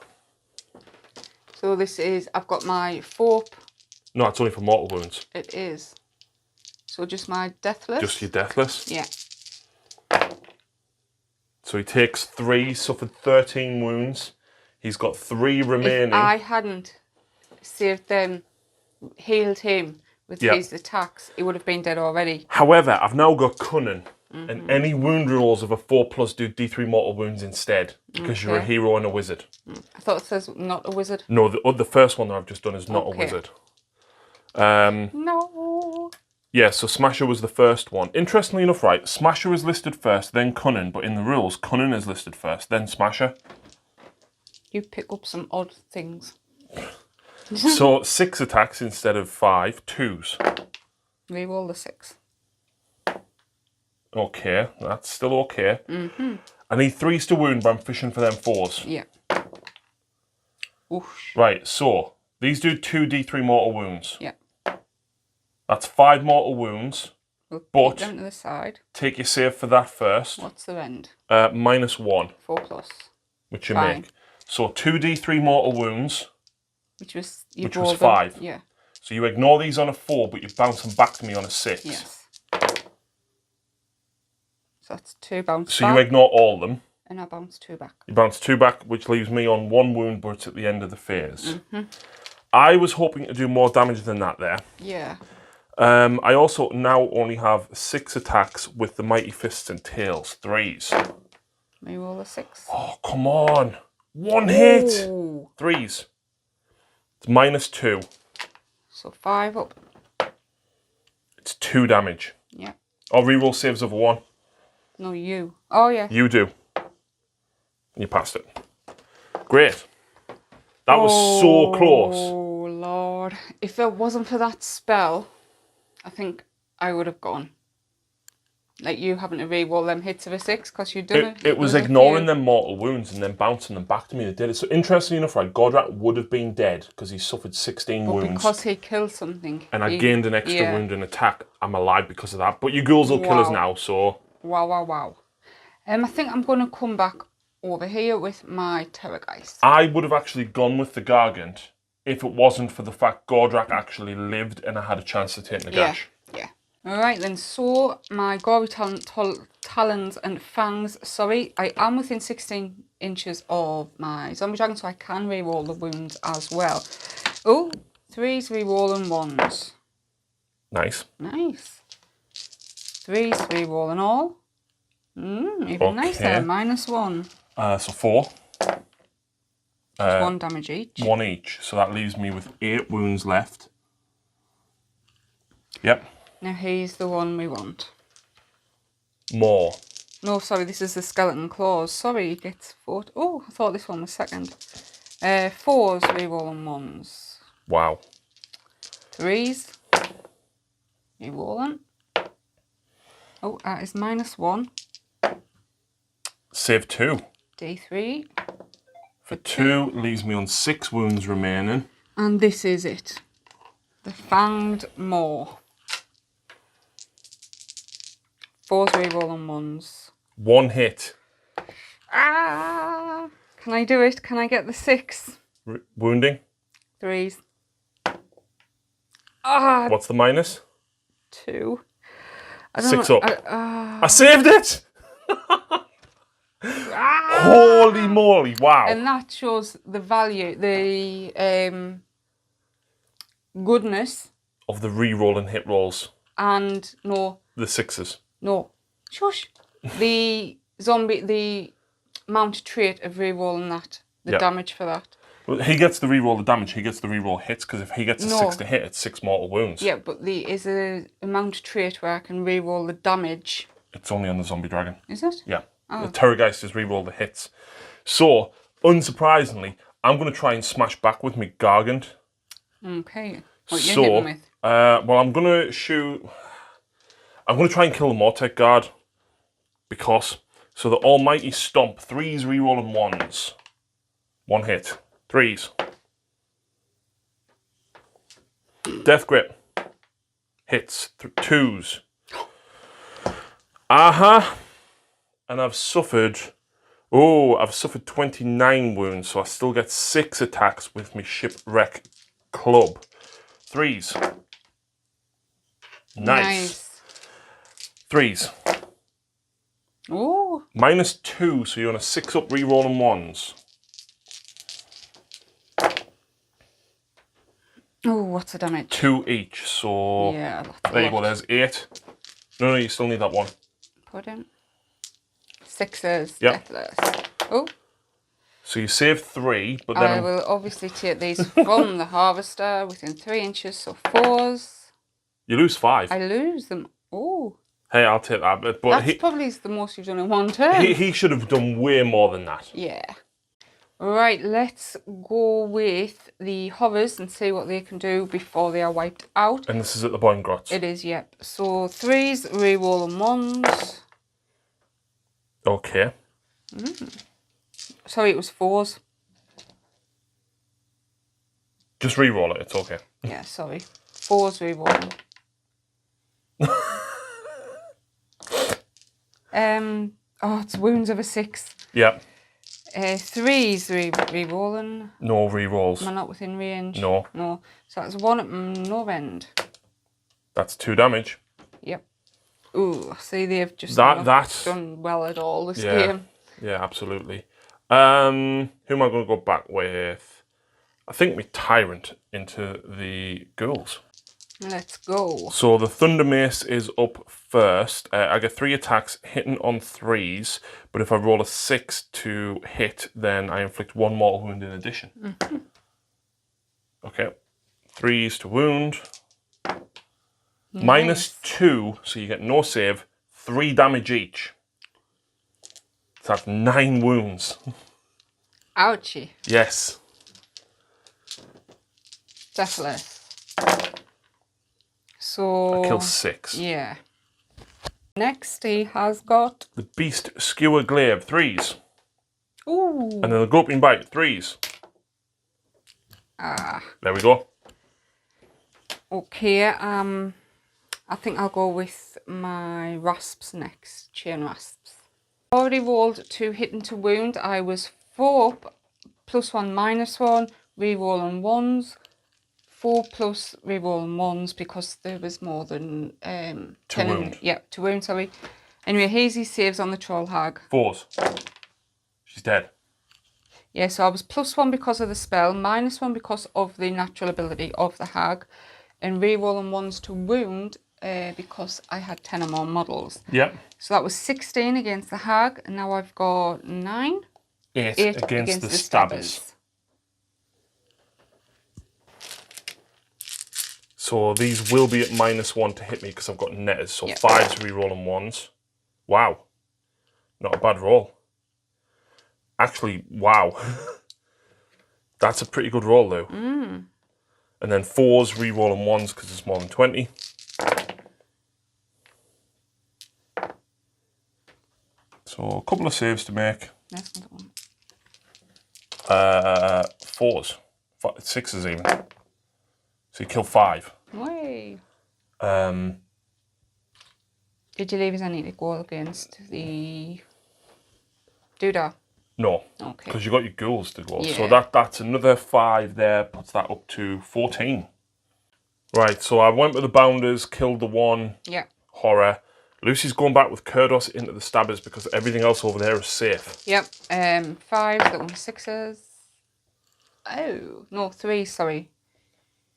So this is, I've got my 4. No, it's only for mortal wounds. It is. So just my deathless? Just your deathless. Yeah. So he takes 3, suffered 13 wounds. He's got 3 remaining. If I hadn't saved them, healed him with his attacks, he would have been dead already. However, I've now got Cunning. And any wound rolls of a 4+ do D3 mortal wounds instead. Because you're a hero and a wizard. I thought it says not a wizard. No, the first one that I've just done is not a wizard. No. Yeah, so Smasher was the first one. Interestingly enough, right, Smasher is listed first, then Cunning, but in the rules, Cunning is listed first, then Smasher. You pick up some odd things. So 6 attacks instead of 5, 2s. Reroll the 6. Okay, that's still okay. I need 3s to wound, but I'm fishing for them 4s. Yeah. Oosh. Right, so these do 2d3 mortal wounds. Yeah. That's 5 mortal wounds. We'll But keep them to the side. take your save for that first. What's the end? -1, 4+. which you Fine. make. So 2d3 mortal wounds, Which was 5. Yeah. So you ignore these on a 4, but you bounce them back to me on a 6. Yes. So that's 2 bounce So back. you ignore all of them. And I bounce 2 back. You bounce 2 back, which leaves me on 1 wound, but it's at the end of the phase. I was hoping to do more damage than that there. Yeah. I also now only have 6 attacks with the Mighty Fists and Tails, 3s. Reroll a 6. Oh, come on. 1 hit. Ooh. 3s. It's -2. So 5 up. It's 2 damage. Yeah. I'll reroll saves of 1. No, you. Oh, yeah. You do. You passed it. Great. That was so close. Oh, Lord. If it wasn't for that spell, I think I would have gone. Like you having to re-roll them hits of a 6 because you did it. It was ignoring them mortal wounds and then bouncing them back to me that did it. So interestingly enough, right, Godrak would have been dead because he suffered 16 but wounds. because he killed something. And I gained an extra wound and attack. I'm alive because of that. But your ghouls will kill us now, so... Wow. I think I'm going to come back over here with my Terrorgeist. I would have actually gone with the Gargant if it wasn't for the fact Godrak actually lived and I had a chance to take Nagash. Yeah. Alright then, so my gory talons and fangs, sorry, I am within 16 inches of my zombie dragon, so I can re-roll the wounds as well. Oh, 3s re-rolling 1s. Nice. 3s re-rolling all. Even nicer, -1. So 4. 1 damage each. 1 each. So that leaves me with 8 wounds left. Yep. Now he's the one we want. More. No, sorry, this is the skeleton claws. Sorry, it gets 4. Oh, I thought this one was second. 4s re-rolling 1s. Wow. 3s re-rolling. Oh, that is -1. Save 2. D3. For 2 leaves me on 6 wounds remaining. And this is it. The Fanged Maw. 4s re-rolling 1s. 1 hit. Ah! Can I do it? Can I get the 6? Wounding. 3s. Ah! What's the minus? 2. 6 up. I saved it! Holy moly, wow. And that shows the value, the goodness. Of the re-roll and hit rolls. And no. The 6s. No. Shush. The mount trait of re-rolling that. The damage for that. Well, he gets the re-roll the damage, he gets the re-roll hits, because if he gets a 6 to hit, it's 6 mortal wounds. Yeah, but there is a mount trait where I can re-roll the damage. It's only on the zombie dragon. Is it? Yeah. Oh. The Terrorgeist is re-roll the hits. So, unsurprisingly, I'm going to try and smash back with me Gargant. Okay. What you hitting with? Well, I'm going to shoot... I'm going to try and kill the Mortec Guard. Because... So the Almighty Stomp. 3s re-rolling 1s. 1 hit. 3s. Death Grip. Hits. 2s. And I've suffered... Oh, I've suffered 29 wounds, so I still get 6 attacks with my Shipwreck Club. 3s. Nice. 3s. Oh. -2, so you're on a 6 up re-rolling 1s. Oh, what's the damage? 2 each, so... Yeah, that's there you go, there's 8. No, you still need that 1. Put in. 6s, yep. Deathless. Oh. So you save 3, but then... I will obviously take these from the Harvester within 3 inches, so 4s. You lose 5. I lose them. Oh. Hey, I'll take that. But That's probably the most you've done in one turn. He should have done way more than that. Yeah. Right, let's go with the horrors and see what they can do before they are wiped out. And this is at the Boingrots. It is, yep. So 3s, reroll and 1s. Okay. Sorry, it was 4s. Just re-roll it, it's okay. Yeah, sorry. 4s, reroll. Oh, it's wounds of a 6. Yep. 3s, re-rolling. No re-rolls. Am I not within range? No. No. So that's 1 at no end. That's 2 damage. Yep. Ooh, see, they've just that's done well at all this game. Yeah, absolutely. Who am I going to go back with? I think we Tyrant into the ghouls. Let's go. So the Thunder Mace is up first. I get 3 attacks hitting on 3s, but if I roll a 6 to hit, then I inflict 1 mortal wound in addition. Okay. 3s to wound. Nice. -2, so you get no save, 3 damage each. So that's 9 wounds. Ouchie. Yes. Definitely. So... I kill 6. Yeah. Next, he has got... The Beast Skewer Glaive, 3s. Ooh. And then the Groping Bite, 3s. There we go. Okay, I think I'll go with my rasps next. Chain rasps. Already rolled 2 hit and 2 wound. I was 4 up, +1, -1, reroll on 1s. 4 plus reroll on 1s because there was more than 10 wound. Yeah, 2 wound, sorry. Anyway, Hazy saves on the Troll Hag. 4s. She's dead. Yeah, so I was +1 because of the spell, -1 because of the natural ability of the Hag, and reroll on 1s to wound because I had 10 or more models. Yep. So that was 16 against the Hag, and now I've got 9. 8 against the Stabbers. So these will be at -1 to hit me because I've got netters. So 5s reroll and 1s. Wow. Not a bad roll. Actually, wow. That's a pretty good roll though. And then 4s reroll and 1s because it's more than 20. So a couple of saves to make. That's another one. 4s. 6s even. So you kill 5. Way. Um, Did you leave us any to go against the Doodah? No. Okay. Because you got your ghouls to go. Yeah. So that's another 5 there, puts that up to 14. Right, so I went with the Bounders, killed the 1 horror. Lucy's going back with Kurdos into the Stabbers because everything else over there is safe. Yep. 5, that one 6s. Oh, no, 3, sorry.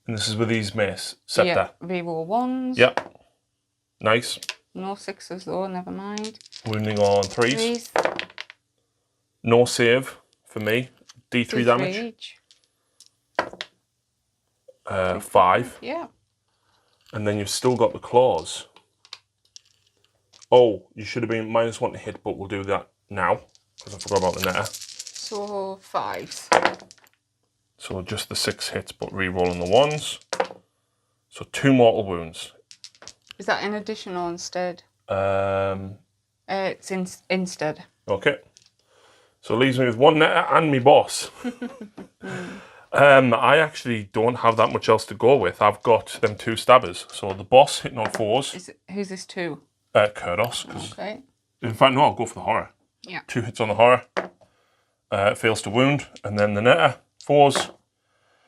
And this is with these mace. Scepter. Yep, reroll 1s. Yep. Nice. No 6s though, never mind. Wounding on 3s. No save for me. D3 damage. Each. 5. Yeah. And then you've still got the claws. Oh, you should have been -1 to hit, but we'll do that now because I forgot about the netter. So 5s. So just the 6 hits, but re-rolling the 1s. So 2 mortal wounds. Is that in addition or instead? It's instead. Okay. So it leaves me with 1 netter and me boss. I actually don't have that much else to go with. I've got them 2 stabbers. So the boss hitting on 4s. Who's this 2? Kurdos. Okay. In fact, no, I'll go for the horror. Yeah. 2 hits on the horror. Fails to wound. And then the netter. 4s.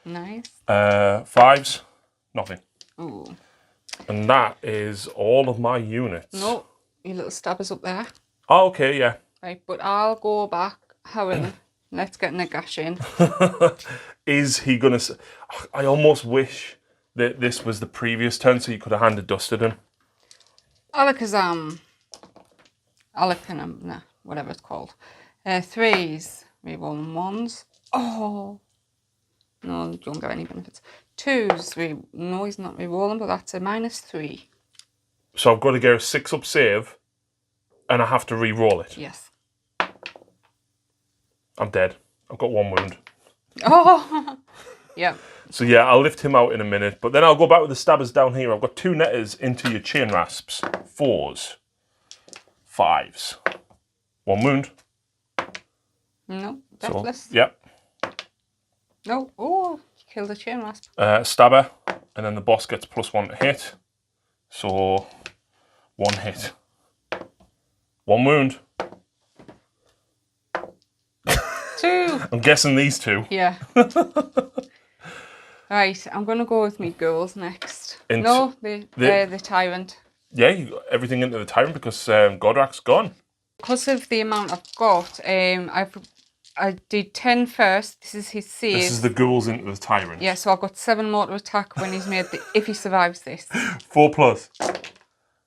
Nice. 5s. Nothing. Ooh. And that is all of my units. No, your little stabbers up there. Oh, okay, yeah. Right, but I'll go back. Howard, let's get Nagash in. Is he going to... I almost wish that this was the previous turn so you could have handed dusted him. Alakazam. Nah, whatever it's called. 3s. Rerolling 1s. Oh. No, you don't get any benefits. 2s, no, he's not re-rolling, but that's a -3. So I've got to get a 6-up save, and I have to re-roll it. Yes. I'm dead. I've got 1 wound. Oh! Yeah. So yeah, I'll lift him out in a minute, but then I'll go back with the stabbers down here. I've got 2 netters into your chain rasps. 4s. 5s. 1 wound. No, deathless. So, yep. No, oh, you killed a chain rasp. Stabber, and then the boss gets +1 to hit. So, 1 hit. 1 wound. 2. I'm guessing these 2. Yeah. Right, I'm going to go with me ghouls next. Into No, the tyrant. Yeah, you got everything into the tyrant because Godrak's gone. Because of the amount I've got, I did 10 first. This is his save. This is the ghouls into the tyrant. Yeah, so I've got 7 more to attack when he's made if he survives this. 4 plus.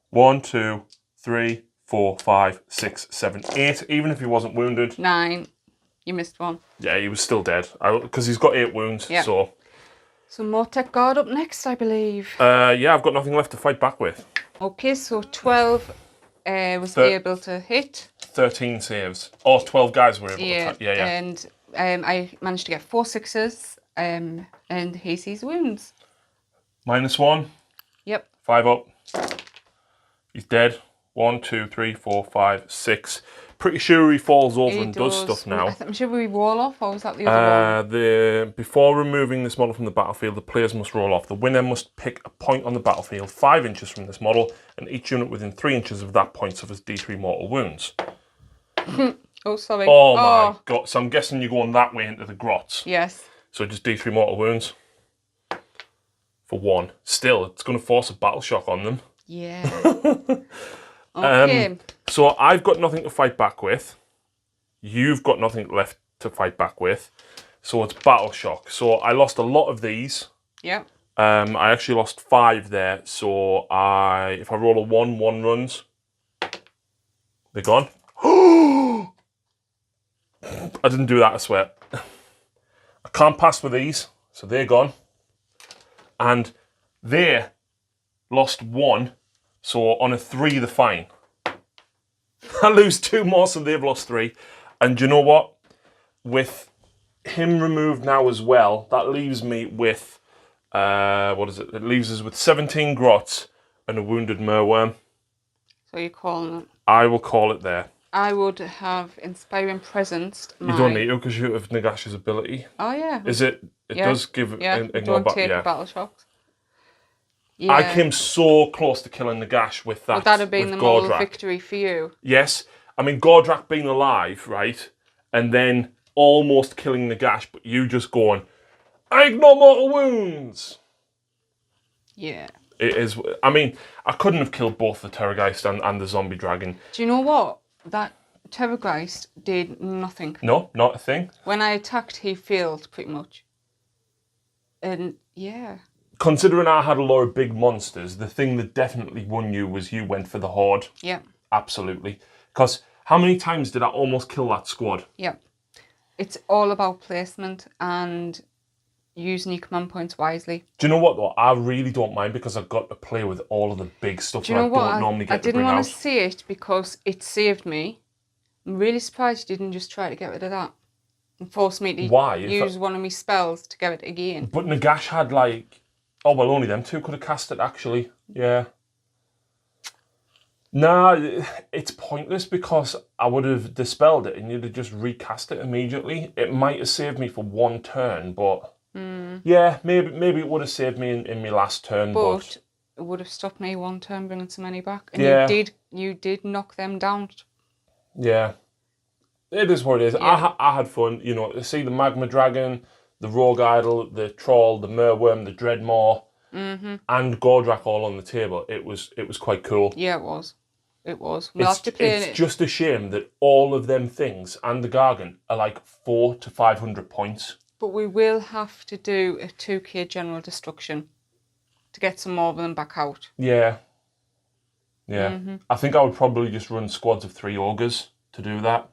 1, 2, 3, 4, 5, 6, 7, 8. Even if he wasn't wounded. 9. You missed 1. Yeah, he was still dead because he's got 8 wounds. Yeah. So Mortek Guard up next, I believe. yeah, I've got nothing left to fight back with. Okay, so 12 was able to hit. 13 saves. Oh, 12 guys were able to attack. Yeah. And I managed to get 4 6s, and he sees wounds. -1. Yep. 5 up. He's dead. 1, 2, 3, 4, 5, 6. Pretty sure he falls over and does stuff now. I'm sure we roll off, or was that the other one? Before removing this model from the battlefield, the players must roll off. The winner must pick a point on the battlefield 5 inches from this model, and each unit within 3 inches of that point suffers D3 mortal wounds. Oh, sorry. Oh my god. So I'm guessing you're going that way into the grots. Yes. So just D3 mortal wounds. For 1. Still, it's going to force a battle shock on them. Yeah. Okay. So I've got nothing to fight back with. You've got nothing left to fight back with. So it's battle shock. So I lost a lot of these. Yeah. I actually lost 5 there. So if I roll a 1, 1 runs. They're gone. I didn't do that, I swear. I can't pass with these. So they're gone. And they lost 1. So on a 3, they're fine. I lose 2 more, so they've lost 3. And you know what? With him removed now as well, that leaves me with, what is it? It leaves us with 17 grots and a wounded merworm. So you're calling it? I will call it there. I would have Inspiring Presence. You don't need to because you have Nagash's ability. Oh, yeah. Is it? It does give... Yeah, don't take battle shocks. Yeah. I came so close to killing Nagash with that. Would that have been the moral victory for you? Yes. I mean, Gordrak being alive, right? And then almost killing Nagash, but you just going, I ignore mortal wounds. Yeah. It is. I mean, I couldn't have killed both the Terrorgeist and the zombie dragon. Do you know what? That Terrorgeist did nothing. No, not a thing. When I attacked, he failed pretty much. And yeah. Considering I had a lot of big monsters, the thing that definitely won you was you went for the Horde. Yeah. Absolutely. Because how many times did I almost kill that squad? Yeah. It's all about placement and using your command points wisely. Do you know what though? I really don't mind because I've got to play with all of the big stuff that I don't normally get to bring out. I didn't want to see it because it saved me. I'm really surprised you didn't just try to get rid of that and force me to use one of my spells to get it again. But Nagash had like... Oh, well, only them 2 could have cast it, actually. Yeah. Nah, it's pointless because I would have dispelled it and you'd have just recast it immediately. It might have saved me for 1 turn, but... Yeah, maybe it would have saved me in my last turn, but... it would have stopped me 1 turn bringing so many back. And you did knock them down. Yeah. It is what it is. Yeah. I had fun, you know, to see the Magma Dragon, the Rogue Idol, the Troll, the Merworm, the Dreadmaw, and Gordrak all on the table. It was quite cool. Yeah, it was. It was. It's just a shame that all of them things and the Gargant are like 400 to 500 points. But we will have to do a 2k general destruction to get some more of them back out. Yeah. Yeah. I think I would probably just run squads of 3 Ogres to do that.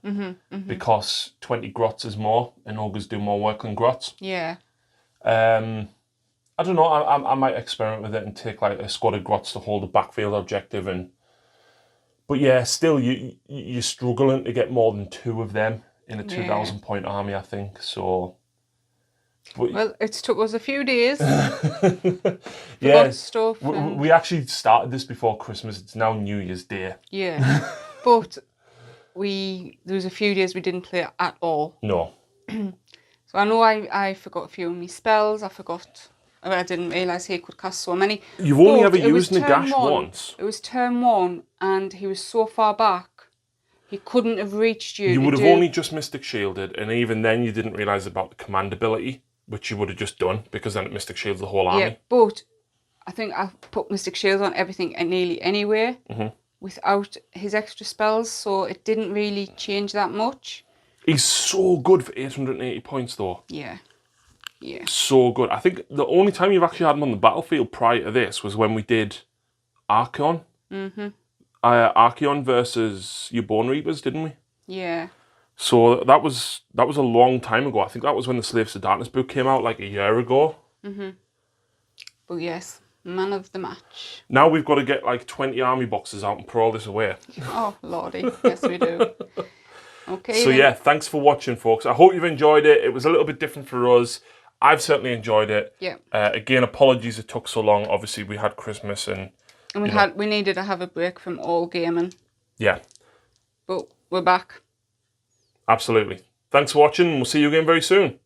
Because 20 grots is more, and Ogres do more work than grots. Yeah. I don't know. I might experiment with it and take like a squad of grots to hold a backfield objective, but yeah, still you're struggling to get more than 2 of them in a 2,000 point army, I think. So. Well, it's took us a few days. Yeah, stuff. We actually started this before Christmas. It's now New Year's Day. Yeah, but there was a few days we didn't play at all. No. So I know I forgot a few of my spells. I didn't realise he could cast so many. You've only ever used Nagash once. It was turn 1 and he was so far back, he couldn't have reached you. You would have only just Mystic Shielded, and even then you didn't realise about the command ability, which you would have just done, because then it Mystic Shields the whole army. Yeah, but I think I put Mystic Shields on everything nearly anywhere without his extra spells, so it didn't really change that much. He's so good for 880 points, though. Yeah. Yeah. So good. I think the only time you've actually had him on the battlefield prior to this was when we did Archeon. Archeon versus your Bone Reapers, didn't we? Yeah. So that was a long time ago. I think that was when the Slaves to Darkness book came out, like a year ago. But yes, man of the match. Now we've got to get like 20 army boxes out and put all this away. Oh, lordy. Yes, we do. Okay. So yeah, thanks for watching, folks. I hope you've enjoyed it. It was a little bit different for us. I've certainly enjoyed it. Yeah. Again, apologies it took so long. Obviously, we had Christmas and we needed to have a break from all gaming. Yeah. But we're back. Absolutely. Thanks for watching, and we'll see you again very soon.